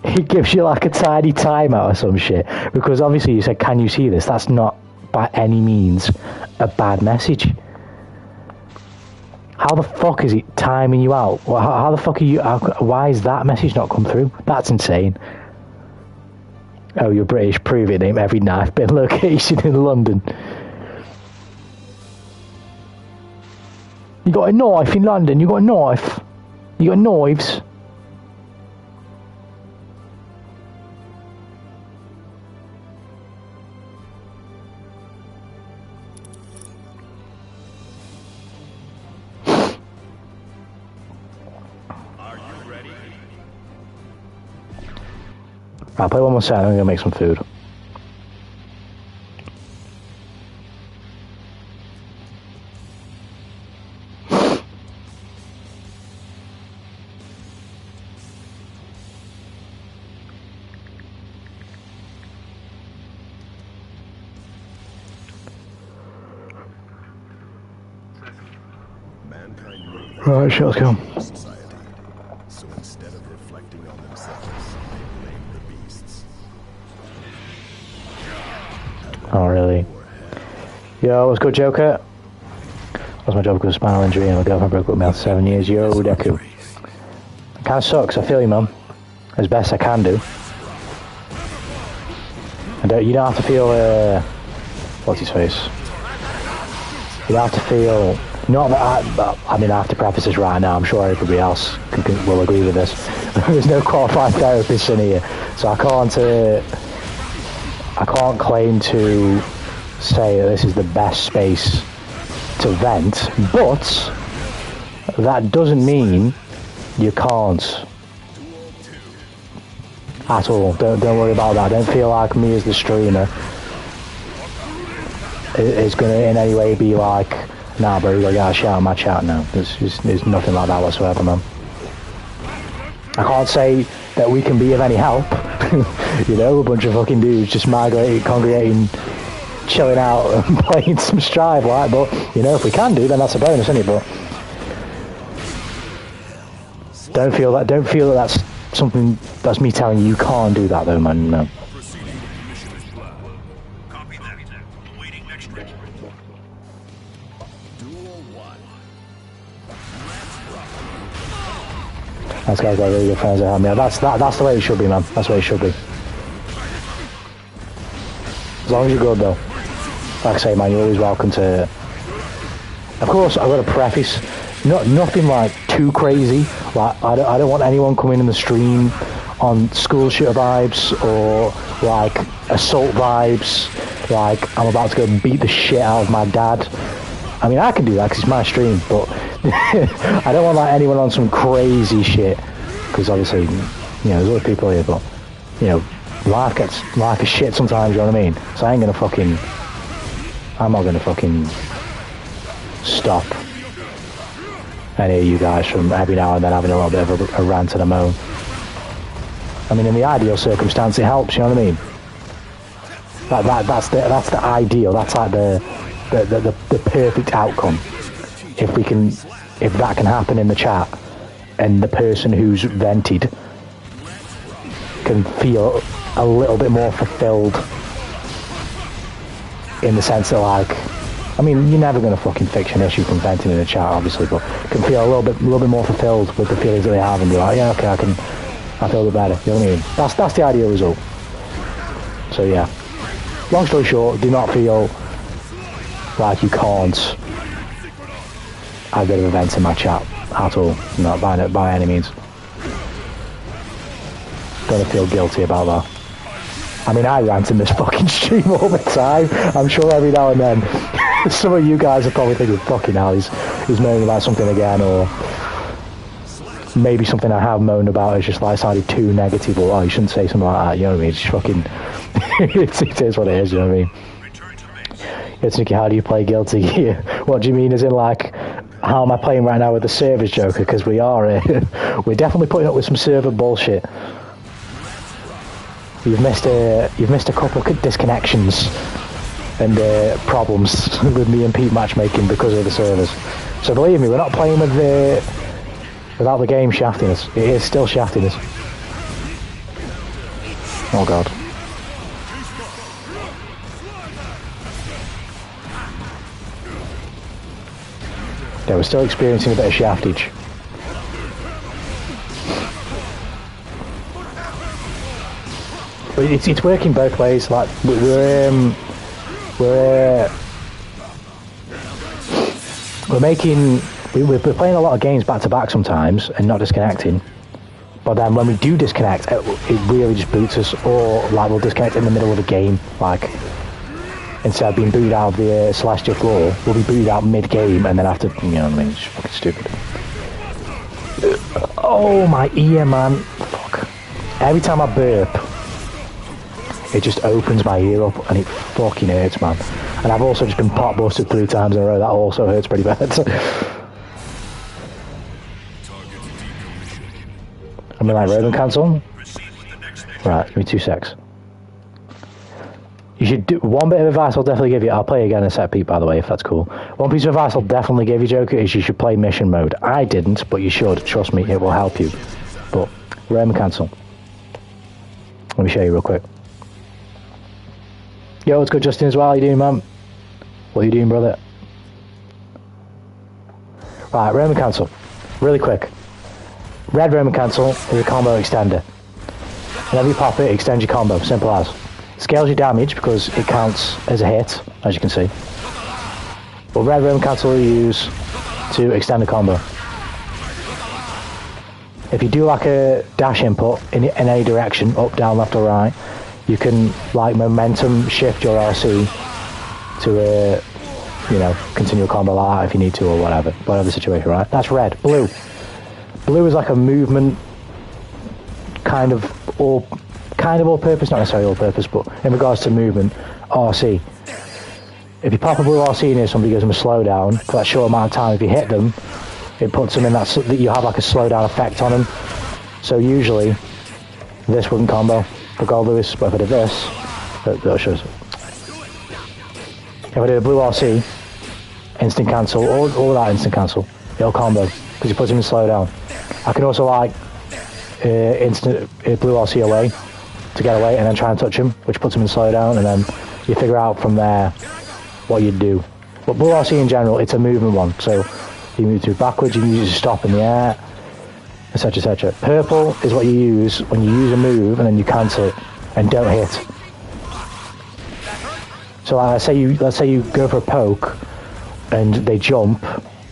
it gives you like a tiny timeout or some shit. Because obviously you said, "Can you see this?" That's not by any means a bad message. How the fuck is it timing you out? How the fuck are you? Why is that message not come through? That's insane. Oh, you're British. Prove it. Name every knife bin location in London. You got a knife in London? You got a knife? You got knives? Are you ready? I'll play one more set. I'm gonna make some food. Alright, shit, let's go. Society. So instead of reflecting on themselves, they blame the beasts. Oh, really? Yo, what's good, Joker? Lost my job because of spinal injury and my girlfriend broke up with me after 7 years. Yo, Deku. It kinda sucks, I feel you, man. As best I can do. And you don't have to feel, what's his face? You don't have to feel... Not that I mean, I have to preface this right now. I'm sure everybody else will agree with this. There's no qualified therapists in here, so I can't claim to say that this is the best space to vent. But that doesn't mean you can't at all. Don't worry about that. Don't feel like me as the streamer is going to in any way be like Nah, bro, you gotta get a shout, my chat now. There's nothing like that whatsoever, man. I can't say that we can be of any help. You know, a bunch of fucking dudes just migrating, congregating, chilling out and playing some Strive, like, but, you know, if we can do, then that's a bonus, isn't it? But don't feel that that's something, that's me telling you can't do that, though, man, no. Proceeding with the mission as planned. Copy that. Awaiting next regiment. Duel 1. That's guy's got really good friends at home. Yeah, that's the way it should be, man. That's the way it should be. As long as you're good, though. Like I say, man, you're always welcome to... Of course, I've got to preface, nothing like too crazy. Like, I don't want anyone coming in the stream on school shooter vibes or like assault vibes. Like, I'm about to go beat the shit out of my dad. I mean, I can do that because it's my stream, but I don't want like anyone on some crazy shit, because obviously, you know, there's other people here, but, you know, life gets like a shit sometimes, you know what I mean? So I'm not gonna fucking stop any of you guys from every now and then having a little bit of a rant and a moan. I mean, in the ideal circumstance, it helps, you know what I mean? That's the ideal, that's like the perfect outcome. If that can happen in the chat, and the person who's vented can feel a little bit more fulfilled, in the sense that, like, I mean, you're never going to fucking fix an issue from venting in the chat, obviously, but can feel a little bit more fulfilled with the feelings that they have, and be like, yeah, okay, I feel a bit better, you know what I mean? That's the ideal result. So yeah, long story short, do not feel like you can't have a bit of events in my chat at all, not by any means. Don't feel guilty about that. I mean, I rant in this fucking stream all the time. I'm sure every now and then some of you guys are probably thinking, fucking hell, he's moaning about something again, or maybe something I have moaned about is just like sounded too negative, or, oh, you shouldn't say something like that, you know what I mean? It's just fucking, it is what it is, you know what I mean? It's thinking, how do you play Guilty Gear? What do you mean, as in, like, how am I playing right now with the servers, Joker? Because we are, we're definitely putting up with some server bullshit. You've missed a couple of disconnections and problems with me and Pete matchmaking because of the servers. So believe me, we're not playing with without the game shafting us. It is still shafting us. Oh god. Yeah, we're still experiencing a bit of shaftage. But it's working both ways. Like we're playing a lot of games back to back sometimes and not disconnecting. But then when we do disconnect, it really just boots us, or like we'll disconnect in the middle of a game. Like instead of being booted out of the Celestial floor, we'll be booted out mid-game, and then after, you know what I mean, it's fucking stupid. Oh my ear, man. Fuck. Every time I burp, it just opens my ear up, and it fucking hurts, man. And I've also just been pot busted 3 times in a row. That also hurts pretty bad. I mean, like, Roman cancel? Right, give me 2 secs. You should do one bit of advice I'll definitely give you. I'll play again in a sec, Pete, by the way, if that's cool. One piece of advice I'll definitely give you, Joker, is you should play mission mode. I didn't, but you should. Trust me, it will help you. But, Roman cancel. Let me show you real quick. Yo, what's good, Justin, as well? How you doing, man? What are you doing, brother? Right, Roman cancel. Really quick. Red Roman cancel is a combo extender. Whenever you pop it, extend your combo. Simple as. Scales your damage because it counts as a hit, as you can see. But red Roman cancel you use to extend the combo. If you do like a dash input in any direction, up, down, left or right, you can like momentum shift your RC to you know, continue a combo like that if you need to, or whatever the situation, right? That's red. Blue is like a movement kind of all purpose, not necessarily all purpose, but in regards to movement, RC. if you pop a blue RC near somebody, gives them a slowdown for that short amount of time. If you hit them, it puts them in that you have like a slowdown effect on them. So usually, this wouldn't combo for Goldlewis, but if I did this, that shows. If I did a blue RC, instant cancel, or that instant cancel, it'll combo because it puts him in slowdown. I can also like instant blue RC away to get away, and then try and touch him, which puts him in slowdown, and then you figure out from there what you'd do. But blue RC in general, it's a movement one, so you move through backwards, you can use it to stop in the air, etc, etc. Purple is what you use when you use a move and then you cancel it and don't hit. So let's say you go for a poke and they jump,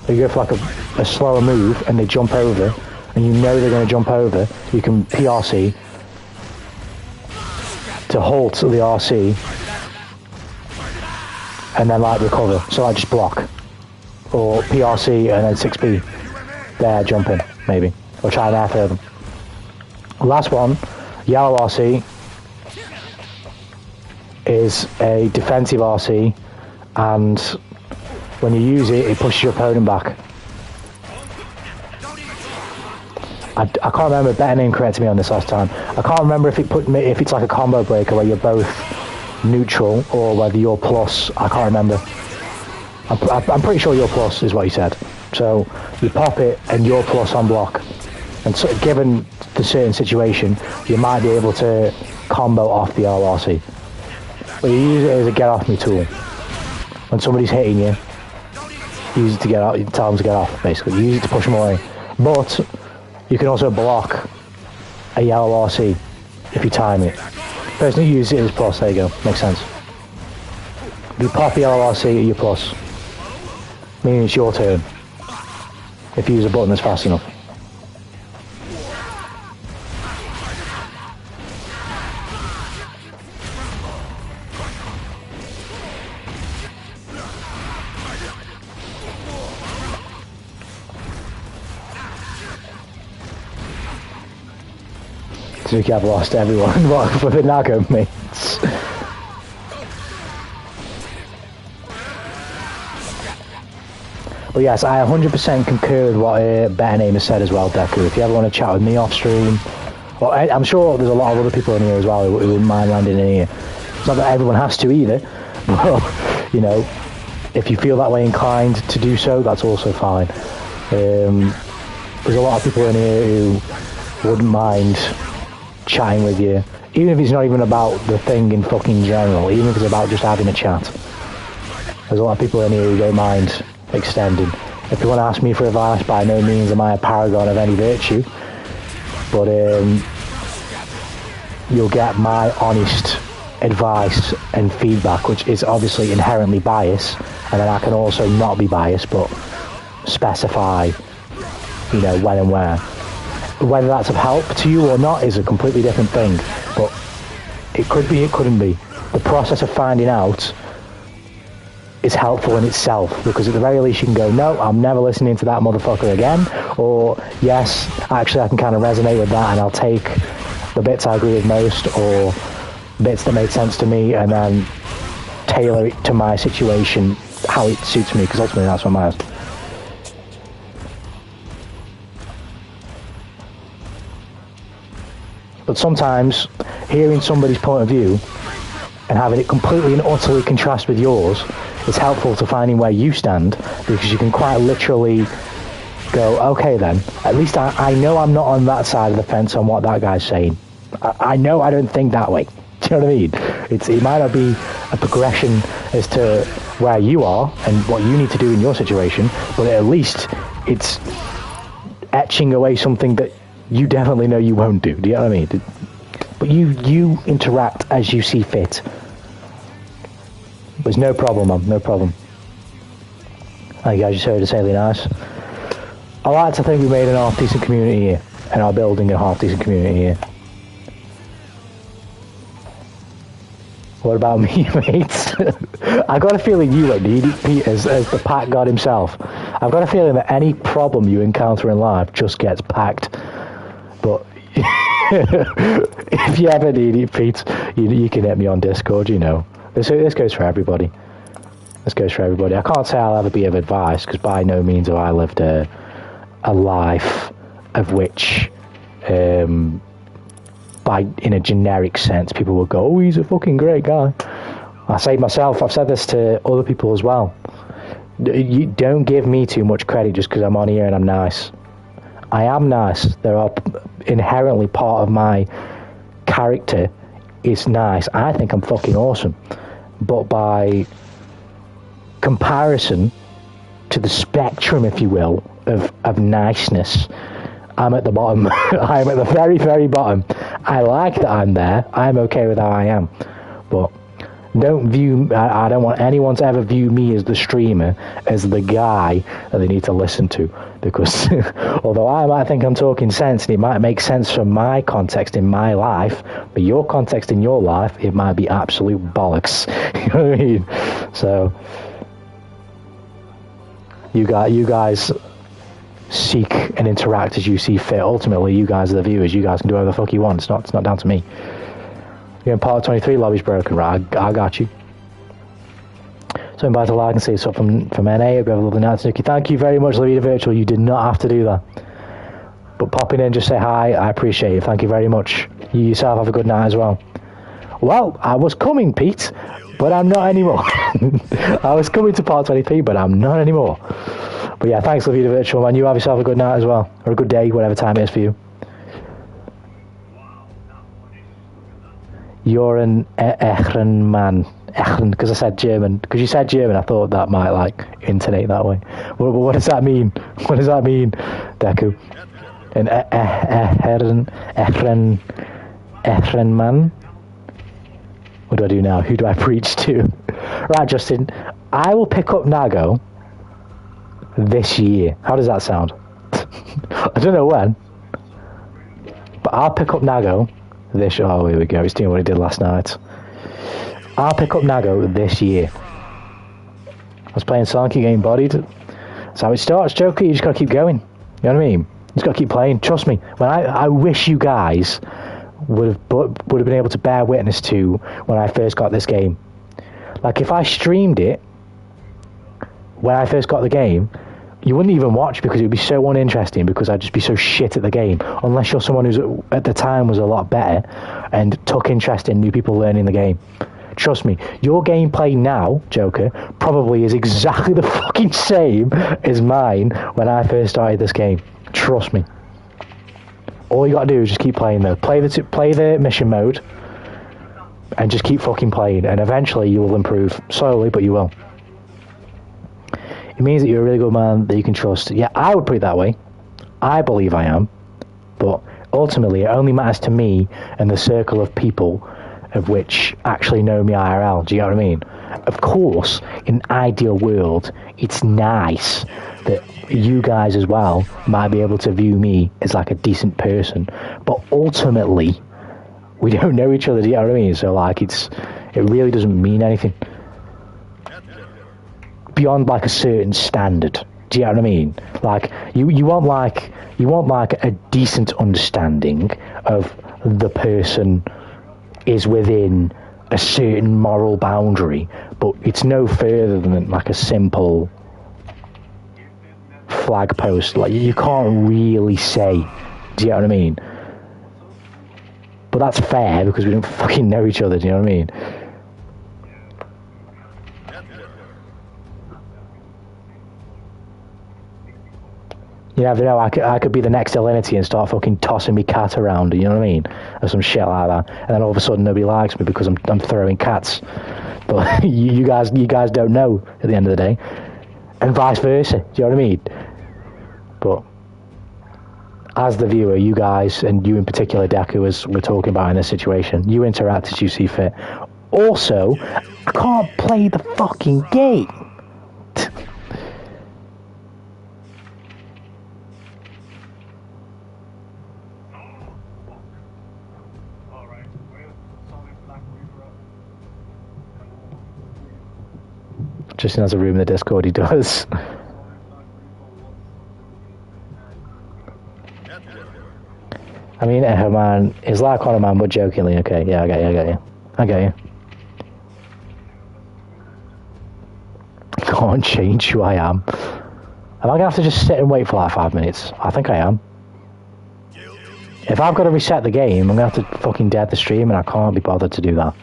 or you go for like a slower move and they jump over, and you know they're going to jump over, you can PRC to halt the RC and then like recover. So I just block, or PRC and then 6B there, jump in maybe, or try and air for them. Last one, yellow RC is a defensive RC, and when you use it, it pushes your opponent back. I can't remember, better name corrected me on this last time. I can't remember if it's like a combo breaker where you're both neutral or whether you're plus. I can't remember. I'm pretty sure you're plus is what he said. So you pop it and you're plus on block. And so, given the certain situation, you might be able to combo off the LRC. But you use it as a get off me tool. When somebody's hitting you, use it to get out, tell them to get off basically. Use it to push them away. But you can also block a yellow RC if you time it. Personally, use it as plus, there you go, makes sense. If you pop a yellow RC, you're plus. Meaning it's your turn. If you use a button that's fast enough. Suzuki, I've lost everyone. What for the Nago mates? But yes, I 100% concur with what Better Name has said as well, Deku. If you ever want to chat with me off stream, well, I'm sure there's a lot of other people in here as well who wouldn't mind landing in here. It's not that everyone has to either, but, you know, if you feel that way inclined to do so, that's also fine. There's a lot of people in here who wouldn't mind chatting with you, even if it's not even about the thing in fucking general, even if it's about just having a chat. There's a lot of people in here who don't mind extending. If you want to ask me for advice, by no means am I a paragon of any virtue, but you'll get my honest advice and feedback, which is obviously inherently biased, and then I can also not be biased but specify, you know, when and where. Whether that's of help to you or not is a completely different thing, but it could be, it couldn't be. The process of finding out is helpful in itself, because at the very least you can go, no, I'm never listening to that motherfucker again, or yes, actually I can kind of resonate with that and I'll take the bits I agree with most or bits that make sense to me and then tailor it to my situation how it suits me, because ultimately that's what matters. But sometimes hearing somebody's point of view and having it completely and utterly contrast with yours is helpful to finding where you stand, because you can quite literally go, okay then, at least I know I'm not on that side of the fence on what that guy's saying. I know I don't think that way. Do you know what I mean? It might not be a progression as to where you are and what you need to do in your situation, but at least it's etching away something that you definitely know you won't do. Do you know what I mean? But you interact as you see fit. There's no problem, man. No problem. Thank you guys, just heard it's really nice. I like to think we made an half-decent community here, and are building a half-decent community here. What about me, mates? I got a feeling you won't need it, Pete, as the pack god himself. I've got a feeling that any problem you encounter in life just gets packed. But if you ever need it, Pete, you can hit me on Discord, you know. This goes for everybody. This goes for everybody. I can't say I'll ever be of advice, because by no means have I lived a life of which, in a generic sense, people will go, oh, he's a fucking great guy. I say myself, I've said this to other people as well. You don't give me too much credit just because I'm on here and I'm nice. I am nice. There are inherently part of my character is nice. I think I'm fucking awesome. But by comparison to the spectrum, if you will, of niceness, I'm at the bottom. I'm at the very, very bottom. I like that I'm there. I'm okay with how I am. But I don't want anyone to ever view me as the streamer, as the guy that they need to listen to. Because although I might think I'm talking sense, and it might make sense from my context in my life, but your context in your life, it might be absolute bollocks. You know what I mean? So, you guys seek and interact as you see fit. Ultimately, you guys are the viewers. You guys can do whatever the fuck you want. It's not down to me. You're in part 23, lobby's broken, right? I got you. So invite to like and say stuff from NA. Hope you have a lovely night, Snooki. Thank you very much, Lavita Virtual. You did not have to do that. But popping in, just say hi. I appreciate it. Thank you very much. You yourself have a good night as well. Well, I was coming, Pete, but I'm not anymore. I was coming to part 23, but I'm not anymore. But yeah, thanks, Lavita Virtual, man. You have yourself a good night as well. Or a good day, whatever time it is for you. You're an Echren man. Echren, because I said German. Because you said German, I thought that might, like, intonate that way. What does that mean? What does that mean, Deku? An Echren man? What do I do now? Who do I preach to? Right, Justin. I will pick up Nago this year. How does that sound? I don't know when. But I'll pick up Nago this... Oh, here we go. He's doing what he did last night. I'll pick up Nago this year. I was playing Sonic, getting bodied. That's how it starts, Joker. You just gotta keep going. You know what I mean? You just gotta keep playing. Trust me. When I wish you guys would have been able to bear witness to when I first got this game. Like, if I streamed it when I first got the game, you wouldn't even watch because it would be so uninteresting, because I'd just be so shit at the game. Unless you're someone who's at the time was a lot better and took interest in new people learning the game. Trust me, your gameplay now, Joker, probably is exactly the fucking same as mine when I first started this game. Trust me. All you gotta do is just keep playing though. Play the mission mode and just keep fucking playing, and eventually you will improve. Slowly, but you will. It means that you're a really good man that you can trust. Yeah, I would put it that way. I believe I am. But ultimately, it only matters to me and the circle of people of which actually know me IRL. Do you know what I mean? Of course, in an ideal world, it's nice that you guys as well might be able to view me as like a decent person. But ultimately, we don't know each other. Do you know what I mean? So like, it really doesn't mean anything beyond like a certain standard. Do you know what I mean? Like, you want like a decent understanding of the person is within a certain moral boundary, but it's no further than like a simple flag post. Like, you can't really say, do you know what I mean? But that's fair because we don't fucking know each other. Do you know what I mean? You never know, I could be the next Alinity and start fucking tossing me cat around, you know what I mean? Or some shit like that. And then all of a sudden nobody likes me because I'm throwing cats. But you guys don't know at the end of the day. And vice versa, do you know what I mean? But as the viewer, you guys, and you in particular, Deku, as we're talking about in this situation, you interact as you see fit. Also, I can't play the fucking game. Justin has a room in the Discord, he does. I mean, man, it's like on a man, but jokingly. Okay, yeah, I get you. can't change who I am. Am I going to have to just sit and wait for like 5 minutes? I think I am. If I've got to reset the game, I'm going to have to fucking dead the stream, and I can't be bothered to do that.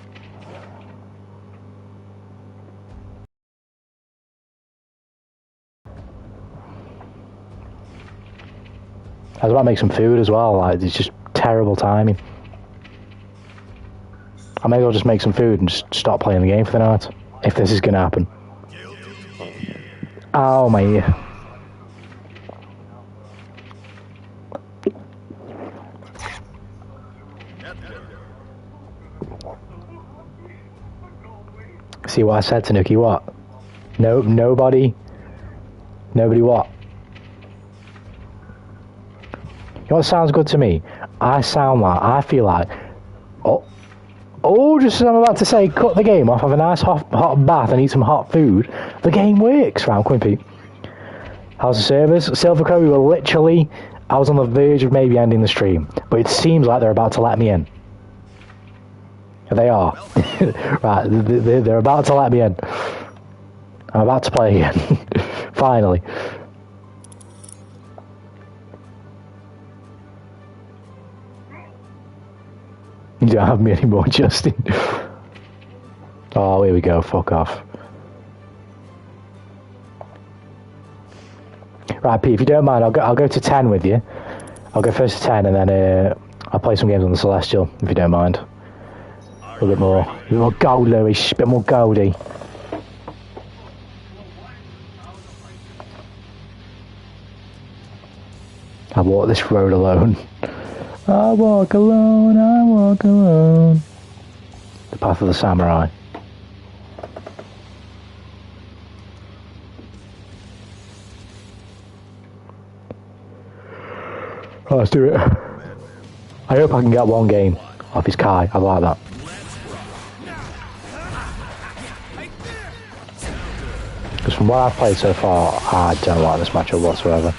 I was about to make some food as well. Like, it's just terrible timing. I may as well just make some food and just stop playing the game for the night, if this is going to happen. Ow, my ear. See what I said to Nuki? What? No, nobody what? You know what sounds good to me? I feel like, just as I'm about to say, cut the game off, have a nice hot bath and eat some hot food, the game works. Right, come in, Pete. How's the servers? Silverco, we were literally, I was on the verge of maybe ending the stream, but it seems like they're about to let me in. They are. Right, they're about to let me in. I'm about to play again. Finally. You don't have me anymore, Justin. Oh, here we go. Fuck off. Right, Pete, if you don't mind, I'll go to 10 with you. I'll go first to 10, and then I'll play some games on the Celestial, if you don't mind. A bit more Goldlewis, a bit more Goldy. I walk this road alone. I walk alone, I walk alone. The path of the samurai. Oh, let's do it. I hope I can get one game off his Kai. I like that. Because from what I've played so far, I don't like this matchup whatsoever.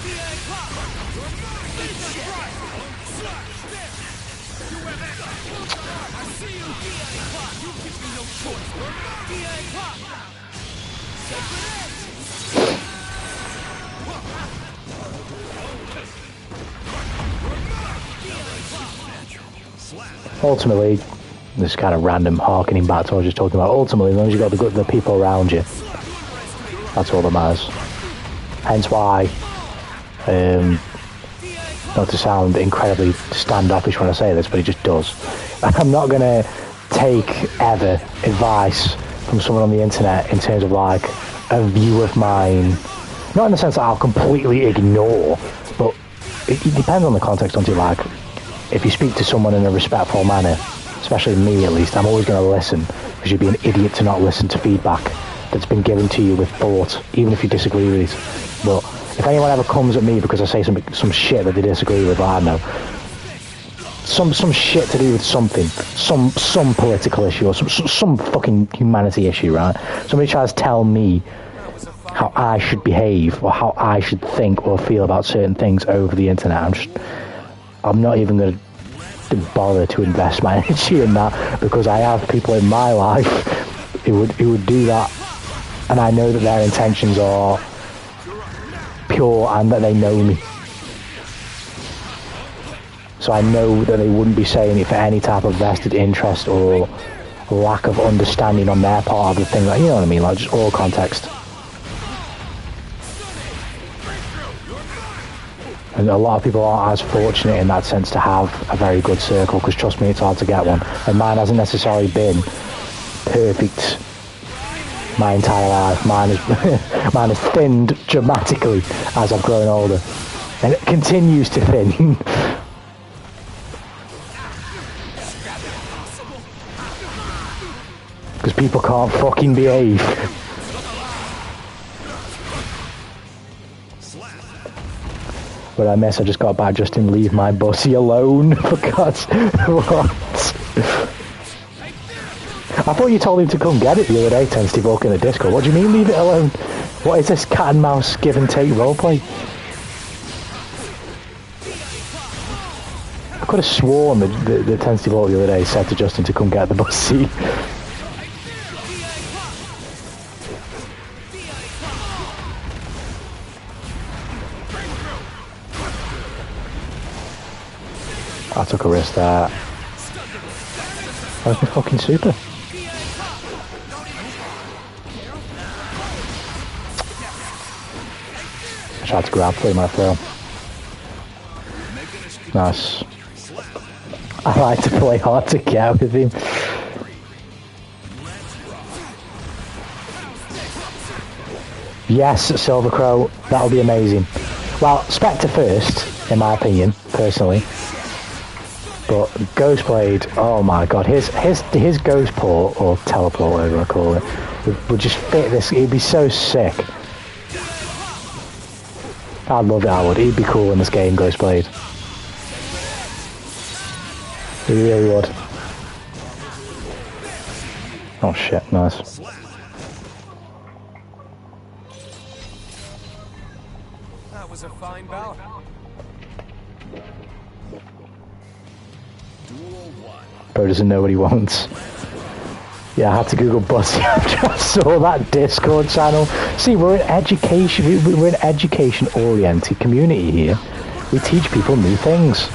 Ultimately, this kind of random harkening back to what I was just talking about. Ultimately, as long as you've got the people around you, that's all that matters. Hence why, not to sound incredibly standoffish when I say this, but it just does. I'm not going to take ever advice from someone on the internet in terms of like a view of mine. Not in the sense that I'll completely ignore, but it depends on the context, don't you? Like, if you speak to someone in a respectful manner, especially me at least, I'm always going to listen, because you'd be an idiot to not listen to feedback that's been given to you with thought, even if you disagree with it. But if anyone ever comes at me because I say some shit that they disagree with, I don't know, some shit to do with something, some political issue, or some fucking humanity issue, right? Somebody tries to tell me how I should behave or how I should think or feel about certain things over the internet. I'm not even going to bother to invest my energy in that, because I have people in my life who would do that, and I know that their intentions are pure and that they know me. So I know that they wouldn't be saying it for any type of vested interest or lack of understanding on their part of the thing. Like, you know what I mean? Like, just all context. And a lot of people aren't as fortunate in that sense to have a very good circle, because trust me, it's hard to get one. And mine hasn't necessarily been perfect my entire life. Mine has thinned dramatically as I've grown older. And it continues to thin. Because people can't fucking behave. But I miss, I just got back. Justin, leave my bussy alone. For God's what? I thought you told him to come get it the other day, Ten Steve Walk in the Discord. What do you mean, leave it alone? What is this cat and mouse give and take roleplay? I could have sworn that the Ten Steve Walk the other day said to Justin to come get the bussy. I took a risk there. Where's my fucking super? I tried to grab for my throw. Nice. I like to play hard to get with him. Yes, Silver Crow, that'll be amazing. Well, Spectre first, in my opinion, personally. But Ghostblade, oh my god, his Ghost Port, or Teleport, whatever I call it, would just fit this, he'd be so sick. I'd love it, I would. He'd be cool in this game, Ghostblade. He really would. Oh shit, nice. That was a fine bout. Bro doesn't know what he wants. Yeah, I had to Google Bussy after I saw that Discord channel. See, we're an education, we're an education-oriented community here. We teach people new things.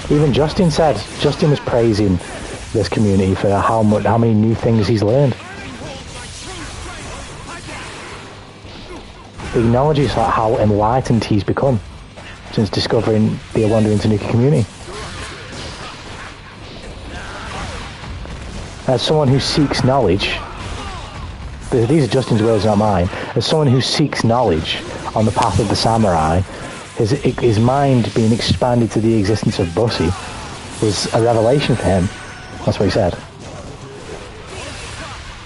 Even Justin was praising this community for how many new things he's learned. He acknowledges how enlightened he's become since discovering the Wandering Tanuki community. As someone who seeks knowledge, these are Justin's words, not mine. As someone who seeks knowledge on the path of the samurai, his mind being expanded to the existence of Bussy was a revelation for him. That's what he said.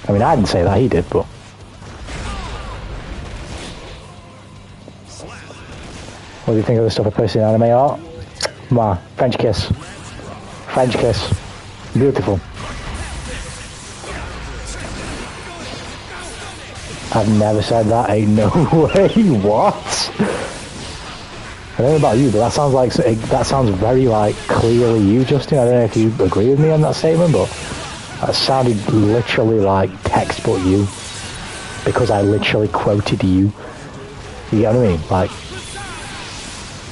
I mean, I didn't say that, he did, but... What do you think of the stuff I posted in anime art? Mwah. French kiss. French kiss. Beautiful. I've never said that. Ain't no way. What? I don't know about you, but that sounds very clearly you, Justin. I don't know if you agree with me on that statement, but that sounded literally like textbook you, because I literally quoted you. You get what I mean?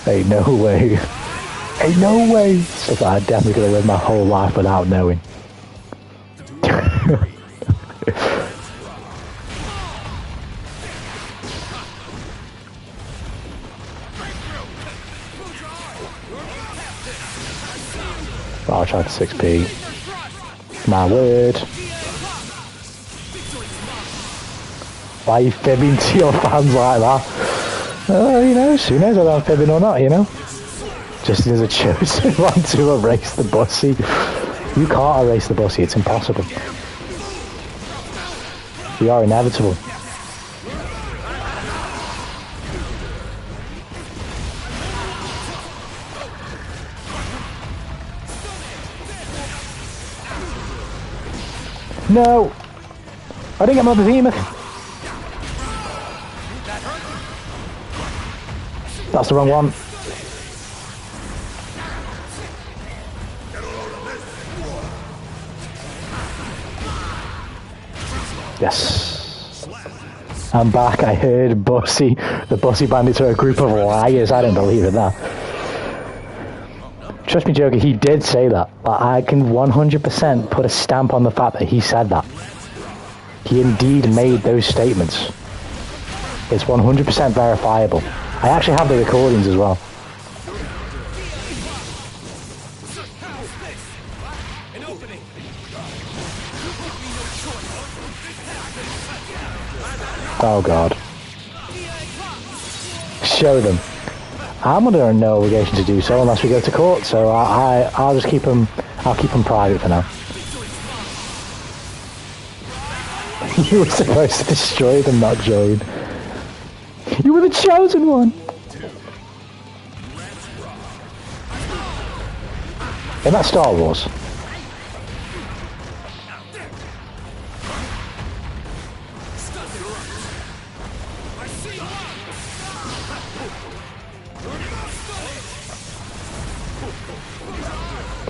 Ain't no way. Ain't no way. Stuff that I definitely could have lived my whole life without knowing. I'll try to 6p. My word. Why are you fibbing to your fans like that? Who knows? Who knows whether I'm fibbing or not, you know? Justin is a chosen one to erase the Bussy. You can't erase the Bussy, it's impossible. We are inevitable. No! I didn't get my behemoth! That's the wrong one. Yes. I'm back. I heard Bussy. The Bussy bandits are a group of liars. I don't believe in that. Trust me, Joker, he did say that. But I can 100% put a stamp on the fact that he said that. He indeed made those statements. It's 100% verifiable. I actually have the recordings as well. Oh god. Show them. I'm under no obligation to do so unless we go to court, so I'll just keep them. I'll keep them private for now. You were supposed to destroy them, not join. You were the chosen one. Isn't that Star Wars?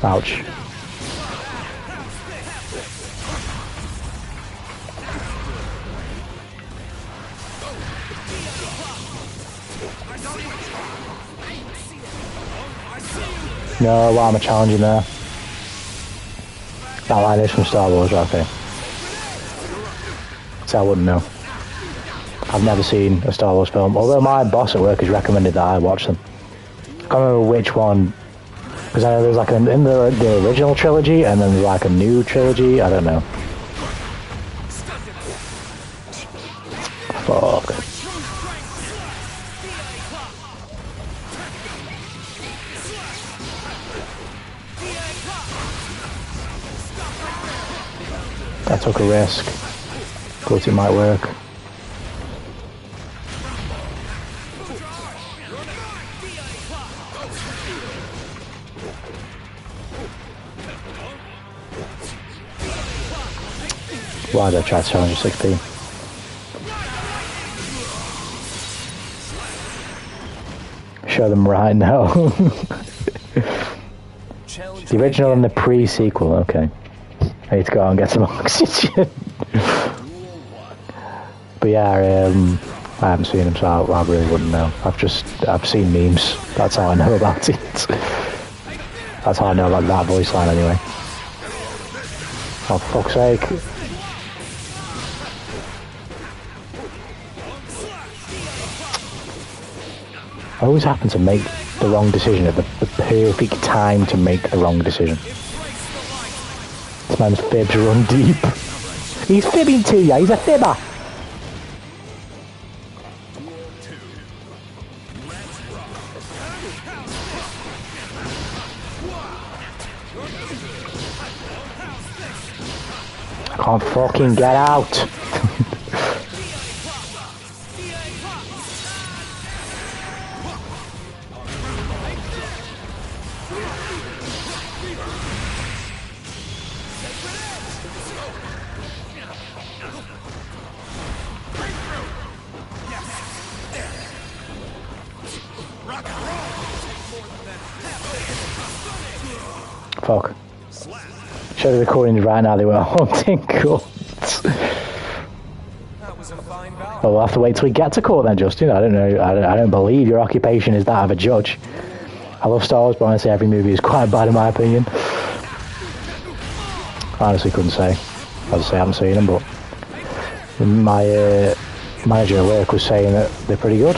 Ouch. No, why am I challenging there? That line is from Star Wars, right? Okay. So I wouldn't know. I've never seen a Star Wars film, although my boss at work has recommended that I watch them. I can't remember which one, because I know there's like in the original trilogy, and then there's like a new trilogy, I don't know. Fuck. I took a risk. Thought it might work. Why did I try to challenge 6p? Show them right now. The original and the pre-sequel, okay. I need to go out and get some oxygen. But yeah, I haven't seen him, so I really wouldn't know. I've seen memes. That's how I know about it. That's how I know about that voice line anyway. Oh, for fuck's sake. I always happen to make the wrong decision at the perfect time to make the wrong decision. This man's fibs run deep. He's fibbing to you, he's a fibber. I can't fucking get out. Fuck. Show the recordings right now, they were haunting court. Oh, we'll have to wait till we get to court then, Justin. I don't know. I don't believe your occupation is that of a judge. I love Star Wars, but honestly, every movie is quite bad in my opinion. I honestly couldn't say. As I say, I haven't seen them, but my manager at work was saying that they're pretty good.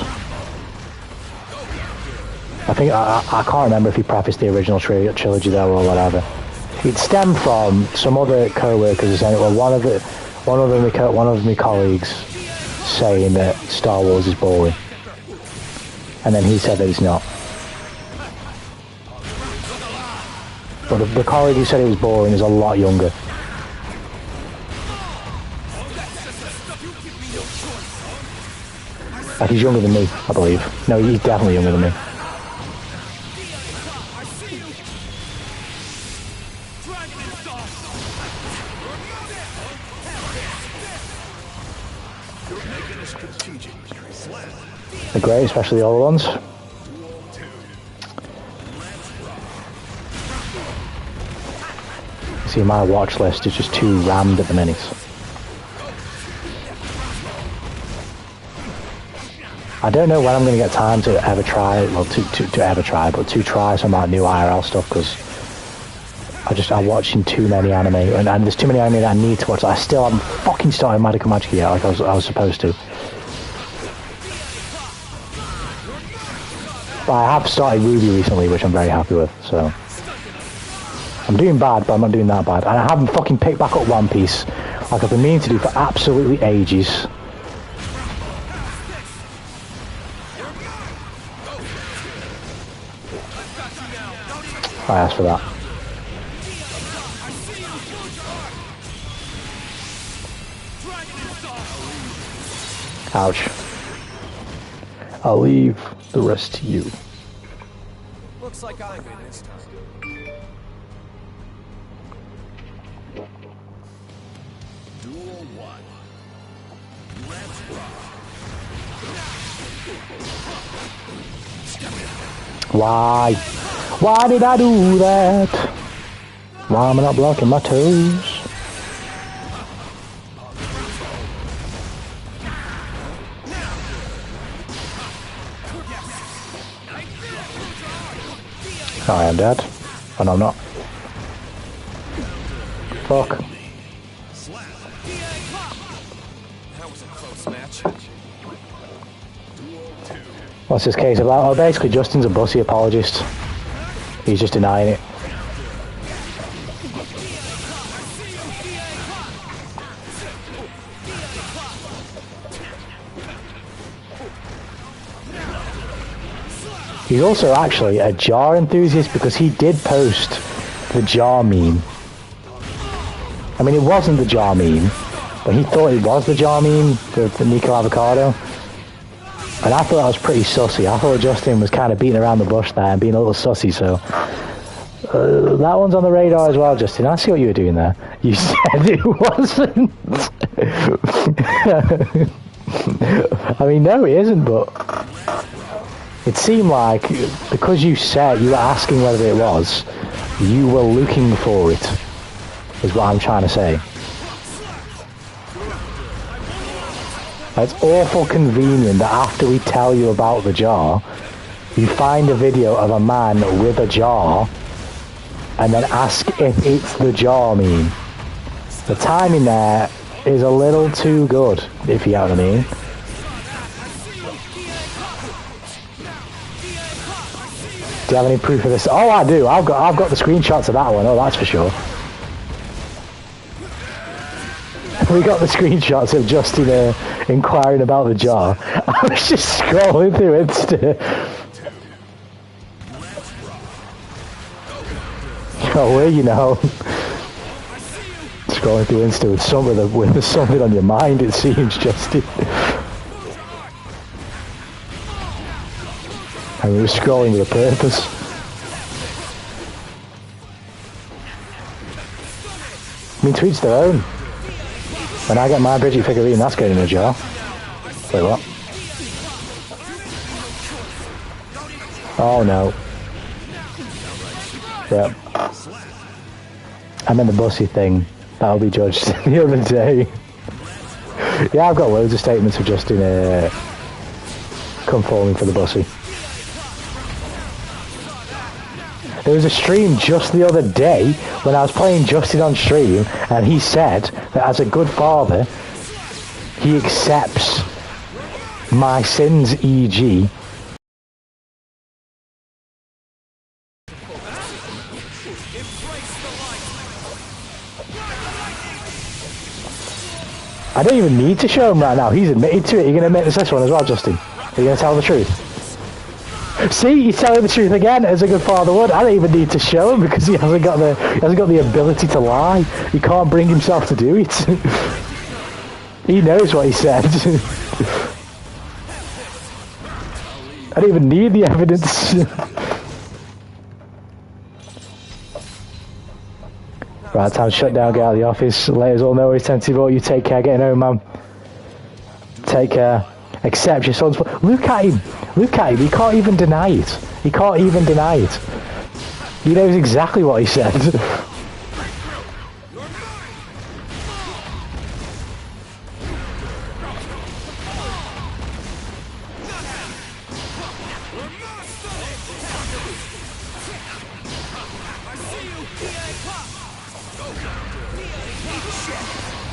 I think I can't remember if he prefaced the original trilogy though or whatever. It stemmed from some other co-workers saying, well, one of my colleagues saying that Star Wars is boring, and then he said that it's not. But the colleague who said it was boring is a lot younger. Like he's younger than me, I believe. No, he's definitely younger than me. They're great, especially the older ones. See, my watch list is just too rammed at the minute. I don't know when I'm going to get time to ever try, well, to try some of that new IRL stuff, because I'm watching too many anime, and there's too many anime that I need to watch. I still haven't fucking started Medical Magic yet, like I was supposed to. But I have started Ruby recently, which I'm very happy with, so. I'm doing bad, but I'm not doing that bad. And I haven't fucking picked back up One Piece, like I've been meaning to do for absolutely ages. I asked for that. Ouch. I'll leave the rest to you. Looks like I win this time. Duel 1. Let's rock. Why? Why did I do that? Why am I not blocking my toes? I am dead. Oh no, I'm not. Fuck. That was a close match. What's this case about? Oh, basically Justin's a bussy apologist. He's just denying it. He's also actually a jar enthusiast because he did post the jar meme. I mean, it wasn't the jar meme, but he thought it was the jar meme for the Nico Avocado. And I thought that was pretty sussy. I thought Justin was kind of beating around the bush there and being a little sussy, so... that one's on the radar as well, Justin. I see what you were doing there. You said it wasn't. I mean, no, it isn't, but... It seemed like, because you said you were asking whether it was, you were looking for it, is what I'm trying to say. It's awful convenient that after we tell you about the jar, you find a video of a man with a jar, and then ask if it's the jar meme. The timing there is a little too good, if you know what I mean. Do you have any proof of this? Oh, I do. I've got the screenshots of that one. Oh, that's for sure. We got the screenshots of Justin inquiring about the jar. I was just scrolling through Insta. Oh, well, you know. Scrolling through Insta with something on your mind, it seems, Justin. And we were scrolling with a purpose. I mean, to each their own. When I get my Bridget figurine, that's going in a jar. Wait, what? Oh, no. Yep. I meant the bussy thing. That'll be judged the other day. Yeah, I've got loads of statements of Justin conforming for the bussy. There was a stream just the other day when I was playing Justin on stream, and he said that as a good father, he accepts my sins, e.g. I don't even need to show him right now. He's admitted to it. You're going to admit this one as well, Justin? Are you going to tell the truth? See, he's telling the truth again, as a good father would. I don't even need to show him because he hasn't got the ability to lie. He can't bring himself to do it. He knows what he said. I don't even need the evidence. Right, time to shut down, get out of the office. Let us all know he's sensible. You take care, getting home, man. Take care. Accept your son's... Look at him. Look at him. He can't even deny it. He can't even deny it. He knows exactly what he said.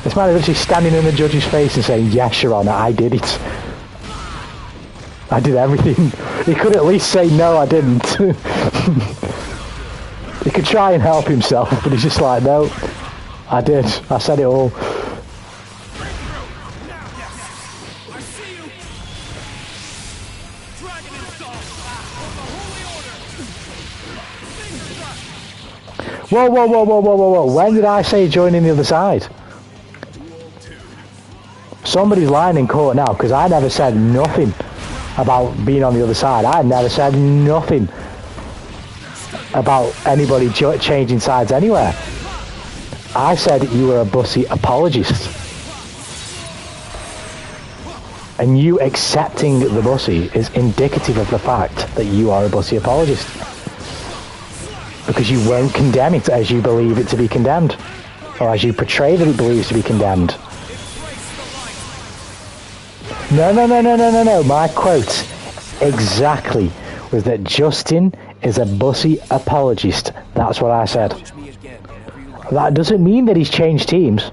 This man is actually standing in the judge's face and saying, yes, Your Honour, I did it. I did everything. He could at least say, no, I didn't. He could try and help himself, but he's just like, no, I did. I said it all. Whoa, whoa, whoa, whoa, whoa, whoa, whoa. When did I say joining the other side? Somebody's lying in court now, because I never said nothing about being on the other side. I never said nothing about anybody changing sides anywhere. I said you were a bussy apologist. And you accepting the bussy is indicative of the fact that you are a bussy apologist. Because you won't condemn it as you believe it to be condemned. Or as you portray that it believes to be condemned. No. My quote exactly was that Justin is a bussy apologist. That's what I said. Punch me again whenever you like. That doesn't mean that he's changed teams.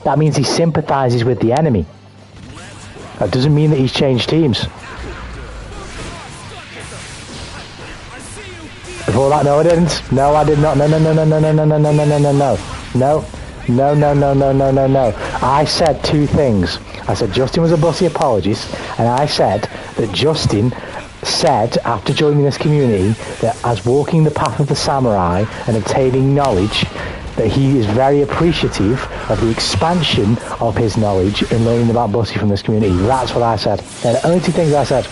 That means he sympathises with the enemy. That doesn't mean that he's changed teams. Before that, no I didn't. No I did not. No. No. I said two things. I said Justin was a bussy apologist, and I said that Justin said after joining this community that as walking the path of the samurai and obtaining knowledge, that he is very appreciative of the expansion of his knowledge in learning about bussy from this community. That's what I said. They're the only two things I said.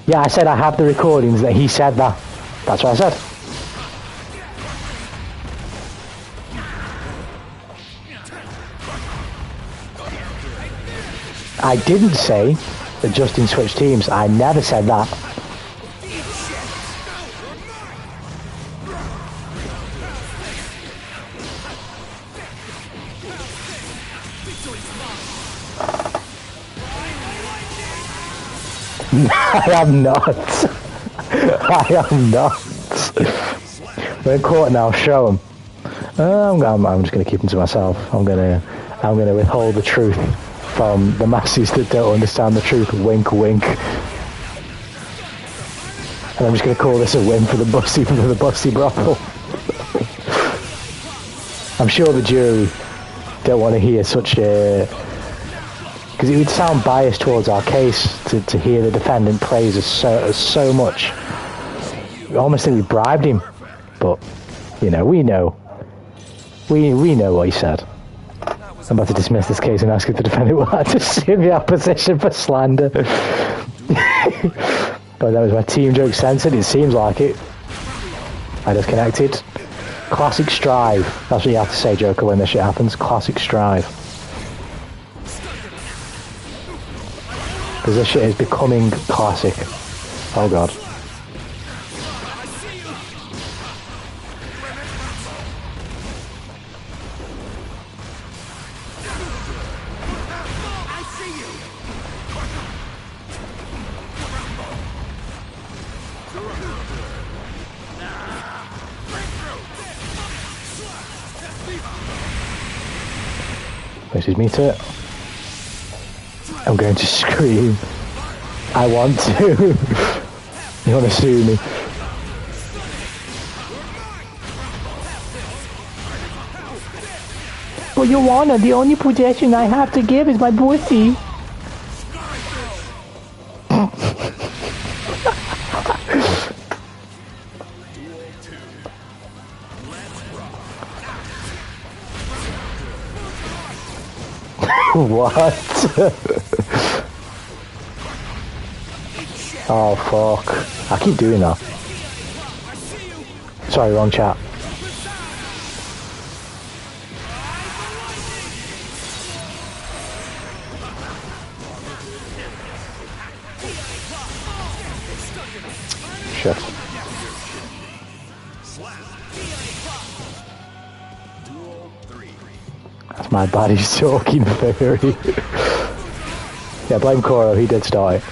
Yeah, I said I have the recordings that he said that. That's what I said. I didn't say that Justin switched teams. I never said that. I am not. I am not. We're in court now. Show him. I'm just going to keep him to myself. I'm going to withhold the truth from the masses that don't understand the truth. Wink, wink. And I'm just going to call this a win for the bussy brothel. I'm sure the jury don't want to hear such a... Because it would sound biased towards our case to hear the defendant praise us so much. We almost think we bribed him. But, you know, we know. We know what he said. I'm about to dismiss this case and ask if the defendant will have to sue the opposition for slander. But that was my team joke censored. It seems like it. I disconnected. Classic strive. That's what you have to say, Joker, when this shit happens. Classic strive. Because this shit is becoming classic. Oh god. This is me too. I'm going to scream. I want to. You want to sue me? But Your Honor, the only possession I have to give is my pussy. What? Oh fuck. I keep doing that. Sorry, wrong chat. Shit. That's my body's talking fairy. Yeah, blame Koro, he did start it.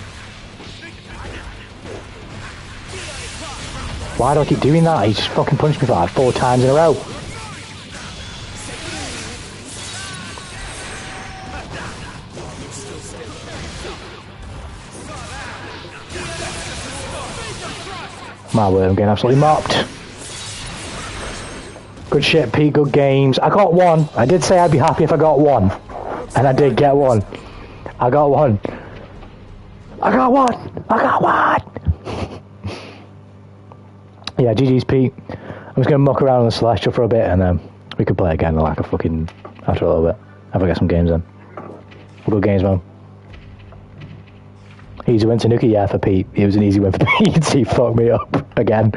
Why do I keep doing that? He just fucking punched me for like 4 times in a row. My word, I'm getting absolutely mopped. Good shit, Pete, good games. I got one. I did say I'd be happy if I got one. And I did get one. I got one. I got one. I got one. Yeah, GG's, Pete. I'm just going to muck around on the Celestial for a bit and then we could play again like a fucking... after a little bit. Have I get some games then. Good games, man. Easy win to Nuki, yeah, for Pete. It was an easy win for Pete. He fucked me up again.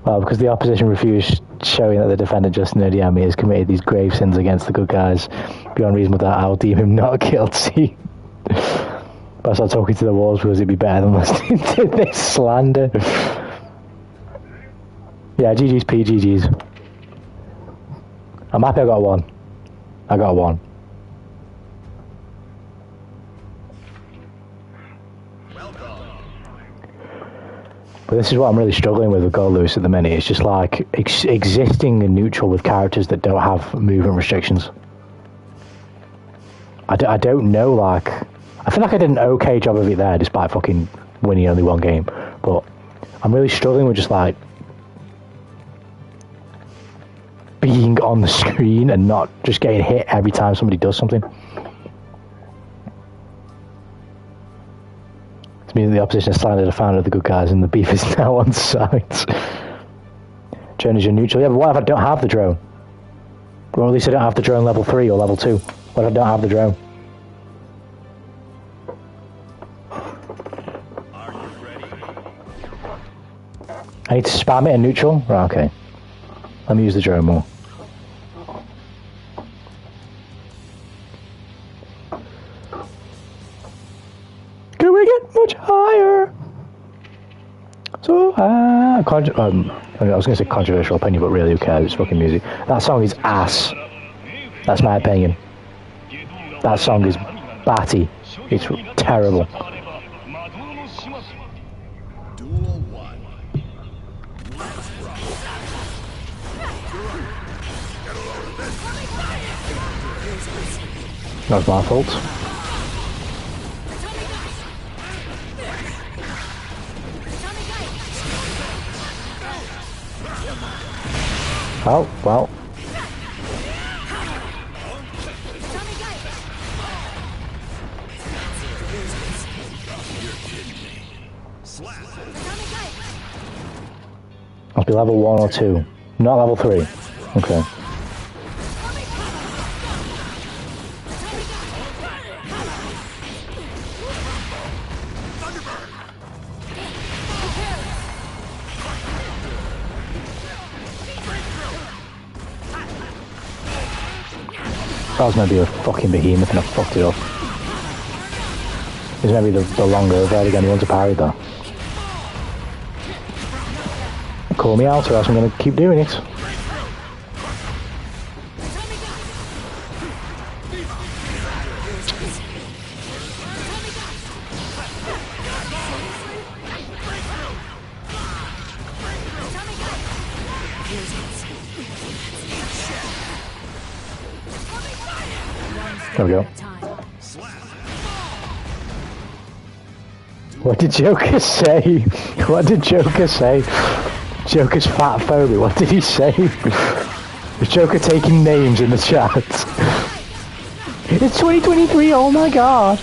Well, because the opposition refused showing that the defendant Justin Odiemi has committed these grave sins against the good guys. Beyond reasonable doubt, I'll deem him not guilty. But I start talking to the walls because it'd be better than listening to this slander. Yeah, GG's P, GG's. I'm happy I got one. I got one. But this is what I'm really struggling with Goldlewis at the minute. It's just like existing in neutral with characters that don't have movement restrictions. I don't know, like... I feel like I did an okay job of it there, despite fucking winning only one game. But I'm really struggling with just, like... being on the screen and not just getting hit every time somebody does something. It means the opposition has slandered a fan of the good guys and the beef is now on site. Drone is your neutral. Yeah, but what if I don't have the drone? Or at least I don't have the drone level 3 or level 2. What if I don't have the drone? Are you ready? I need to spam it in neutral? Right, okay. Let me use the drone more. Can we get much higher? So, I was going to say controversial opinion, but really, who cares? It's fucking music. That song is ass. That's my opinion. That song is batty. It's terrible. Duel 1. Let's rock. That was my fault. Oh, well. Must be level 1 or 2. Not level 3. Okay. That was maybe a fucking behemoth and I fucked it up. It's maybe the longer over again, he wants to parry that. Call me out or else I'm going to keep doing it. There we go. What did Joker say? What did Joker say? Joker's fat phobia, what did he say? Is Joker taking names in the chat? It's 2023, oh my god!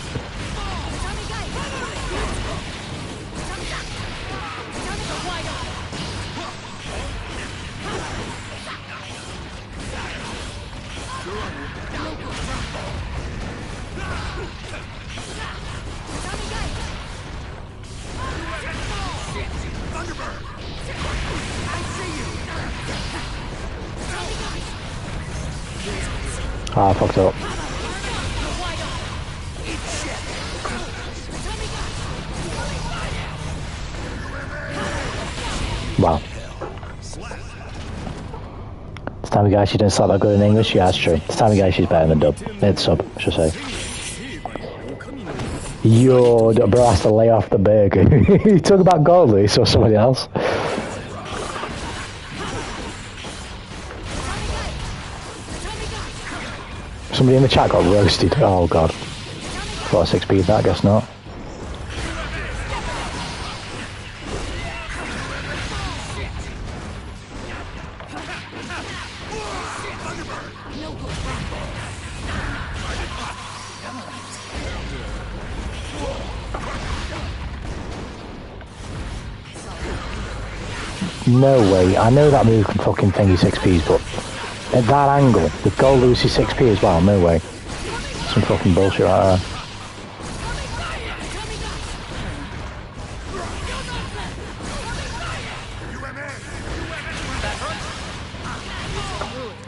Ah, I fucked up. Wow. It's time guy she didn't sound that good in English, yeah, that's true. It's time guy she's better than dub. It's sub, I should say. Yo, bro has to lay off the burger. You talk about Goldlewis or somebody else? Somebody in the chat got roasted. Oh god. Thought I 6P'd that, I guess not. No way. I know that move can fucking thingy 6Ps, but at that angle, with Goldlewis 6P as well, no way. Some fucking bullshit right there.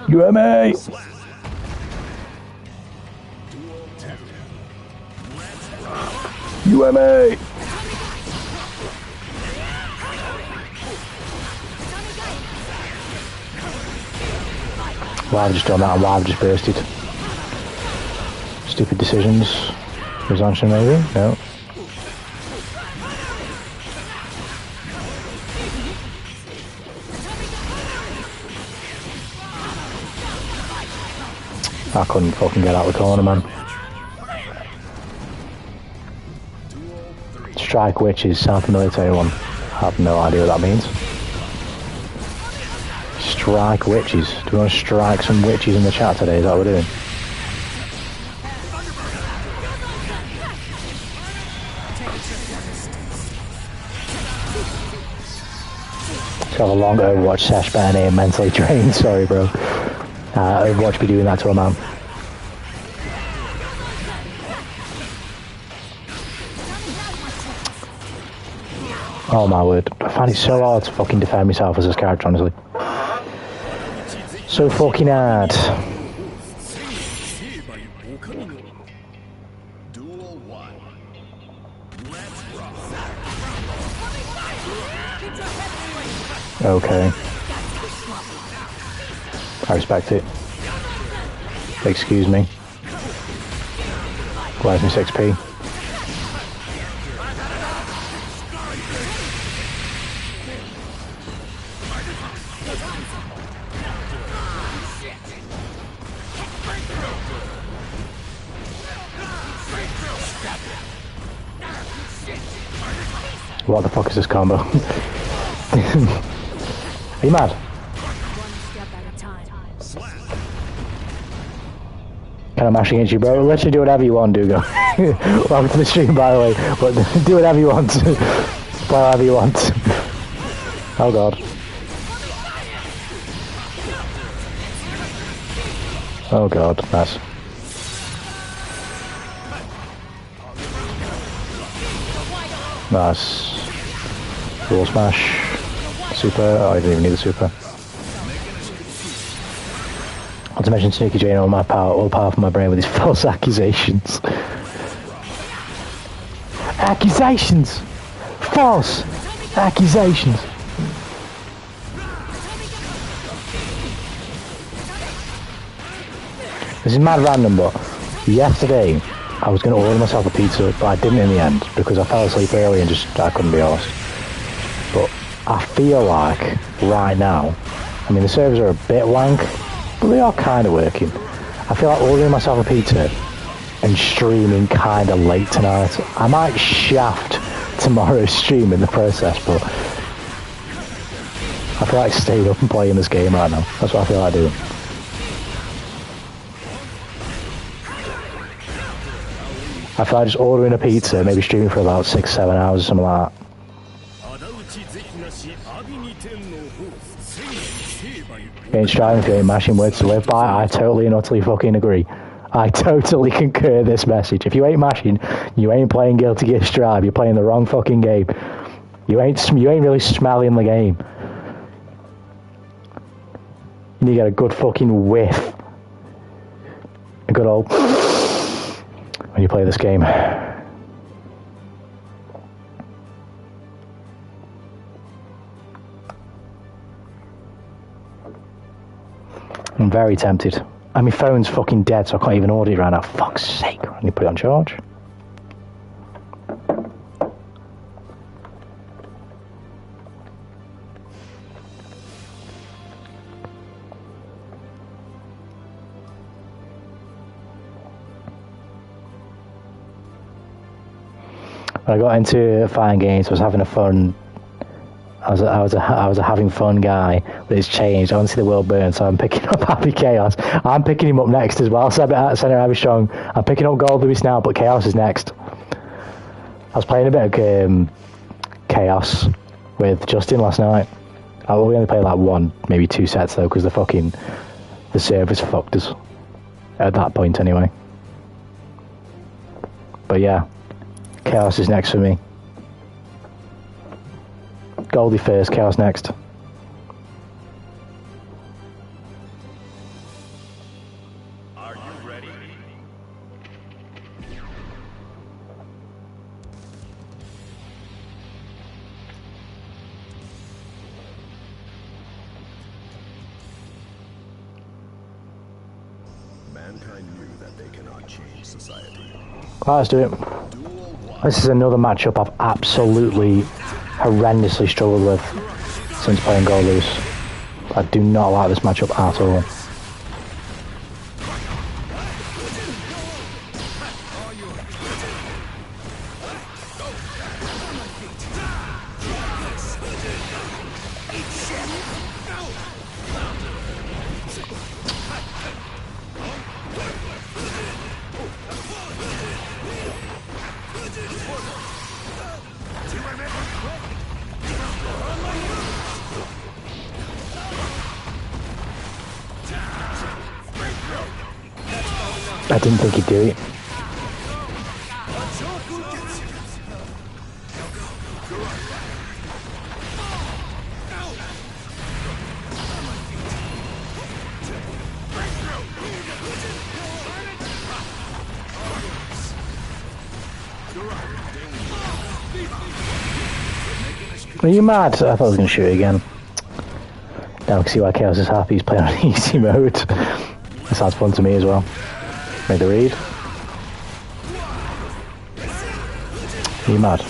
UMA! UMA! Why have I just done that and why have I just bursted? Stupid decisions. Resumption maybe? No. I couldn't fucking get out of the corner, man. Strike witches, South Military one. I have no idea what that means. Strike witches. Do we want to strike some witches in the chat today? Is that what we're doing? Let's have a long Overwatch sesh, but I am mentally drained. Sorry, bro. Overwatch be doing that to a man. Oh my word. I find it so hard to fucking defend myself as this character, honestly. So fucking hard. Okay. I respect it. Excuse me. Where's my 6p? What the fuck is this combo? Are you mad? Can I mash against you, bro? Literally do whatever you want, Dugo. Welcome to the stream, by the way. But do whatever you want. Play whatever you want. Oh god. Oh god, nice. Nice. Wall smash. Super. Oh, I didn't even need the super. Not to mention Sneaky Jane all power from my brain with his false accusations. Accusations! False accusations! This is mad random, but yesterday I was going to order myself a pizza, but I didn't in the end because I fell asleep early and I couldn't be arsed. But I feel like right now, I mean the servers are a bit wank, but they are kind of working. I feel like ordering myself a pizza and streaming kind of late tonight. I might shaft tomorrow's stream in the process, but I feel like staying up and playing this game right now. That's what I feel like doing. I feel like just ordering a pizza, maybe streaming for about 6-7 hours or something like that. Ain't striving if you ain't mashing words to live by. I totally and utterly fucking agree. I totally concur this message. If you ain't mashing, you ain't playing Guilty Gear Strive. You're playing the wrong fucking game. You ain't really smelling the game. You need to get a good fucking whiff. A good old when you play this game. I'm very tempted. And my phone's fucking dead, so I can't even order it right now. Fuck's sake. I need to put it on charge. When I got into fighting games, I was having a fun. I was a having fun guy, but it's changed. I want to see the world burn, so I'm picking up Happy Chaos. I'm picking him up next as well. Senator Abby Strong. I'm picking up Goldlewis now, but Chaos is next. I was playing a bit of Chaos with Justin last night. We only played like 1, maybe 2 sets though, because the servers fucked us at that point anyway. But yeah, Chaos is next for me. Goldie first, Chaos next. Are you ready? Mankind knew that they cannot change society. Let's do it. This is another matchup I've absolutely horrendously struggled with since playing Goldlewis. I do not like this matchup at all. I didn't think he'd do it. Are you mad? I thought I was going to shoot it again. Now I can see why Chaos is happy he's playing on easy mode. That sounds fun to me as well. Made the read. Are you mad?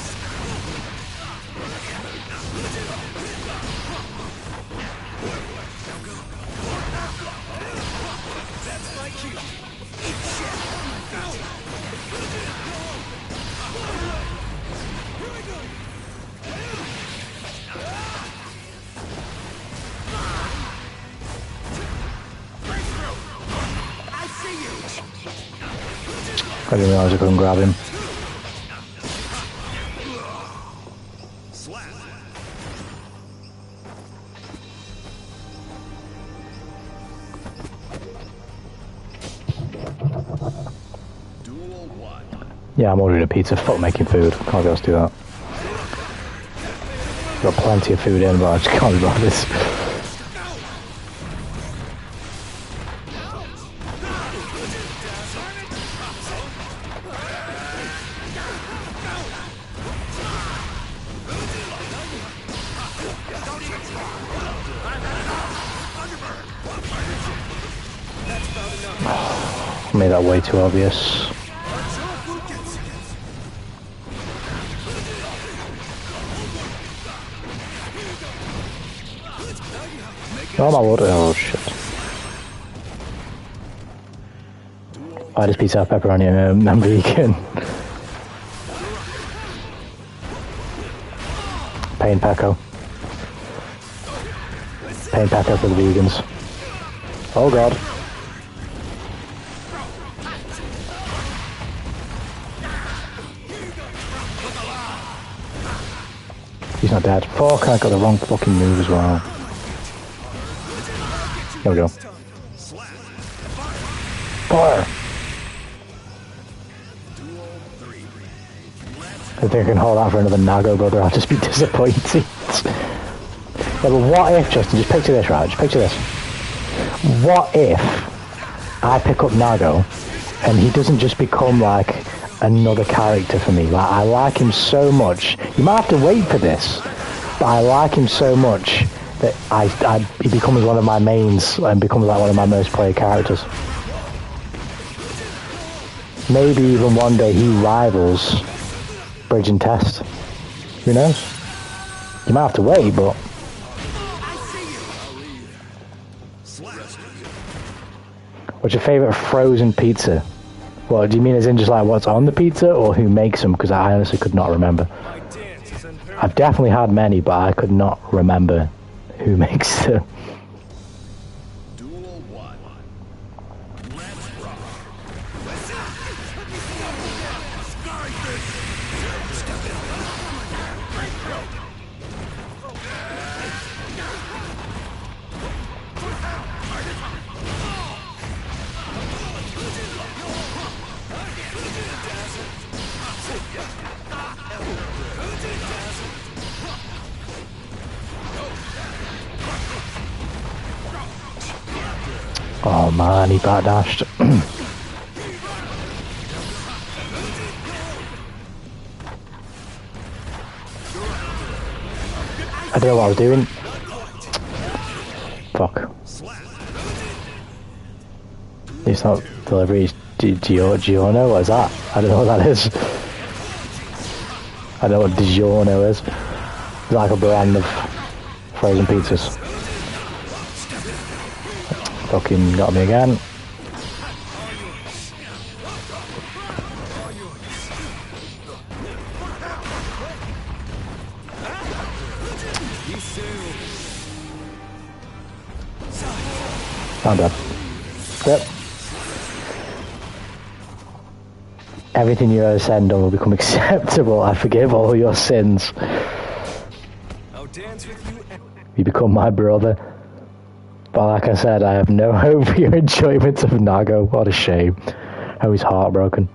I didn't realise I couldn't grab him. Yeah, I'm ordering a pizza. Fuck making food. Can't be able to do that. Got plenty of food in, but I just can't be bothered this. Made that way too obvious. Oh my lord, oh shit. I just pizza, pepperoni and vegan. Pain Paco. Pain Paco for the vegans. Oh god. He's not dead. Fuck, I got the wrong fucking move as well. There we go. Fire! I think I can hold out for another Nago, brother. I'll just be disappointed. Yeah, but what if, Justin, just picture this, right? Just picture this. What if I pick up Nago and he doesn't just become like another character for me? Like, I like him so much. You might have to wait for this, but I like him so much that he becomes one of my mains and becomes like one of my most played characters. Maybe even one day he rivals Bridge and Test. Who knows? You might have to wait, but... What's your favourite frozen pizza? What, do you mean as in just like what's on the pizza or who makes them? Because I honestly could not remember. I've definitely had many, but I could not remember who makes them. Oh man, he backdashed. I don't know what I was doing. Fuck. It's not delivery, it's Giorno, what is that? I don't know what that is. I don't know what DiGiorno is. It's like a brand of frozen pizzas. Fucking got me again. I'm dead. Yep. everything you ever said and done will become acceptable. I forgive all your sins. I'll dance with you. You become my brother. But like I said, I have no hope for your enjoyment of Nago. What a shame. Oh, he's heartbroken.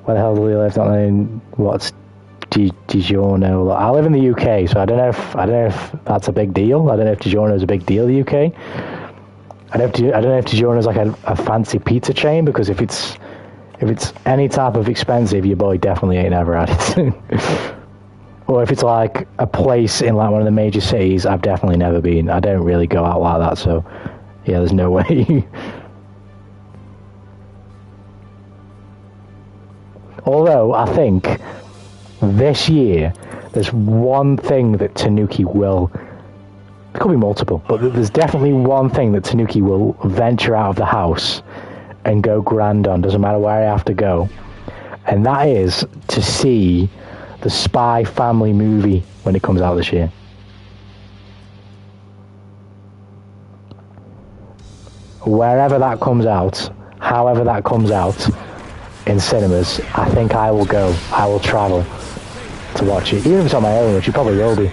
Where the hell do we live? Not knowing what's DiGiorno. I live in the UK, so I don't know if that's a big deal. I don't know if DiGiorno is a big deal in the UK. I don't know if DiGiorno is like a fancy pizza chain, because if it's any type of expensive, your boy definitely ain't ever had it. Or if it's like a place in like one of the major cities, I've definitely never been. I don't really go out like that, so yeah, there's no way. Although I think this year there's one thing that Tanuki will, there could be multiple, but there's definitely one thing that Tanuki will venture out of the house and go grand on, doesn't matter where I have to go, and that is to see the Spy Family movie when it comes out this year. Wherever that comes out, however that comes out in cinemas, I think I will go. I will travel to watch it, even if it's on my own, which it probably will be.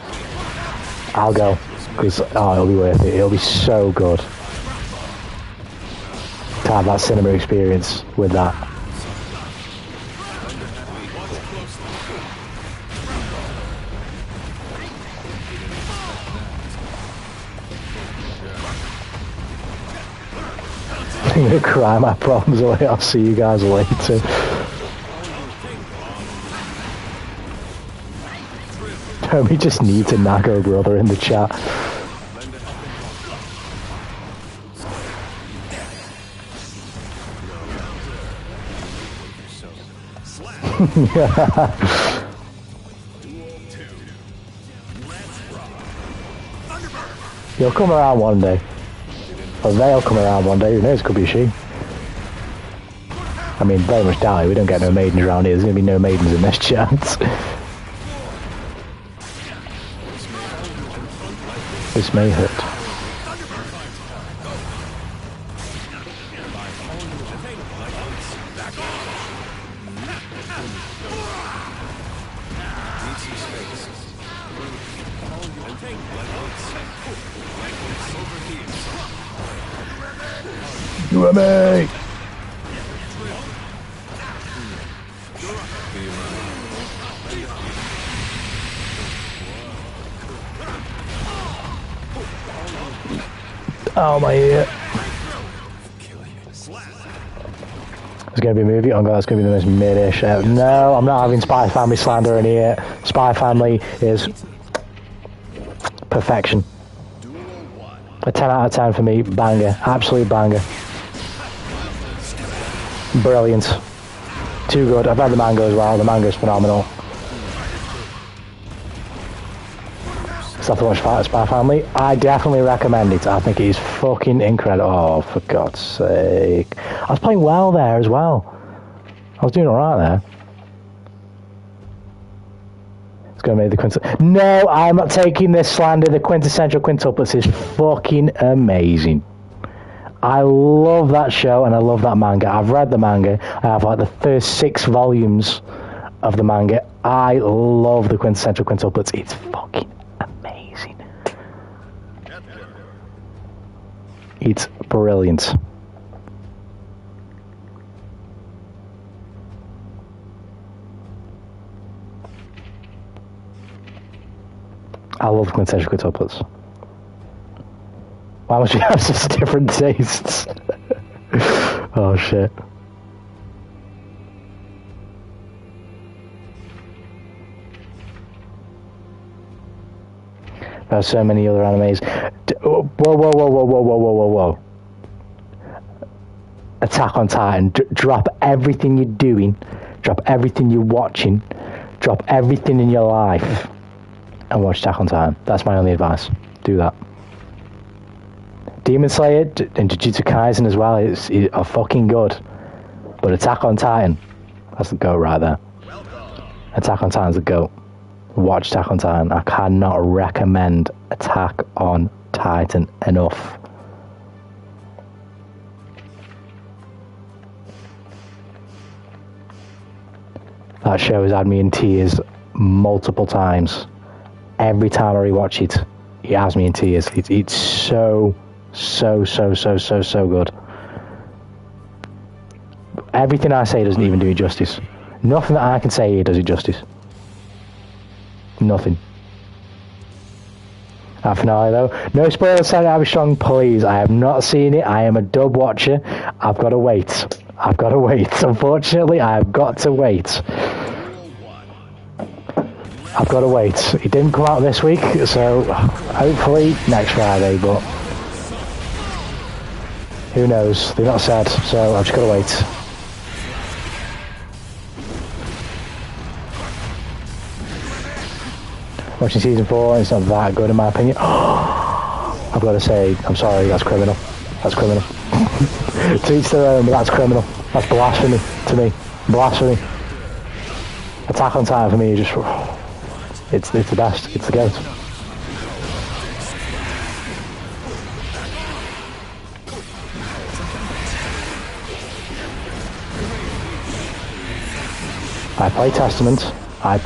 I'll go, because it'll be worth it. It'll be so good to have that cinema experience with that. I'm gonna cry my problems away. I'll see you guys later. Tommy just needs a Nago brother in the chat. He'll come around one day. Or they'll come around one day, who knows, could be she. I mean, very much doubt it, we don't get no maidens around here, there's going to be no maidens in this chat. This may hurt. You and me! Oh my ear. It's going to be a movie. Oh god, it's going to be the most mid-ish. No, I'm not having Spy Family slander in here. Spy Family is perfection. A 10 out of 10 for me. Banger. Absolute banger. Brilliant. Too good. I've had the manga as well. The manga is phenomenal. So I have to watch Spy Family. I definitely recommend it. I think it is fucking incredible. Oh, for God's sake. I was playing well there as well. I was doing alright there. It's going to make the quintessential... No, I'm not taking this slander. The quintessential quintuplets is fucking amazing. I love that show and I love that manga. I've read the manga. I have like the first 6 volumes of the manga. I love the quintessential quintuplets. It's fucking amazing. It's brilliant. I love quintessential quintuplets. Why must we have such different tastes? Oh shit. There's so many other animes. Whoa, whoa, whoa, whoa, whoa, whoa, whoa, whoa, whoa. Attack on Titan. Drop everything you're doing. Drop everything you're watching. Drop everything in your life. And watch Attack on Titan. That's my only advice. Do that. Demon Slayer and Jujutsu Kaisen as well are fucking good. But Attack on Titan, that's the GOAT right there. Attack on Titan's the GOAT. Watch Attack on Titan. I cannot recommend Attack on Titan enough. That show has had me in tears multiple times. Every time I rewatch it, it has me in tears. It's so good. Everything I say doesn't even do it justice. Nothing that I can say here does it justice. Nothing. That finale though. No spoilers, Saturday I'll be strong, please. I have not seen it. I am a dub watcher. I've got to wait. Unfortunately, I've got to wait. I've got to wait. It didn't come out this week, so hopefully next Friday, but who knows? They've not said, so I've just got to wait. Watching season 4, it's not that good in my opinion. I've got to say, I'm sorry, that's criminal. That's criminal. To each their own, but that's criminal. That's blasphemy to me. Blasphemy. Attack on Titan for me is just... It's the best. It's the GOAT. I play Testament. I'm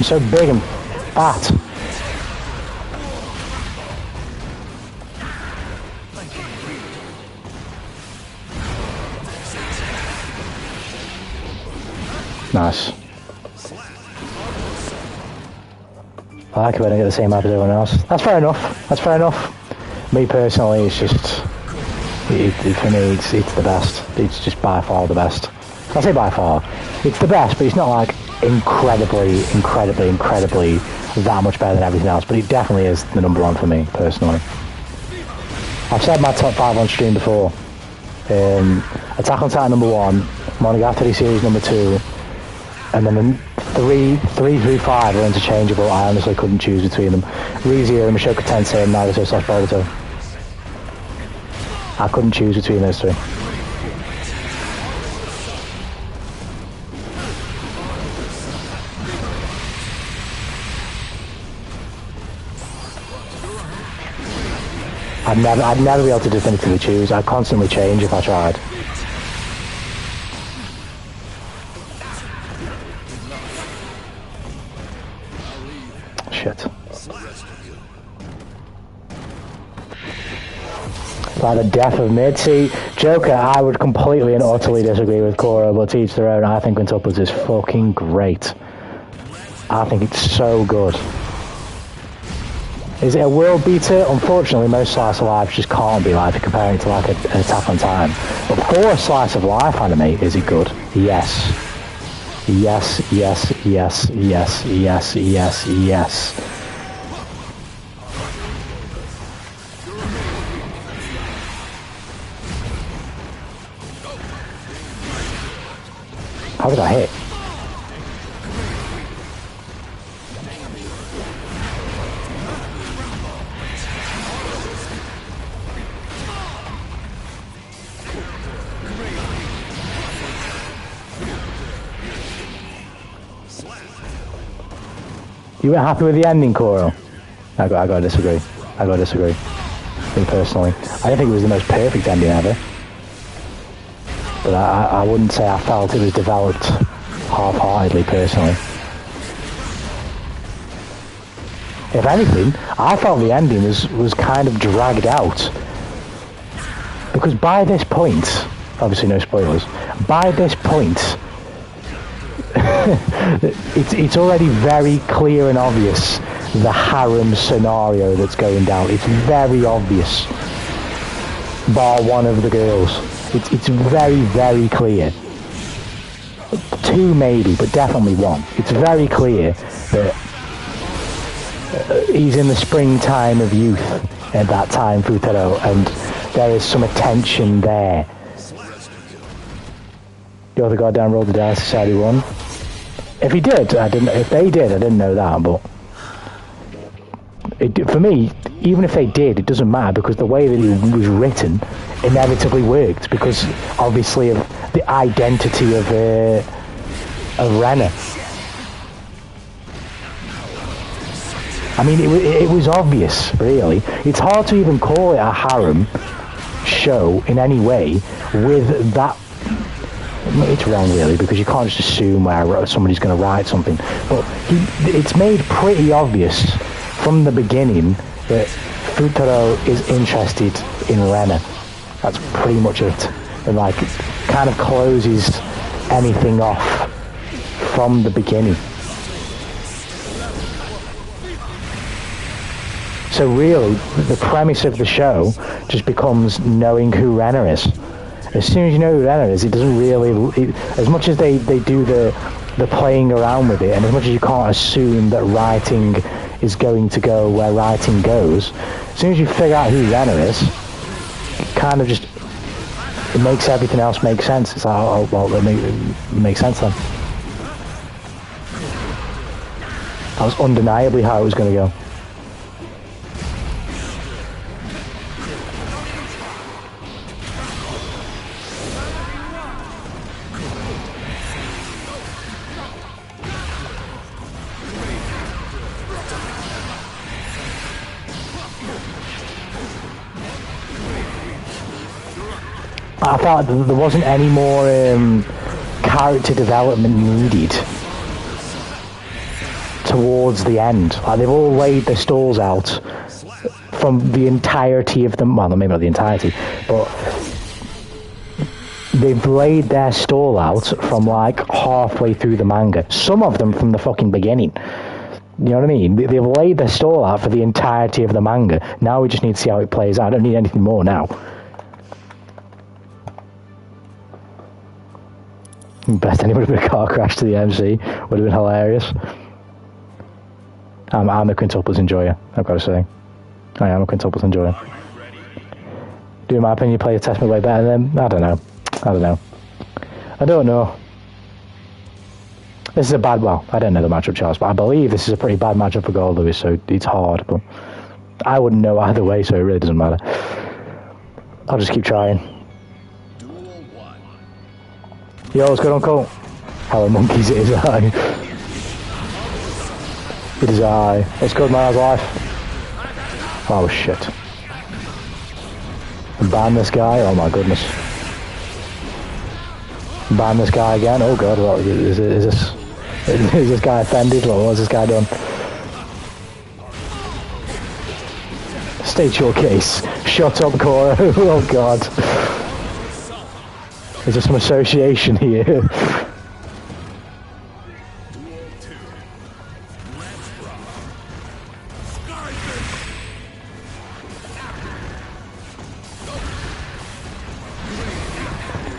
so big and fat. Nice. I like it when I get the same map as everyone else. That's fair enough. Me personally, it's just... for me, it's the best. It's just by far the best. I say by far. It's the best, but it's not like incredibly that much better than everything else. But it definitely is the number one for me, personally. I've said my top 5 on stream before. Attack on Titan number 1, Monogatari series number 2, and then 3 through 5 are interchangeable. I honestly couldn't choose between them. ReZero, Mushoku Tensei, and Naruto/Boruto. I couldn't choose between those 3. I'd never be able to definitively choose. I'd constantly change if I tried. Shit. By the death of mid. See, Joker, I would completely and utterly disagree with Koro, but to each their own. I think Quintuplets is fucking great. I think it's so good. Is it a world beater? Unfortunately, most slice of life just can't be like comparing it to like an Attack on Titan. But for a slice of life anime, is it good? Yes. Yes. How did I hit? You weren't happy with the ending, Koro? I gotta disagree. Me personally. I don't think it was the most perfect ending ever. But I wouldn't say I felt it was developed half-heartedly, personally. If anything, I felt the ending was kind of dragged out. Because by this point, obviously no spoilers, by this point, it's already very clear and obvious the harem scenario that's going down. It's very obvious. Bar one of the girls. It's very clear. 2 maybe, but definitely 1. It's very clear that he's in the springtime of youth at that time, Futaro, and there is some attention there. The other goddamn rolled the dice, decided he won. If he did, I didn't. If they did, I didn't know that. But for me, even if they did, it doesn't matter because the way that he was written inevitably worked because obviously of the identity of Renner. I mean, it was obvious, really. It's hard to even call it a harem show in any way with that it's wrong really, because you can't just assume where somebody's going to write something. But it's made pretty obvious from the beginning that Futaro is interested in Rena. That's pretty much it. And like, it kind of closes anything off from the beginning. So really, the premise of the show just becomes knowing who Rena is. As soon as you know who Rena is, it doesn't really... as much as they do the playing around with it, and as much as you can't assume that writing is going to go where writing goes, as soon as you figure out who Rena is, it kind of just... it makes everything else make sense. It's like, oh, well, it makes sense then. That was undeniably how it was going to go. I thought there wasn't any more character development needed towards the end. Like, they've all laid their stalls out from the entirety of them. Well, maybe not the entirety, but they've laid their stall out from like halfway through the manga. Some of them from the fucking beginning. You know what I mean? They've laid their stall out for the entirety of the manga. Now we just need to see how it plays out. I don't need anything more now. Best anybody with a car crash to the MC would have been hilarious. I'm a quintuplets enjoyer, I've got to say. I am a quintuplets enjoyer. Do in my opinion, you play a Testament way better than them? I don't know. This is a bad, well, I don't know the matchup charts, but I believe this is a pretty bad matchup for Goldlewis, so it's hard, but I wouldn't know either way, so it really doesn't matter. I'll just keep trying. Yo, what's going on, Cole? Hello, monkeys, it is I. It is I. What's good, man? How's life? Oh, shit. Ban this guy? Oh, my goodness. Ban this guy again? Oh, God, what is this guy offended? What's this guy done? State your case. Shut up, Cora. Oh, God. Is there some association here?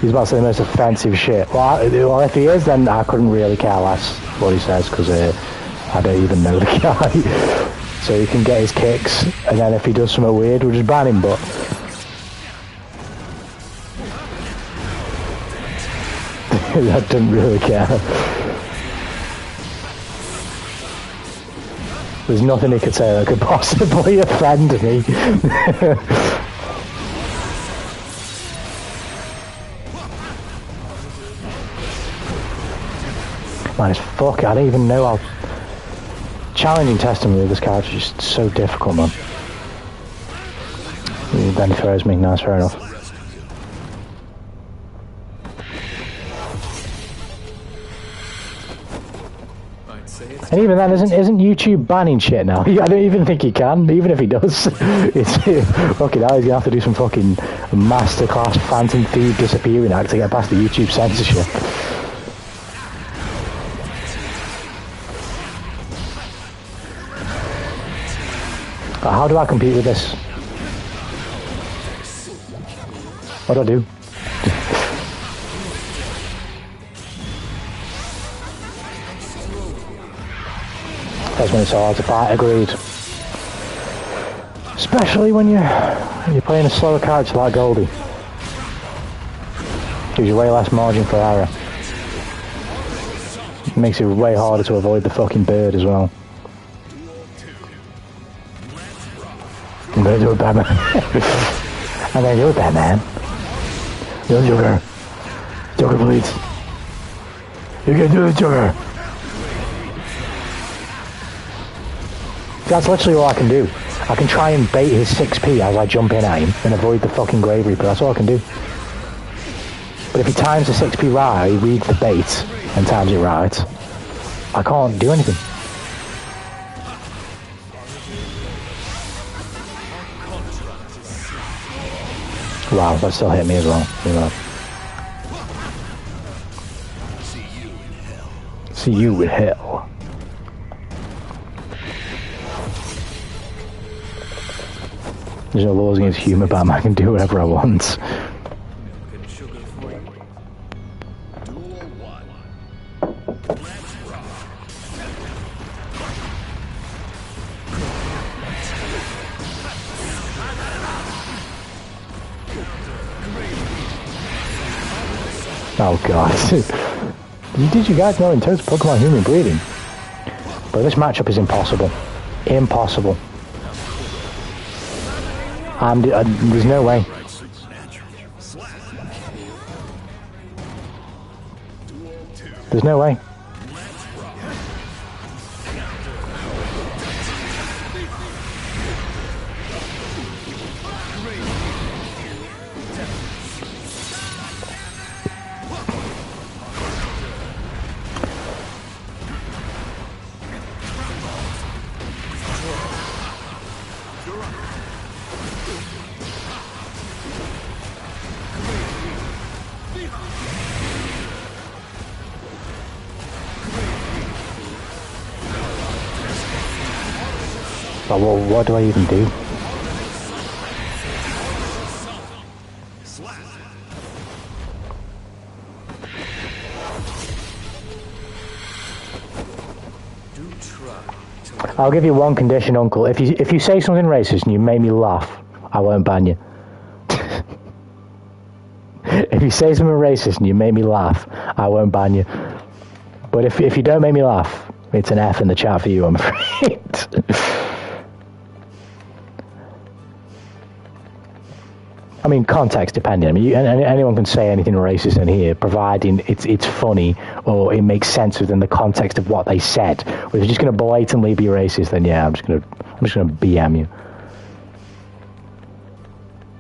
He's about to say the most offensive shit. Well, if he is, then I couldn't really care less what he says, because I don't even know the guy. So he can get his kicks, and then if he does something weird, we'll just ban him, but... I don't really care. There's nothing he could say that could possibly offend me. Man, it's fuck. I don't even know how challenging testing with this character is just so difficult, man. Then he throws me. Nice, fair enough. And even then, isn't YouTube banning shit now? I don't even think he can, even if he does. It's fucking hell, he's gonna have to do some fucking masterclass Phantom Thief disappearing act to get past the YouTube censorship. But how do I compete with this? What do I do? That's when it's hard to fight, agreed. Especially when you're playing a slower character like Goldie. Gives you way less margin for error. It makes it way harder to avoid the fucking bird as well. I'm gonna do it, Batman. I'm gonna do it, Batman. Yo, Joker. Joker, please. You can do it, Joker. That's literally all I can do. I can try and bait his 6p as I jump in at him and avoid the fucking Grave Reaper. That's all I can do. But if he times the 6p right, he reads the bait and times it right, I can't do anything. Wow, that still hit me as well. You know. See you in hell. There's no laws against humour, but I can do whatever I want. Oh god. Did you guys know in terms of Pokemon human breeding? But this matchup is impossible. Impossible. There's no way. There's no way. Well, what do I even do? I'll give you one condition, Uncle. If you say something racist and you make me laugh, I won't ban you. If you say something racist and you make me laugh, I won't ban you. But if you don't make me laugh, it's an F in the chat for you, I'm afraid. I mean, context depending. I mean, anyone can say anything racist in here, providing it's funny or it makes sense within the context of what they said. But if you're just going to blatantly be racist, then yeah, I'm just going to BM you.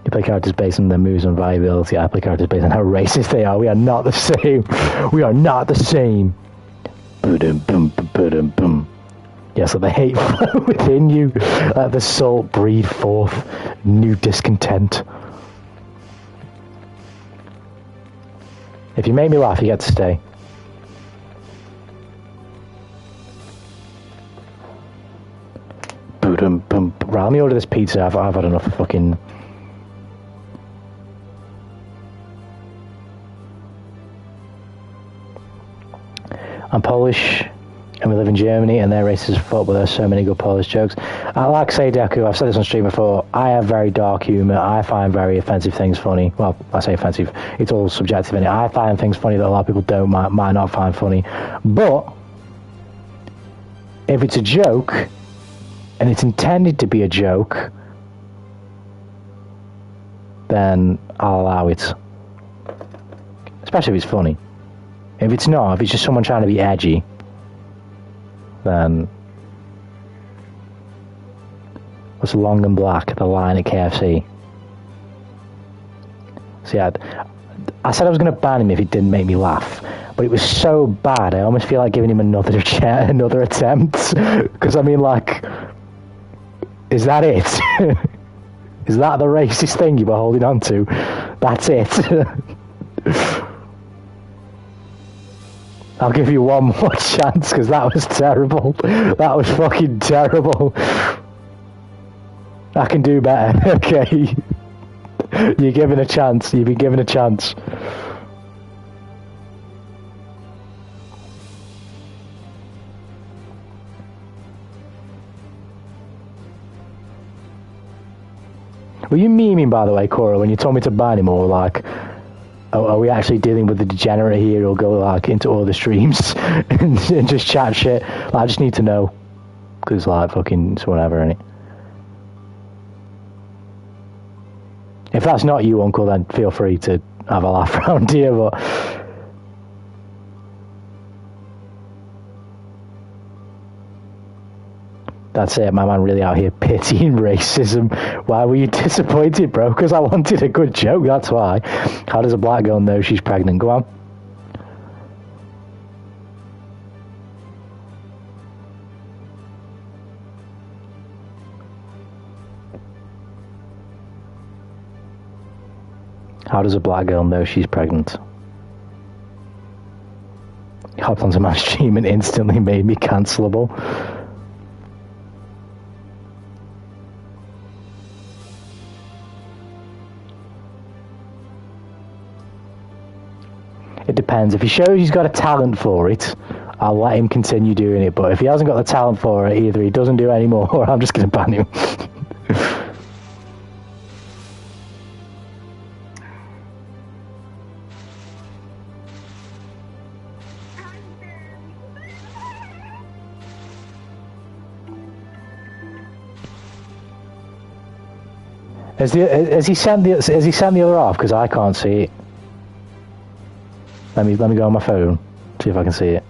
You play characters based on their moves and viability. I play characters based on how racist they are. We are not the same. We are not the same. Boom, boom, boom, boom. Yeah, so the hate flow within you, let the salt breed forth new discontent. If you make me laugh, you get to stay. Boom, boom. Right, let me order this pizza. I've had enough of fucking. I'm Polish, and we live in Germany, and they're racist as fuck, but there's so many good Polish jokes. I like say Deku, I've said this on stream before, I have very dark humour, I find very offensive things funny. Well, I say offensive, it's all subjective, innit? I find things funny that a lot of people might not find funny. But, if it's a joke, and it's intended to be a joke, then I'll allow it. Especially if it's funny. If it's not, if it's just someone trying to be edgy, then what's long and black, the line at KFC? See, I said I was going to ban him if he didn't make me laugh, but it was so bad, I almost feel like giving him another attempt. Because, I mean, like, is that it? Is that the racist thing you were holding on to? That's it. I'll give you one more chance, because that was terrible. That was fucking terrible. I can do better, okay? You're given a chance. You've been given a chance. Were you memeing, by the way, Cora, when you told me to ban him, or like... Are we actually dealing with the degenerate here who'll go like into all the streams and just chat shit? Like, I just need to know, because like fucking it's whatever, innit? If that's not you, Uncle, then feel free to have a laugh around here. But That's it, my man really out here pitying racism. Why were you disappointed, bro? Because I wanted a good joke, that's why. How does a black girl know she's pregnant? Go on. How does a black girl know she's pregnant? He hopped onto my stream and instantly made me cancelable. It depends. If he shows he's got a talent for it, I'll let him continue doing it. But if he hasn't got the talent for it, either he doesn't do it anymore or I'm just going to ban him. Has he sent the other off? Because I can't see it. Let me go on my phone, see if I can see it.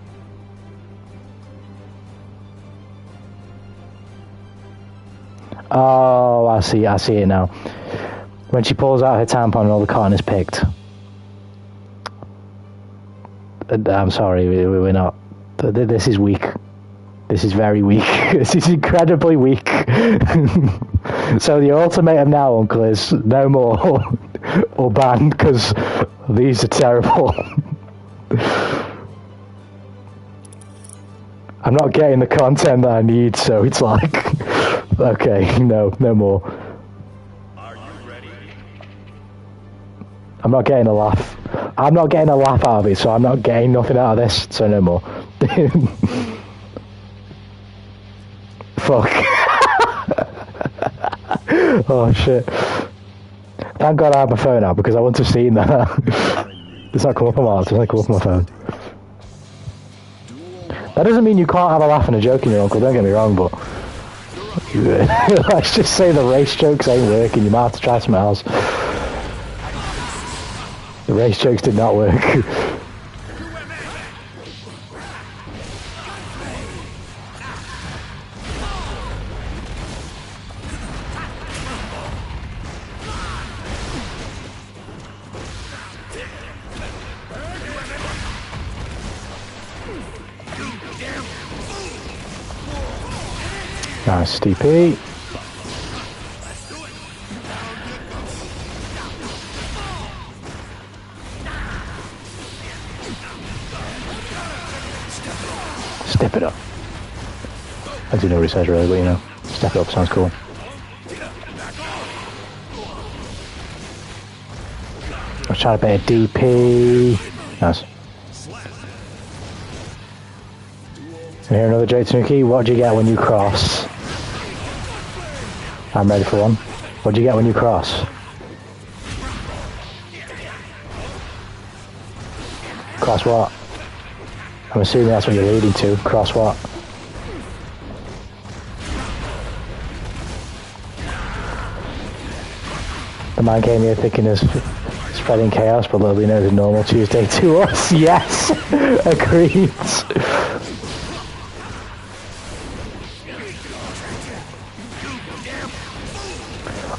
Oh, I see it now. When she pulls out her tampon and all the cotton is picked. I'm sorry, we're not. This is weak. This is very weak. This is incredibly weak. So the ultimatum now, Uncle, is no more or ban, because these are terrible. I'm not getting the content that I need, so it's like, okay, no more. Are you ready? I'm not getting a laugh. I'm not getting a laugh out of it, so I'm not getting nothing out of this, so no more. Fuck. Oh shit. Thank God I have my phone out, because I wouldn't have seen that. It's not come up on my, it's not come up on my phone. That doesn't mean you can't have a laugh and a joke in your uncle, don't get me wrong, but let's just say the race jokes ain't working, you might have to try something else. The race jokes did not work. Nice, DP. Step it up. I do know what it says really, but you know, step it up sounds cool. I was trying to bet a DP. Nice. And here another J Tanuki. What do you get when you cross? I'm ready for one. What do you get when you cross? Cross what? I'm assuming that's what you're leading to. Cross what? The man came here thinking of spreading chaos, but little he knows a normal Tuesday to us. Yes! Agreed.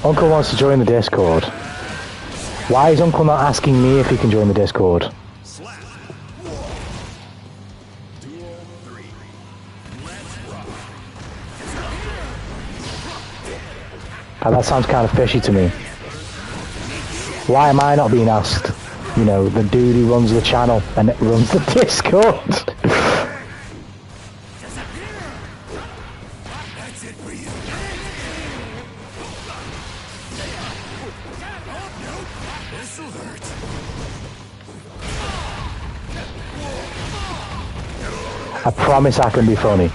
Uncle wants to join the Discord. Why is Uncle not asking me if he can join the Discord? Oh, that sounds kind of fishy to me. Why am I not being asked? You know, the dude who runs the channel and runs the Discord. I promise I can be funny.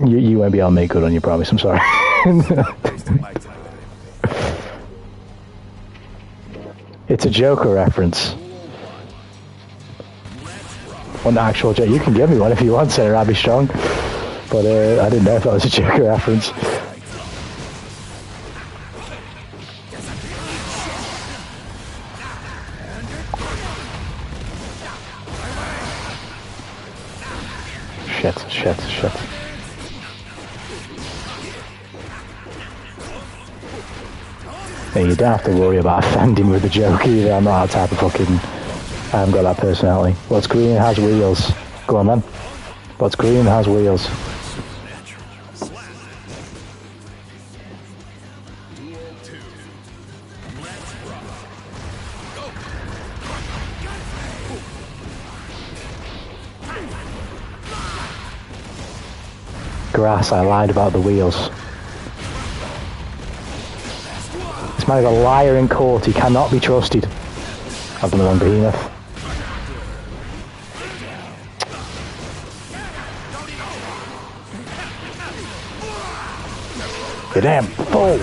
You won't be able to make good on your promise, I'm sorry. It's a Joker reference. One actual joke. You can give me one if you want, Senator Abby Strong. But I didn't know if that was a Joker reference. shit. Yeah, you don't have to worry about offending with the joke either. I'm not that type of fucking... I haven't got that personality. What's green has wheels? Go on then. What's green has wheels? Grass, I lied about the wheels. This man is a liar in court, he cannot be trusted. I've done the wrong behemoth. You damn fool!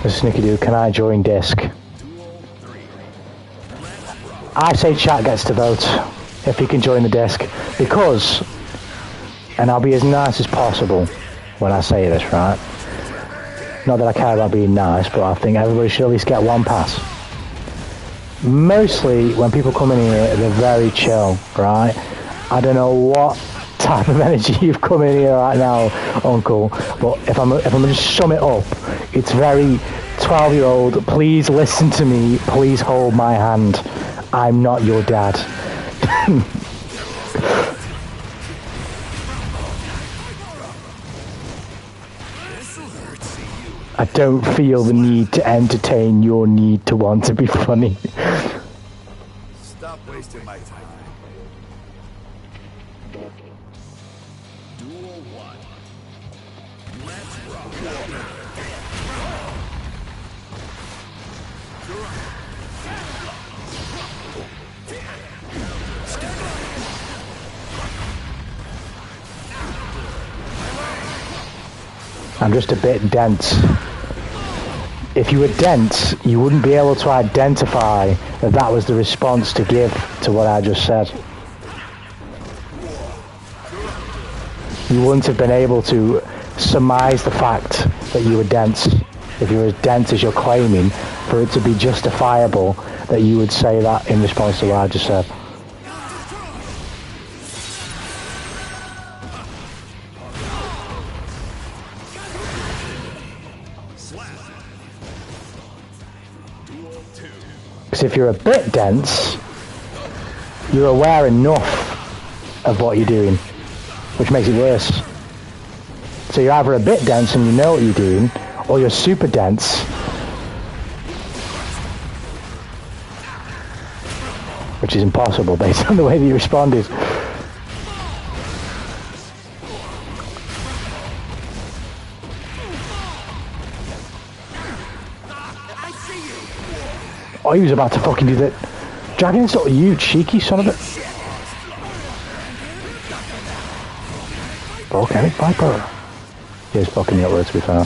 Mr. Sneaky Dude, can I join disc? I say chat gets to vote if he can join the disc, because, and I'll be as nice as possible when I say this, right? Not that I care about being nice, but I think everybody should at least get one pass. Mostly when people come in here, they're very chill, right? I don't know what type of energy you've come in here right now, Uncle, but if I'm gonna just sum it up, it's very 12-year-old, please listen to me, please hold my hand, I'm not your dad. I don't feel the need to entertain your need to want to be funny. Stop wasting my time. Duel 1. Let's rock. I'm just a bit dense. If you were dense, you wouldn't be able to identify that that was the response to give to what I just said. You wouldn't have been able to surmise the fact that you were dense. If you were as dense as you're claiming, for it to be justifiable that you would say that in response to what I just said. Because if you're a bit dense, you're aware enough of what you're doing, which makes it worse. So you're either a bit dense and you know what you're doing, or you're super dense, which is impossible based on the way that you responded. Oh, he was about to fucking do that. Dragon insult you, cheeky son of a... Volcanic Viper. He is fucking me up there, to be fair.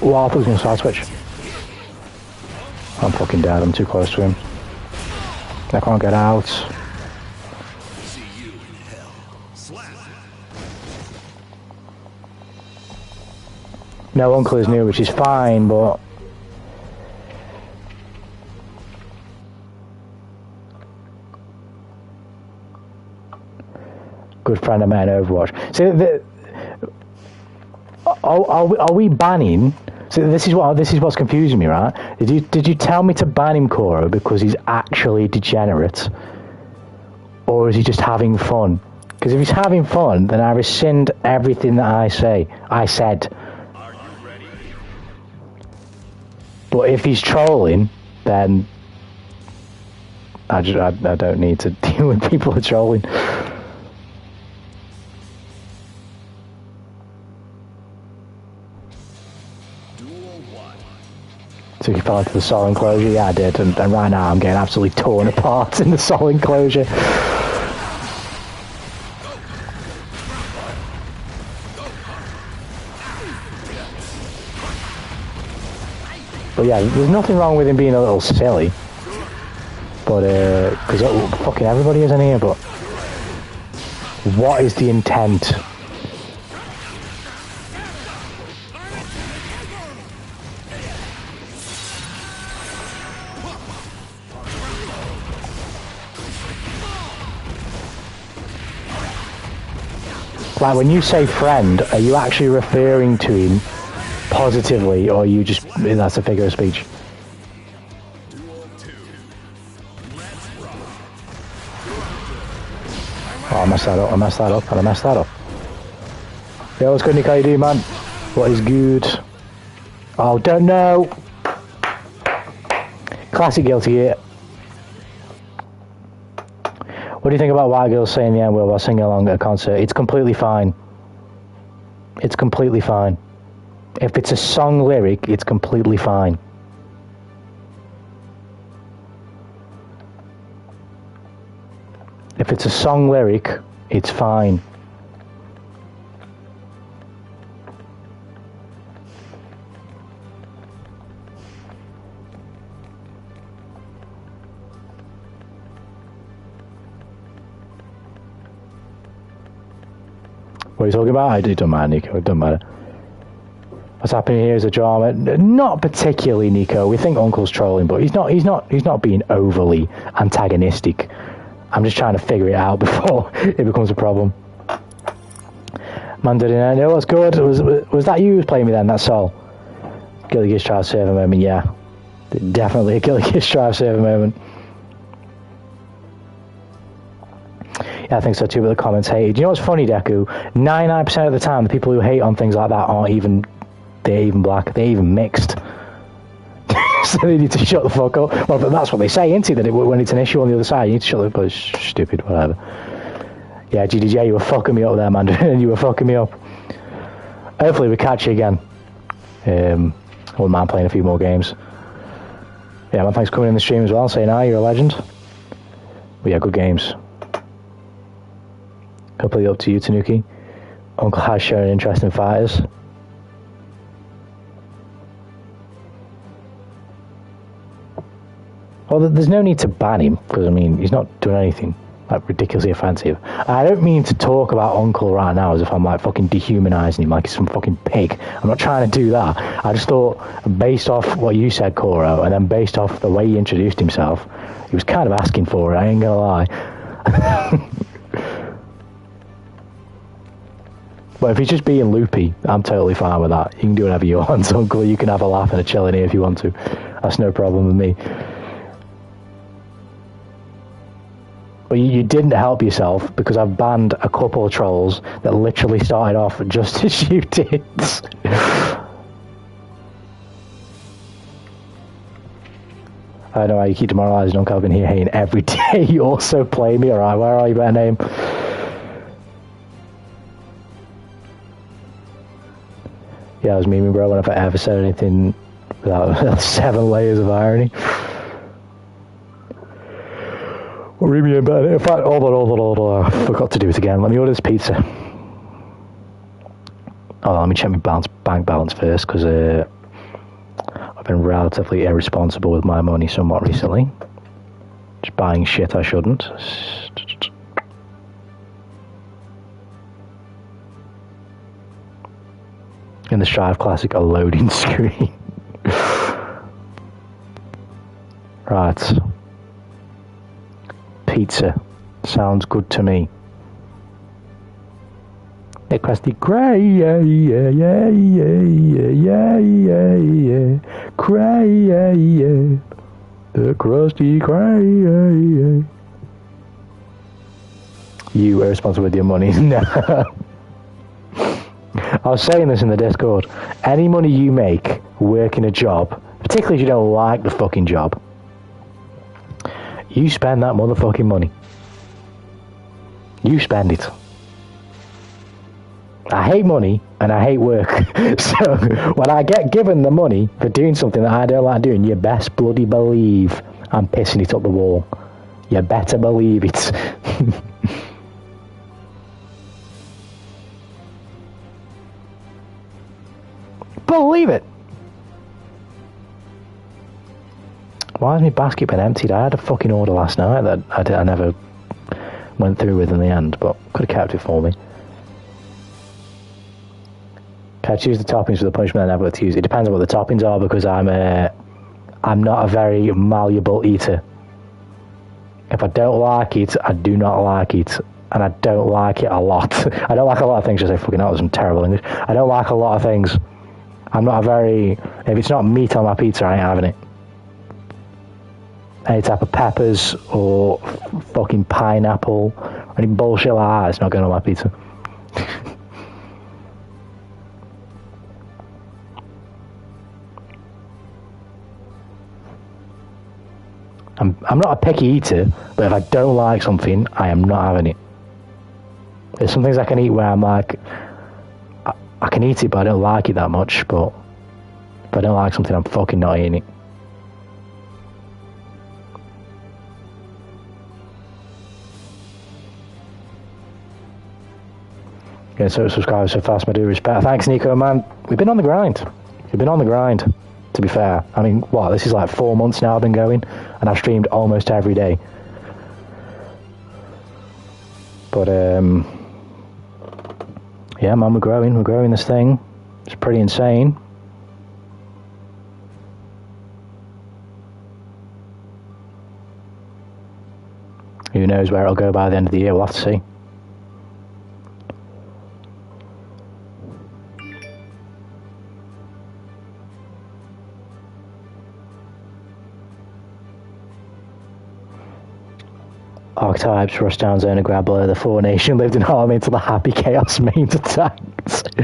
Oh, I thought he was going to side switch. I'm fucking dead, I'm too close to him. I can't get out. No, Uncle is new, which is fine, but... Good friend of mine in Overwatch. So, are we banning? So this is what's confusing me, right? Did you tell me to ban him, Koro, because he's actually degenerate, or is he just having fun? Because if he's having fun, then I rescind everything that I said. But if he's trolling, then I don't need to deal with people who are trolling. So you fell into the soul enclosure? Yeah, I did, and right now I'm getting absolutely torn apart in the soul enclosure. But yeah, there's nothing wrong with him being a little silly. But, because fucking everybody is in here, but... What is the intent? Like, when you say friend, are you actually referring to him positively, or are you just, that's a figure of speech? Oh, I messed that up, and I messed that up. Yo, what's good, Nick? How you doing, man? What is good? Oh, don't know. Classic guilty here. What do you think about white girls saying the N-word while singing along at a concert? It's completely fine. It's completely fine. If it's a song lyric, it's completely fine. If it's a song lyric, it's fine. What are you talking about? It doesn't matter, Nico. It doesn't matter. What's happening here is a drama. Not particularly, Nico. We think Uncle's trolling, but he's not being overly antagonistic. I'm just trying to figure it out before it becomes a problem. Man didn't know what's good. Was that you who was playing me then? That Sol. Guilty Gear Strive server moment. Yeah, definitely a Guilty Gear Strive server moment. Yeah, I think so too, but the comments hated. You know what's funny, Deku? 99% of the time, the people who hate on things like that aren't even, they're even black, they're even mixed. So they need to shut the fuck up. Well, but that's what they say, isn't it? That when it's an issue on the other side, you need to shut the fuck up. Stupid, whatever. Yeah, GDJ, you were fucking me up there, man. You were fucking me up. Hopefully we catch you again. I wouldn't mind playing a few more games. Yeah, man, thanks for coming in the stream as well. Saying hi, you're a legend. But yeah, good games. Completely up to you, Tanuki. Uncle has shown an interest in fighters. Well, there's no need to ban him, because, I mean, he's not doing anything, like, ridiculously offensive. I don't mean to talk about Uncle right now as if I'm, like, fucking dehumanising him like he's some fucking pig. I'm not trying to do that. I just thought, based off what you said, Koro, and then based off the way he introduced himself, he was kind of asking for it, I ain't gonna lie. But if he's just being loopy, I'm totally fine with that. You can do whatever you want, Uncle. You can have a laugh and a chill in here if you want to. That's no problem with me. But you didn't help yourself, because I've banned a couple of trolls that literally started off just as you did. I don't know why you keep demoralising Uncle. I've been here hating every day. You also play me. Alright, where are you? Better name. Yeah, I was memeing, bro, when I've ever said anything without 7 layers of irony. Read me in bed. In fact, hold on. I forgot to do it again. Let me order this pizza. Oh, let me check my bank balance first, because I've been relatively irresponsible with my money somewhat recently. Just buying shit I shouldn't. In the Strive Classic, a loading screen. Right. Pizza. Sounds good to me. The crusty cray, yeah, yeah, yeah, yeah, yeah, yeah, cray, yeah, the crusty cray, yeah. You are responsible with your money. No. I was saying this in the Discord. Any money you make working a job, particularly if you don't like the fucking job, you spend that motherfucking money. You spend it. I hate money and I hate work. So when I get given the money for doing something that I don't like doing, you best bloody believe I'm pissing it up the wall. You better believe it. Believe it. Why has my basket been emptied? I had a fucking order last night that I never went through with in the end, but could have kept it for me. Can I choose the toppings for the punishment I never got to use? It depends on what the toppings are, because I'm not a very malleable eater. If I don't like it, I do not like it. and I don't like it a lot. I don't like a lot of things. I say fucking hell, some terrible English. I don't like a lot of things. I'm not a very... If it's not meat on my pizza, I ain't having it. Any type of peppers or fucking pineapple or any bullshit like that, it's not going on my pizza. I'm not a picky eater, but if I don't like something, I am not having it. There's some things I can eat where I'm like, I can eat it, but I don't like it that much. But if I don't like something, I'm fucking not eating it. Yeah, so subscribers so fast, I do respect. Thanks, Nico, man. We've been on the grind. We've been on the grind. To be fair, I mean, what, this is like 4 months now I've been going, and I've streamed almost every day. But, yeah, man, we're growing this thing. It's pretty insane. Who knows where it'll go by the end of the year, we'll have to see. Archetypes, Rushdown Zone, and Grabbler, the Four Nation lived in harmony until the Happy Chaos mains attacked.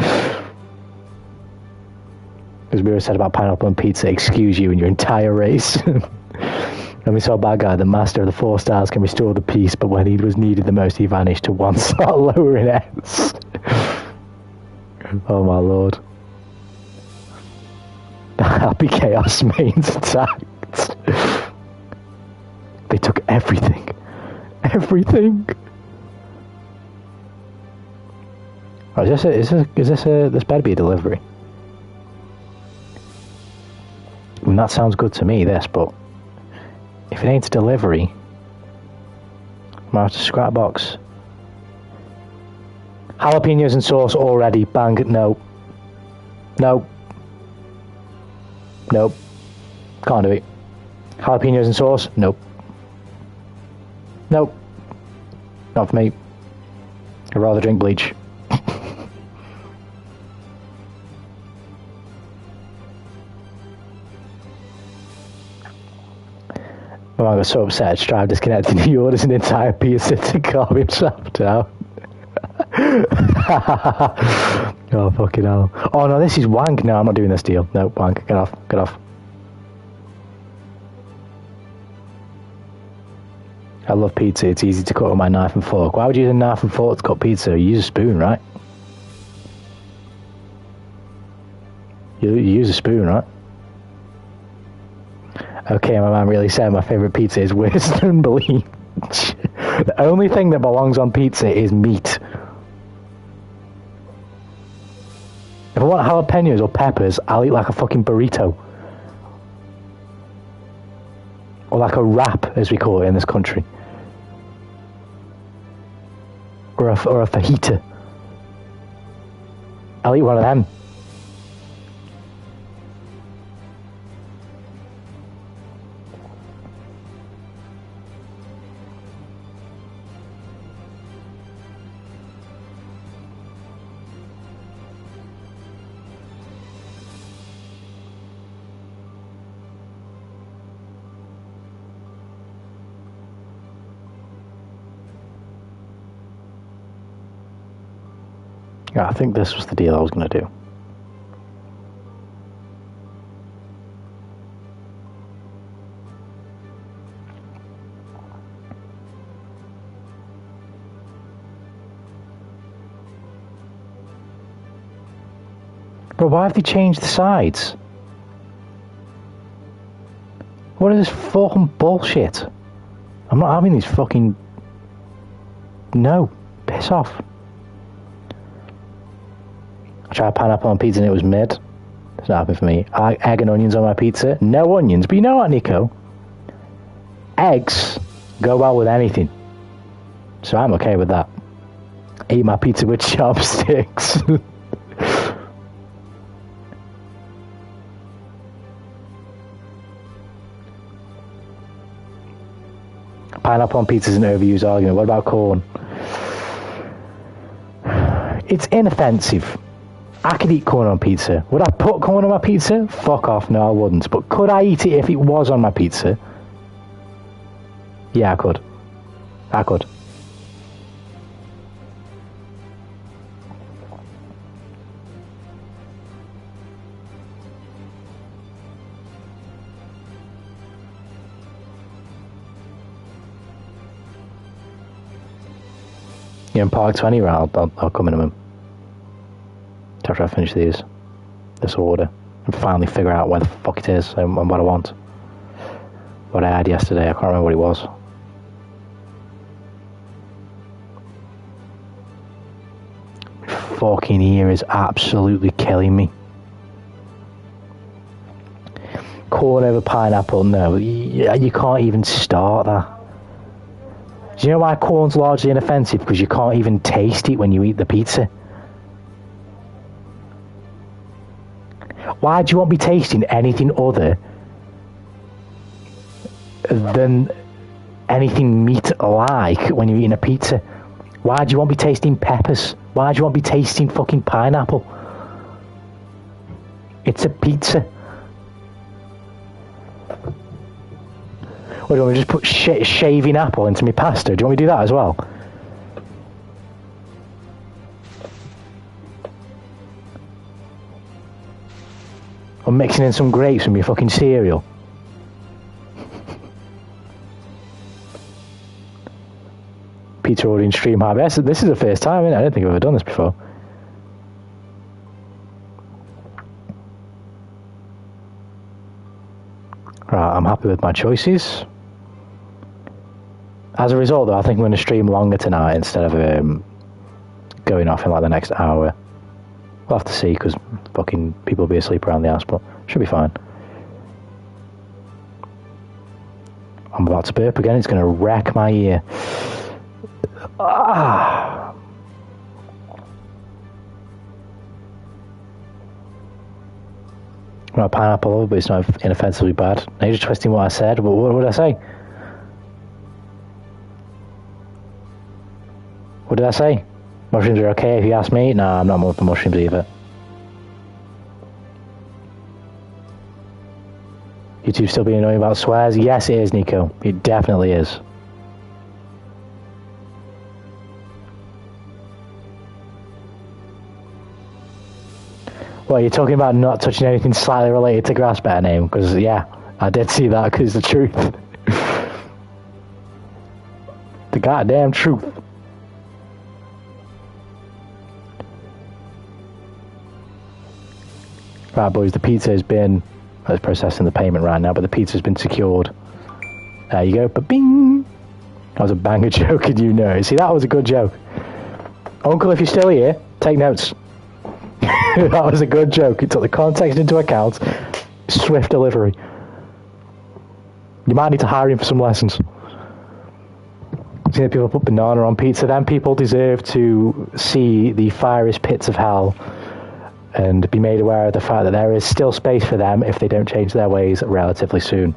As we were said about pineapple and pizza, excuse you and your entire race. And we saw Bad Guy, the master of the 4 stars, can restore the peace, but when he was needed the most, he vanished to 1 slot lower in S. Oh my lord. The Happy Chaos mains attacked. They took everything. Everything. Oh, this better be a delivery. I mean, that sounds good to me, this, but if it ain't a delivery, I might have to scrap box. Jalapenos and sauce already. Bang. No. No. Nope. Can't do it. Jalapenos and sauce? Nope. Nope. Not for me. I'd rather drink bleach. Oh, I got so upset. Strive disconnected. He orders an entire pizza to calm himself down. Oh, fucking hell. Oh, no, this is wank. No, I'm not doing this deal. No, wank. Get off. Get off. I love pizza. It's easy to cut with my knife and fork. Why would you use a knife and fork to cut pizza? You use a spoon, right? You use a spoon, right? Okay, my man really said my favourite pizza is Winston Bleach. The only thing that belongs on pizza is meat. If I want jalapenos or peppers, I'll eat like a fucking burrito. Or like a wrap, as we call it in this country. Or a fajita. I'll eat one of them. Yeah, I think this was the deal I was going to do. But why have they changed the sides? What is this fucking bullshit? I'm not having these fucking... No. Piss off. I tried pineapple on pizza and it was mid. It's not happening for me. I like egg and onions on my pizza. No onions. But you know what, Nico? Eggs go well with anything. So I'm okay with that. Eat my pizza with chopsticks. Pineapple on pizza is an overused argument. What about corn? It's inoffensive. I could eat corn on pizza. Would I put corn on my pizza? Fuck off, no I wouldn't. But could I eat it if it was on my pizza? Yeah, I could. I could. Yeah, in Park 20, right, I'll come in a minute. After I finish this order, and finally figure out where the fuck it is and what I want. What I had yesterday, I can't remember what it was. My fucking ear is absolutely killing me. Corn over pineapple, no, you can't even start that. Do you know why corn's largely inoffensive? Because you can't even taste it when you eat the pizza. Why do you want me tasting anything other than anything meat-like when you're eating a pizza? Why do you want me tasting peppers? Why do you want me tasting fucking pineapple? It's a pizza. What, do you want me to just put shaving apple into my pasta? Do you want me to do that as well? Or mixing in some grapes with your fucking cereal? Pizza ordering stream high. This is the first time, isn't it? I don't think I've ever done this before. Right, I'm happy with my choices. As a result, though, I think I'm going to stream longer tonight instead of going off in like the next hour. We'll have to see, because fucking people will be asleep around the house, but should be fine. I'm about to burp again. It's going to wreck my ear. Ah. Well, pineapple, but it's not inoffensively bad. Now you're just twisting what I said, but what did I say? What did I say? Mushrooms are okay if you ask me? No, I'm not more for mushrooms either. YouTube still being annoying about swears? Yes, it is, Nico. It definitely is. Well, you're talking about not touching anything slightly related to grass better name? Because, yeah, I did see that, because the truth. The goddamn truth. Right, boys, the pizza has been... Let's processing the payment right now, but the pizza's been secured. There you go. Ba-bing! That was a banger joke, and you know it. See, that was a good joke. Uncle, if you're still here, take notes. That was a good joke. It took the context into account. Swift delivery. You might need to hire him for some lessons. See that people put banana on pizza, then people deserve to see the fiery pits of hell and be made aware of the fact that there is still space for them if they don't change their ways relatively soon.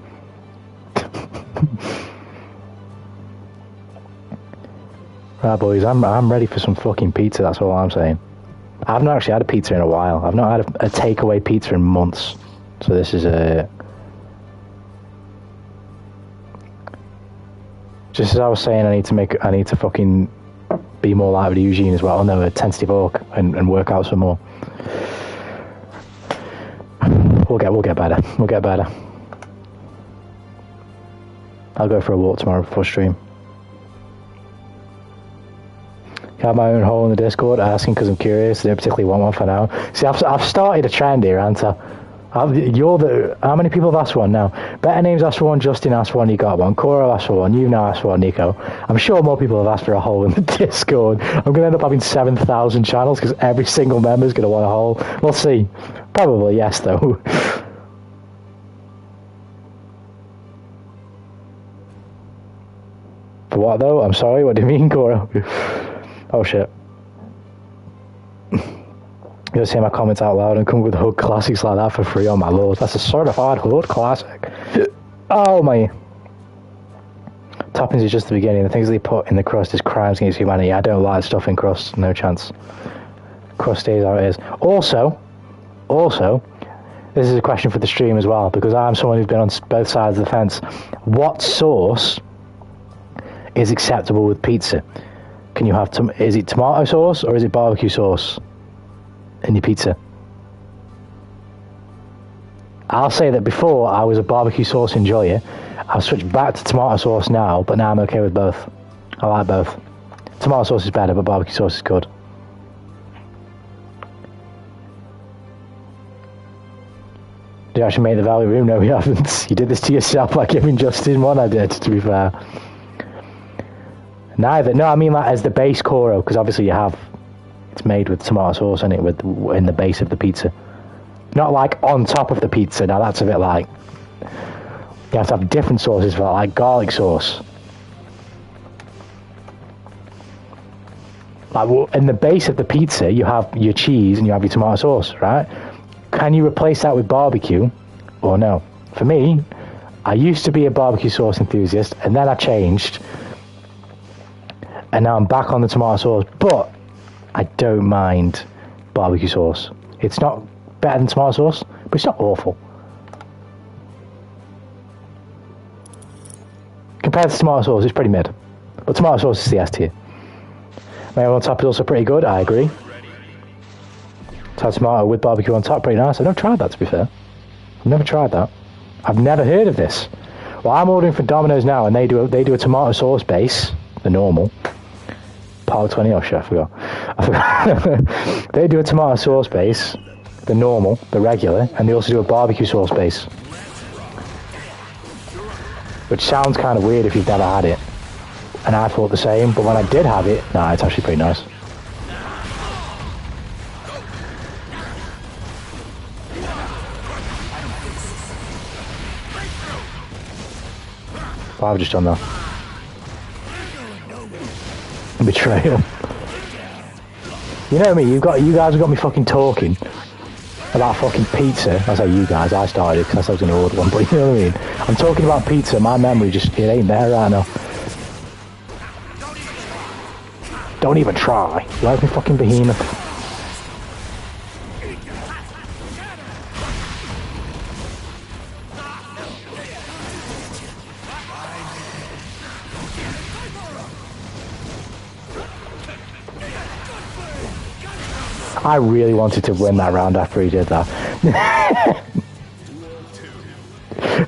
Right, boys, I'm ready for some fucking pizza, that's all I'm saying. I've not actually had a pizza in a while. I've not had a takeaway pizza in months. So this is a... Just as I was saying, I need to fucking be more like with Eugene as well. No, a tentative orc and work out some more. We'll get better. We'll get better. I'll go for a walk tomorrow before stream. Have my own hole in the Discord, asking because I'm curious. I don't particularly want one for now. See, I've started a trend here, haven't I? How many people have asked for one now? Better Names asked for one, Justin asked for one, you got one, Cora asked for one, you've now asked for one, Nico. I'm sure more people have asked for a hole in the Discord. I'm going to end up having 7,000 channels because every single member is going to want a hole. We'll see. Probably yes, though. For what, though? I'm sorry, what do you mean, Cora? Oh, shit. You'll say my comments out loud and come with HUD classics like that for free. Oh my lord, that's a certified HUD classic. Oh my. Toppings is just the beginning. The things they put in the crust is crimes against humanity. I don't like stuff in crust, no chance. crusty as how it is. Also, this is a question for the stream as well, because I'm someone who's been on both sides of the fence. What sauce is acceptable with pizza? Can you have is it tomato sauce or is it barbecue sauce in your pizza? I'll say that before I was a barbecue sauce enjoyer. I've switched back to tomato sauce now, but now I'm okay with both. I like both. Tomato sauce is better, but barbecue sauce is good. Did you actually make the value room? No, we haven't. You did this to yourself by giving Justin one, I did, to be fair. Neither. No, I mean like as the base Coro, because obviously it's made with tomato sauce in it, in the base of the pizza. Not like on top of the pizza. Now that's a bit like, you have to have different sauces for that, like garlic sauce. Like in the base of the pizza, you have your cheese and you have your tomato sauce, right? Can you replace that with barbecue or no? For me, I used to be a barbecue sauce enthusiast, and then I changed, and now I'm back on the tomato sauce, but I don't mind barbecue sauce. It's not better than tomato sauce, but it's not awful. Compared to tomato sauce, it's pretty mid. But tomato sauce is the S tier. Mayo on top is also pretty good, I agree. Tomato with barbecue on top, pretty nice. I've never tried that, to be fair. I've never tried that. I've never heard of this. Well, I'm ordering for Domino's now, and they do a tomato sauce base, the normal. Power 20, oh shit, I forgot. They do a tomato sauce base, the normal, the regular, and they also do a barbecue sauce base. Which sounds kind of weird if you've never had it. And I thought the same, but when I did have it, nah, it's actually pretty nice. What have I just done there? Betrayal. You know me, you guys have got me fucking talking about fucking pizza. I say you guys, I started it because I was going to order one, but you know what I mean? I'm talking about pizza, my memory just, it ain't there right now. Don't even try. Let me fucking behemoth. I really wanted to win that round after he did that.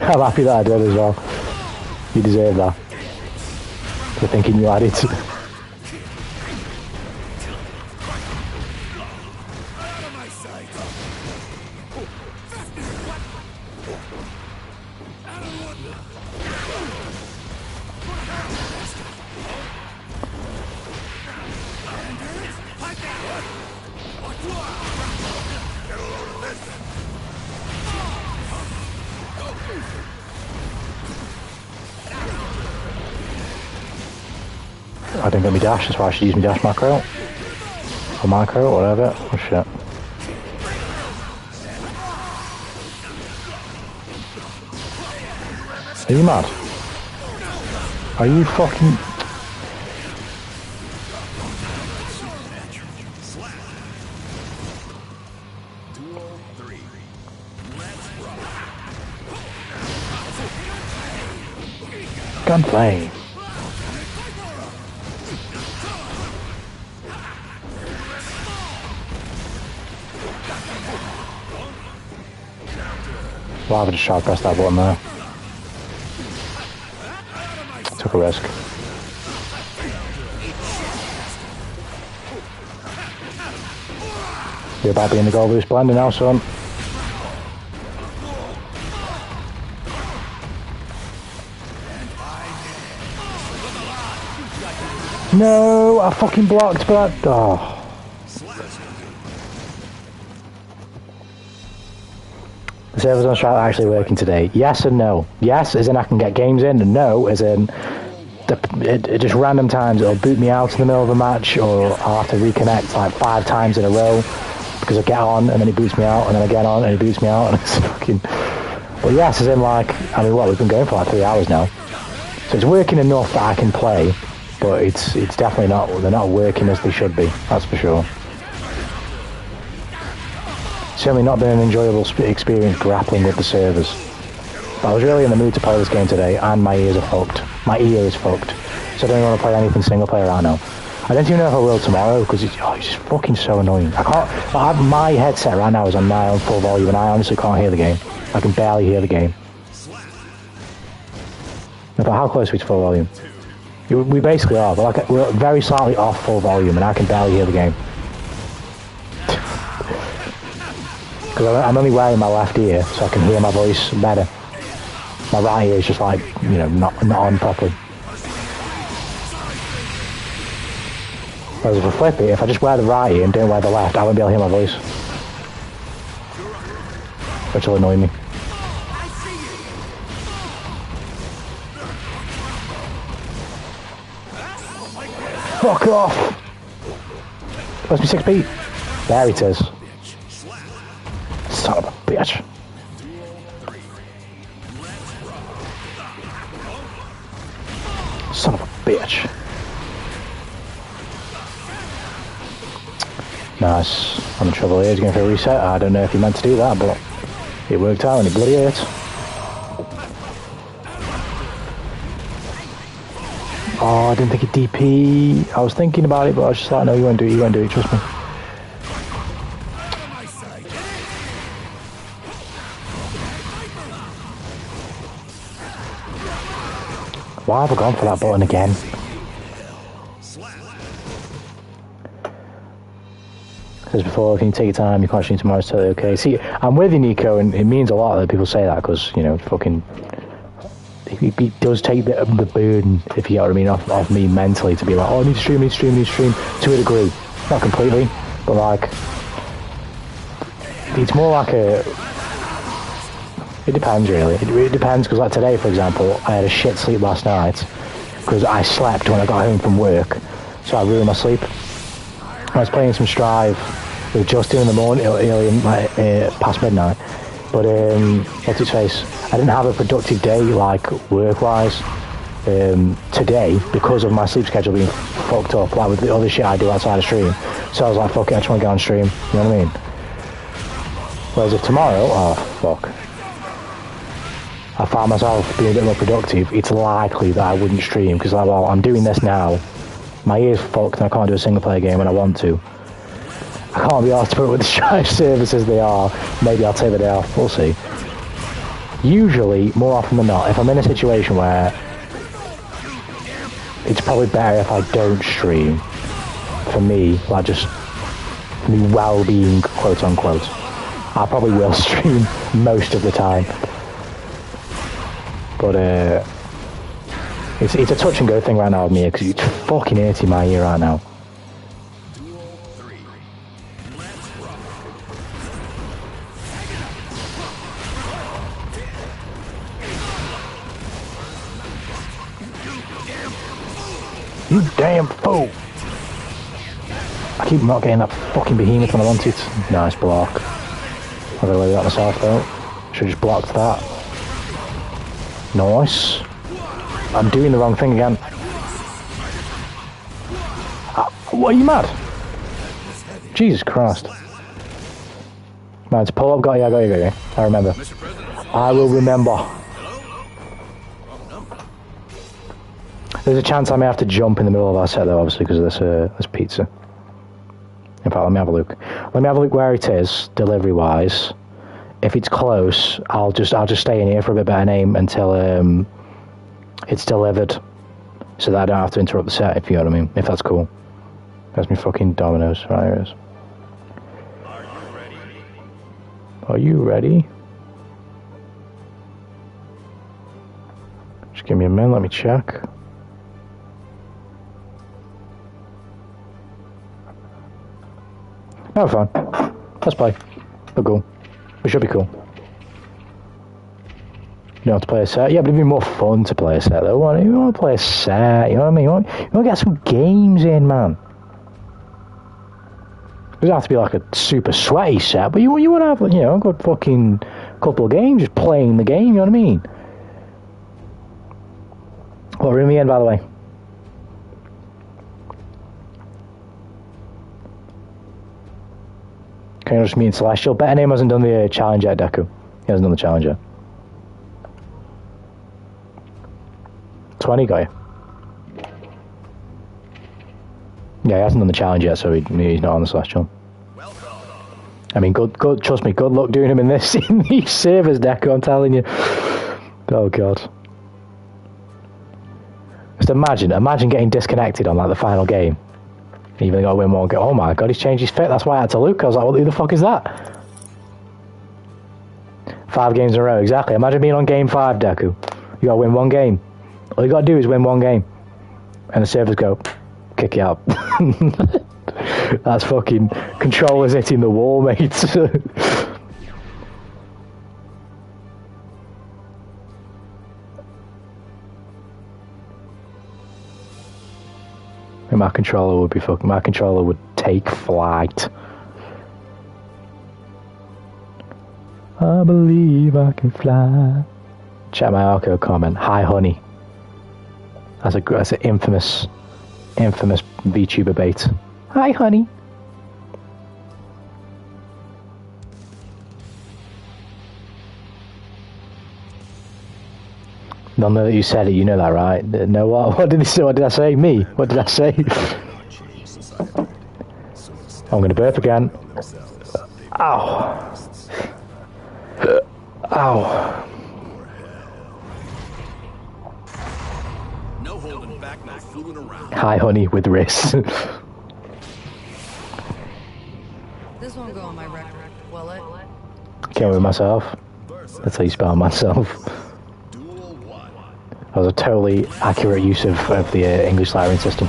I'm happy that I did as well. You deserve that. For thinking you had it. I didn't get my dash, that's why I should use my dash macro. Or macro, or whatever. Oh shit. Are you mad? Are you fucking... Gunplay. Well, I've just tried to press that button there. Took a risk. You're about being the Goldlewis blender now, son. No, I fucking blocked, but oh. The servers on Strike are actually working today. Yes and no. Yes, as in I can get games in, and no, as in it just random times it'll boot me out in the middle of a match, or I'll have to reconnect like 5 times in a row because I get on and then it boots me out, and then I get on and it boots me out, and it's fucking. But yes, as in like, I mean, what, we've been going for like 3 hours now, so it's working enough that I can play, but it's definitely not. They're not working as they should be. That's for sure. certainly not been an enjoyable experience grappling with the servers. But I was really in the mood to play this game today, and my ears are fucked. My ear is fucked. So I don't even want to play anything single player right now. I don't even know if I will tomorrow, because it's just fucking so annoying. I can't... my headset right now is on my own full volume, and I honestly can't hear the game. I can barely hear the game. But how close are we to full volume? We basically are, but like, we're very slightly off full volume, and I can barely hear the game. Because I'm only wearing my left ear, so I can hear my voice better. My right ear is just like, you know, not on properly. Whereas if I flip it, if I just wear the right ear and don't wear the left, I won't be able to hear my voice. Which will annoy me. Fuck off! Must be 6 feet. There it is. Son of a bitch. Son of a bitch. Nice. I'm in trouble here. He's going for a reset. I don't know if he meant to do that, but it worked out and he bloody hurt. Oh, I didn't think he'd DP. I was thinking about it, but I was just like, no, you won't do it, trust me. Why have I gone for that button again? As before, if you take your time, you can't shoot tomorrow, it's totally okay. See, I'm with you, Nico, and it means a lot that people say that, because, you know, fucking... It does take the burden, if you get what I mean, off me mentally to be like, oh, I need to stream, to a degree. Not completely, but like... It's more like a... It depends, really. It depends, because like today, for example, I had a shit sleep last night, because I slept when I got home from work, so I ruined my sleep. I was playing some Strive with Justin in the morning, early like, past midnight. But what's its face? I didn't have a productive day, like work-wise, today because of my sleep schedule being fucked up, like with the other shit I do outside of stream. So I was like, fuck it, I just want to get on stream. You know what I mean? Whereas if tomorrow, oh fuck, I found myself being a bit more productive, it's likely that I wouldn't stream because like, well, I'm doing this now. My ear's fucked and I can't do a single player game when I want to. I can't be asked to put it with the Strive service as they are. Maybe I'll take the day off, we'll see. Usually, more often than not, if I'm in a situation where it's probably better if I don't stream, for me, like just for me well-being, quote unquote, I probably will stream most of the time. But it's a touch and go thing right now with me because it's fucking hurting my ear right now. You damn fool! I keep not getting that fucking behemoth when I want it. Nice block. I got away with that myself though. Should have just blocked that. Nice. I'm doing the wrong thing again. What, are you mad? Jesus Christ. Man, to pull up, got you. I remember. I will remember. There's a chance I may have to jump in the middle of our set though, obviously, because of this pizza. In fact, let me have a look. Let me have a look where it is, delivery-wise. If it's close, I'll just stay in here for a bit better name until it's delivered, so that I don't have to interrupt the set. If you know what I mean. If that's cool. That's me fucking Domino's. Right, here it is. Are you ready? Just give me a minute. Let me check. No, fine. Let's play. We're cool. We should be cool. You don't have to play a set. Yeah, but it'd be more fun to play a set, though. You want to play a set, you know what I mean? You want to get some games in, man. It doesn't have to be like a super sweaty set, but you want to have, you know, a good fucking couple of games just playing the game, you know what I mean? Well, we're in the end, by the way. Can you just meet Celestial? Better Name hasn't done the challenge yet, Deku. He hasn't done the challenge yet. 20 guy. Yeah, he hasn't done the challenge yet, so he's not on the Celestial. I mean, good. Trust me, good luck doing him in these servers, Deku. I'm telling you. Oh god. Just imagine getting disconnected on like the final game. You've only got to win one game. Oh my god, he's changed his fit. That's why I had to look. I was like, what the fuck is that? 5 games in a row, exactly. Imagine being on game 5, Deku. You got to win one game. All you got to do is win one game, and the servers go, kick you out. That's fucking controllers hitting the wall, mate. And my controller would take flight. I believe I can fly. Check my Arco comment. Hi, honey. That's an infamous VTuber bait. Hi, honey. None that you said it, you know that, right? No, what did he say? What did I say? Me? What did I say? I'm gonna burp again. Ow. Ow. No holding back, no fooling around. Hi, honey, with wrists. This won't go on my record, will it? Can't with myself. That's how you spell myself. That was a totally accurate use of the English lettering system.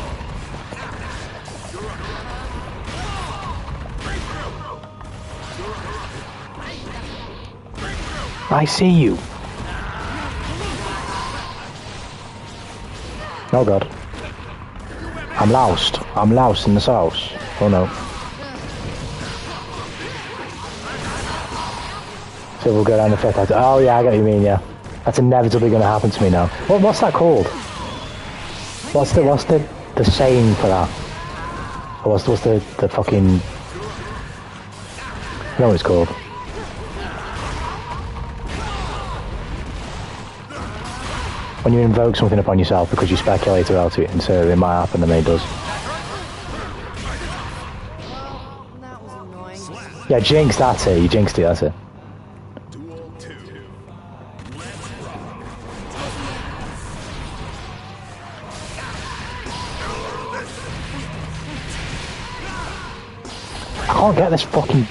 I see you. Oh god. I'm lost. I'm lost in this house. Oh no. So we'll go down the 5th. Oh yeah, I get what you mean, yeah. That's inevitably going to happen to me now. What's that called? What's the saying for that? Or what's the fucking... I know what it's called. When you invoke something upon yourself because you speculate about it and say it might happen and then it does. That was annoying. Yeah, jinx, that's it. You jinxed it, that's it. I can't get this fucking...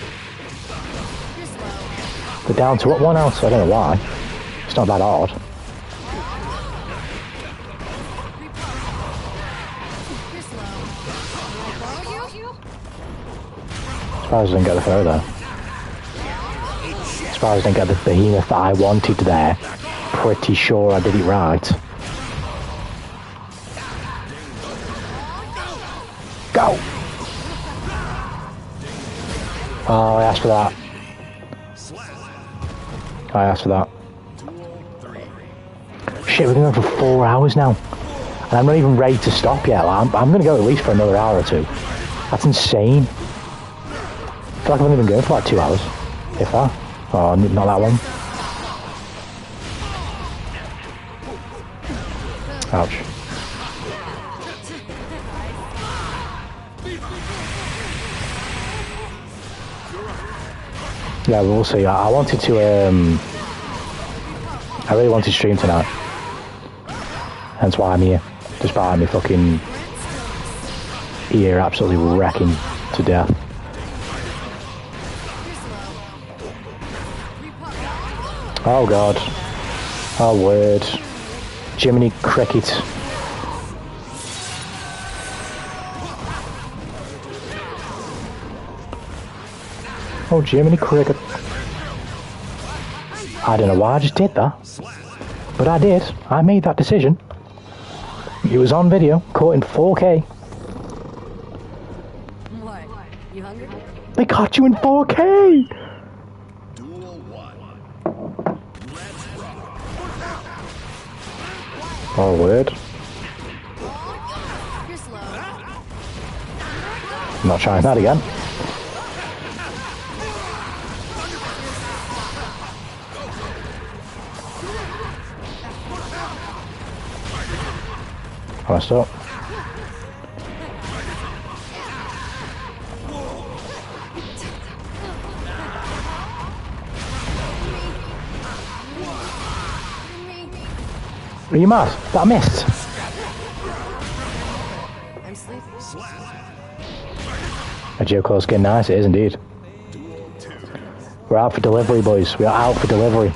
They're down to what, 1 ounce? I don't know why. It's not that hard. As far as I didn't get the photo. As far as I didn't get the behemoth that I wanted there. Pretty sure I did it right. Go! Oh, I asked for that. I asked for that. Shit, we're going for 4 hours now. And I'm not even ready to stop yet. I'm going to go at least for another hour or 2. That's insane. I feel like I've only been going for like 2 hours. If that. Oh, not that long. Ouch. Yeah, we'll see. I wanted to, I really wanted to stream tonight. Hence why I'm here. Despite me fucking ear absolutely wrecking to death. Oh god. Oh word. Jiminy Cricket. Oh, Jiminy Cricket. I don't know why I just did that. But I did. I made that decision. It was on video, caught in 4K. What? You hungry? They caught you in 4K! Oh, word. You're slow. I'm not trying that again. Messed up. Are you mad? That missed. I'm sleepy. A geoclose skin, nice, it is indeed. We're out for delivery, boys. We are out for delivery.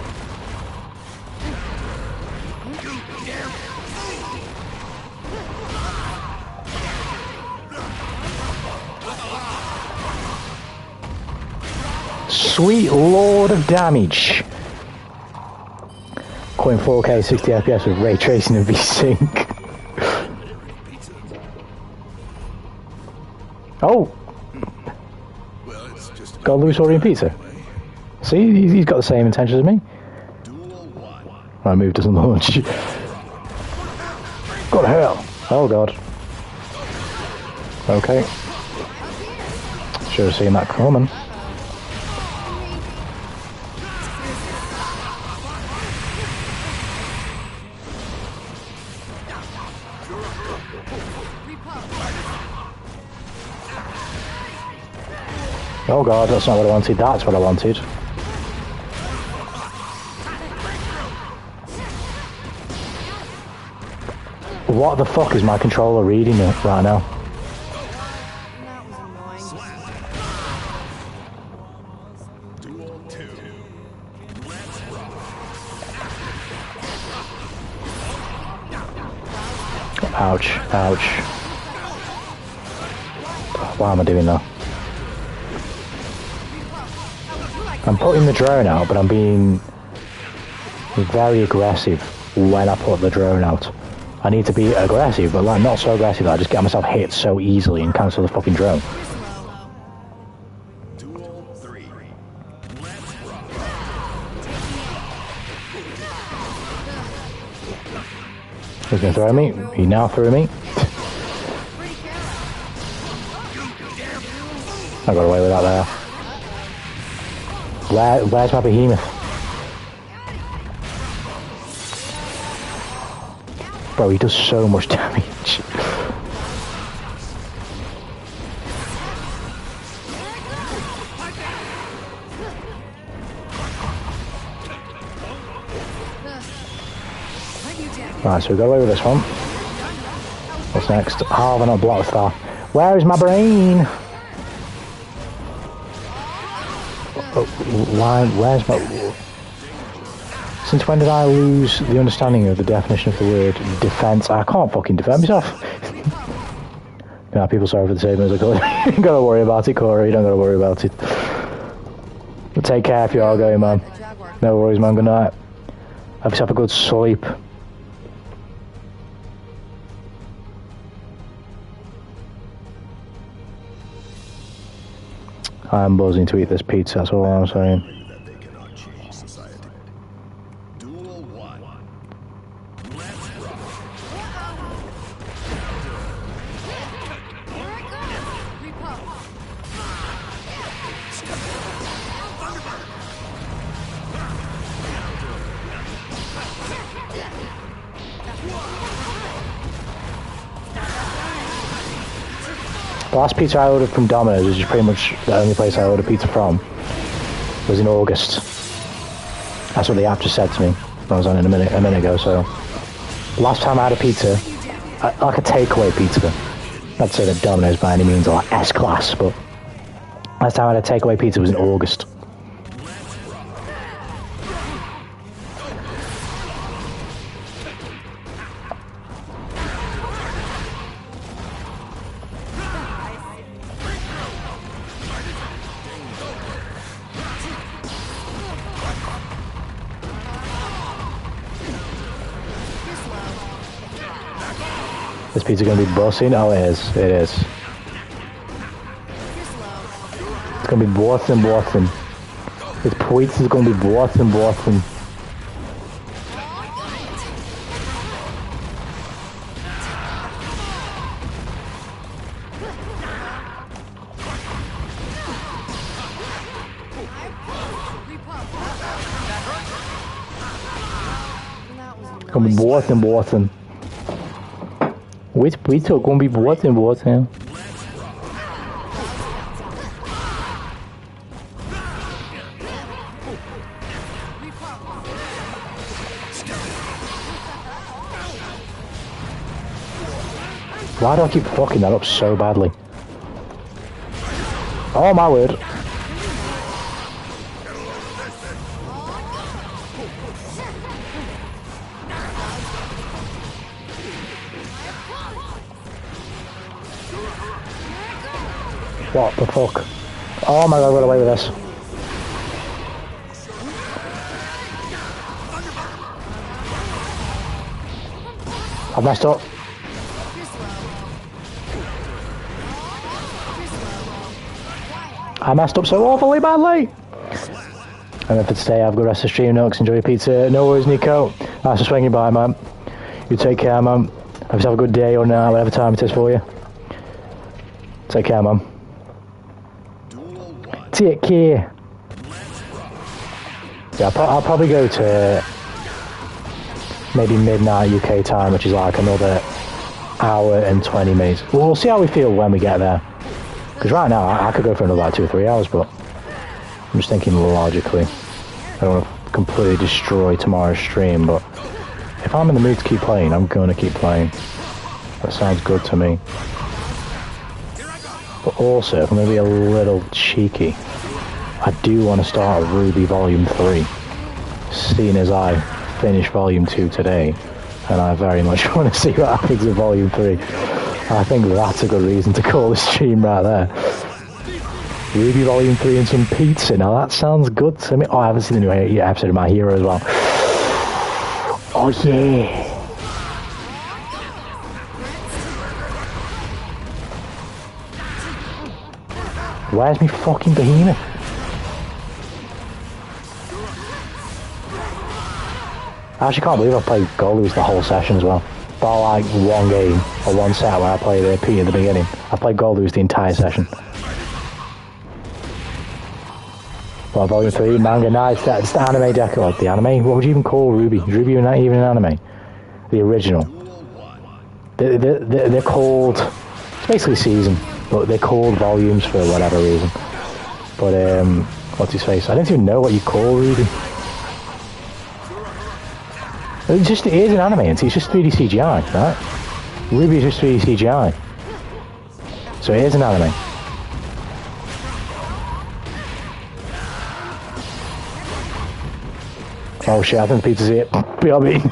Sweet lord of damage. Going 4K 60 FPS with ray tracing and V-Sync. Oh! Goldlewis ordering pizza. See, he's got the same intentions as me. My move doesn't launch. God hell! Oh god. Okay. Should have seen that coming. Oh god, that's not what I wanted, that's what I wanted. What the fuck is my controller reading it right now? Ouch, ouch. Why am I doing that? I'm putting the drone out, but I'm being very aggressive when I put the drone out. I need to be aggressive, but like not so aggressive that I just get myself hit so easily and cancel the fucking drone. He's gonna throw me. He now threw me. I got away with that there. Where's my behemoth? Bro, he does so much damage. Right, so we got away with this one. What's next? How have I not blocked that? Where is my brain? Oh, where's my... Since when did I lose the understanding of the definition of the word defense? I can't fucking defend myself. Yeah, people sorry for the same as I call it. You don't gotta worry about it, Corey. You don't gotta worry about it. But take care if you are going, man. No worries, man. Good night. Have yourself a good sleep. I'm buzzing to eat this pizza, that's all I'm saying. The last pizza I ordered from Domino's, which is pretty much the only place I ordered pizza from, was in August. That's what the app just said to me. I was on it a minute ago, so... Last time I had a pizza, like a takeaway pizza. Not to say that Domino's by any means are like S-class, but... Last time I had a takeaway pizza was in August. This pizza gonna be bossing? Oh, it is. It is. It's gonna be bossing. This pizza is gonna be bossing. It's gonna be bossing. We took gonna be what in water. Why do I keep fucking that up so badly? Oh my word. What the fuck? Oh my god, I got away with this. I've messed up. I messed up so awfully badly. And then for today, have a good rest of the stream, Nooks. Enjoy your pizza. No worries, Nico. Thanks for swinging by, man. You take care, man. Have yourself a good day or night, whatever time it is for you. Take care, man. Take care. Yeah, I'll probably go to maybe midnight UK time, which is like another hour and 20 minutes. We'll see how we feel when we get there. Because right now, I could go for another like 2 or 3 hours, but I'm just thinking logically. I don't want to completely destroy tomorrow's stream, but if I'm in the mood to keep playing, I'm going to keep playing. That sounds good to me. But also, if I'm going to be a little cheeky, I do want to start Ruby Volume 3, seeing as I finished Volume 2 today, and I very much want to see what happens in Volume 3. I think that's a good reason to call the stream right there. Ruby Volume 3 and some pizza. Now that sounds good to me. Oh, I haven't seen the new episode of My Hero as well. Oh yeah. Where's me fucking behemoth? I actually can't believe I played Goldlewis the whole session as well. Bar like one game or one set where I played Pete at the beginning. I played Goldlewis the entire session. Well, Volume 3, manga, nice. It's the anime deck, or the anime? What would you even call Ruby? Is Ruby even an anime? The original. They're called... It's basically season, but they're called volumes for whatever reason. But, what's his face? I don't even know what you call Ruby. It is an anime, it's just 3D CGI, right? Ruby is just 3D CGI. So it is an anime. Oh shit, I think the pizza's here. BRB.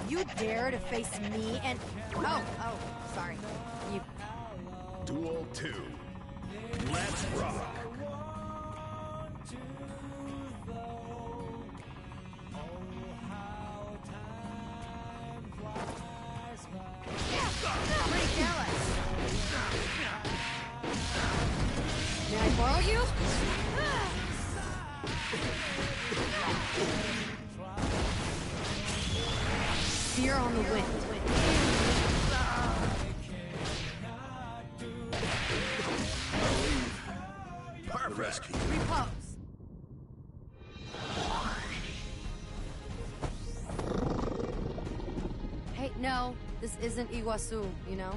You dare to face me and... Oh, sorry. You... Duel 2. Let's rock. Pretty careless. May I borrow you? Fear on the wind. Perfect. Repose. Hey, no, this isn't Iguazu, you know?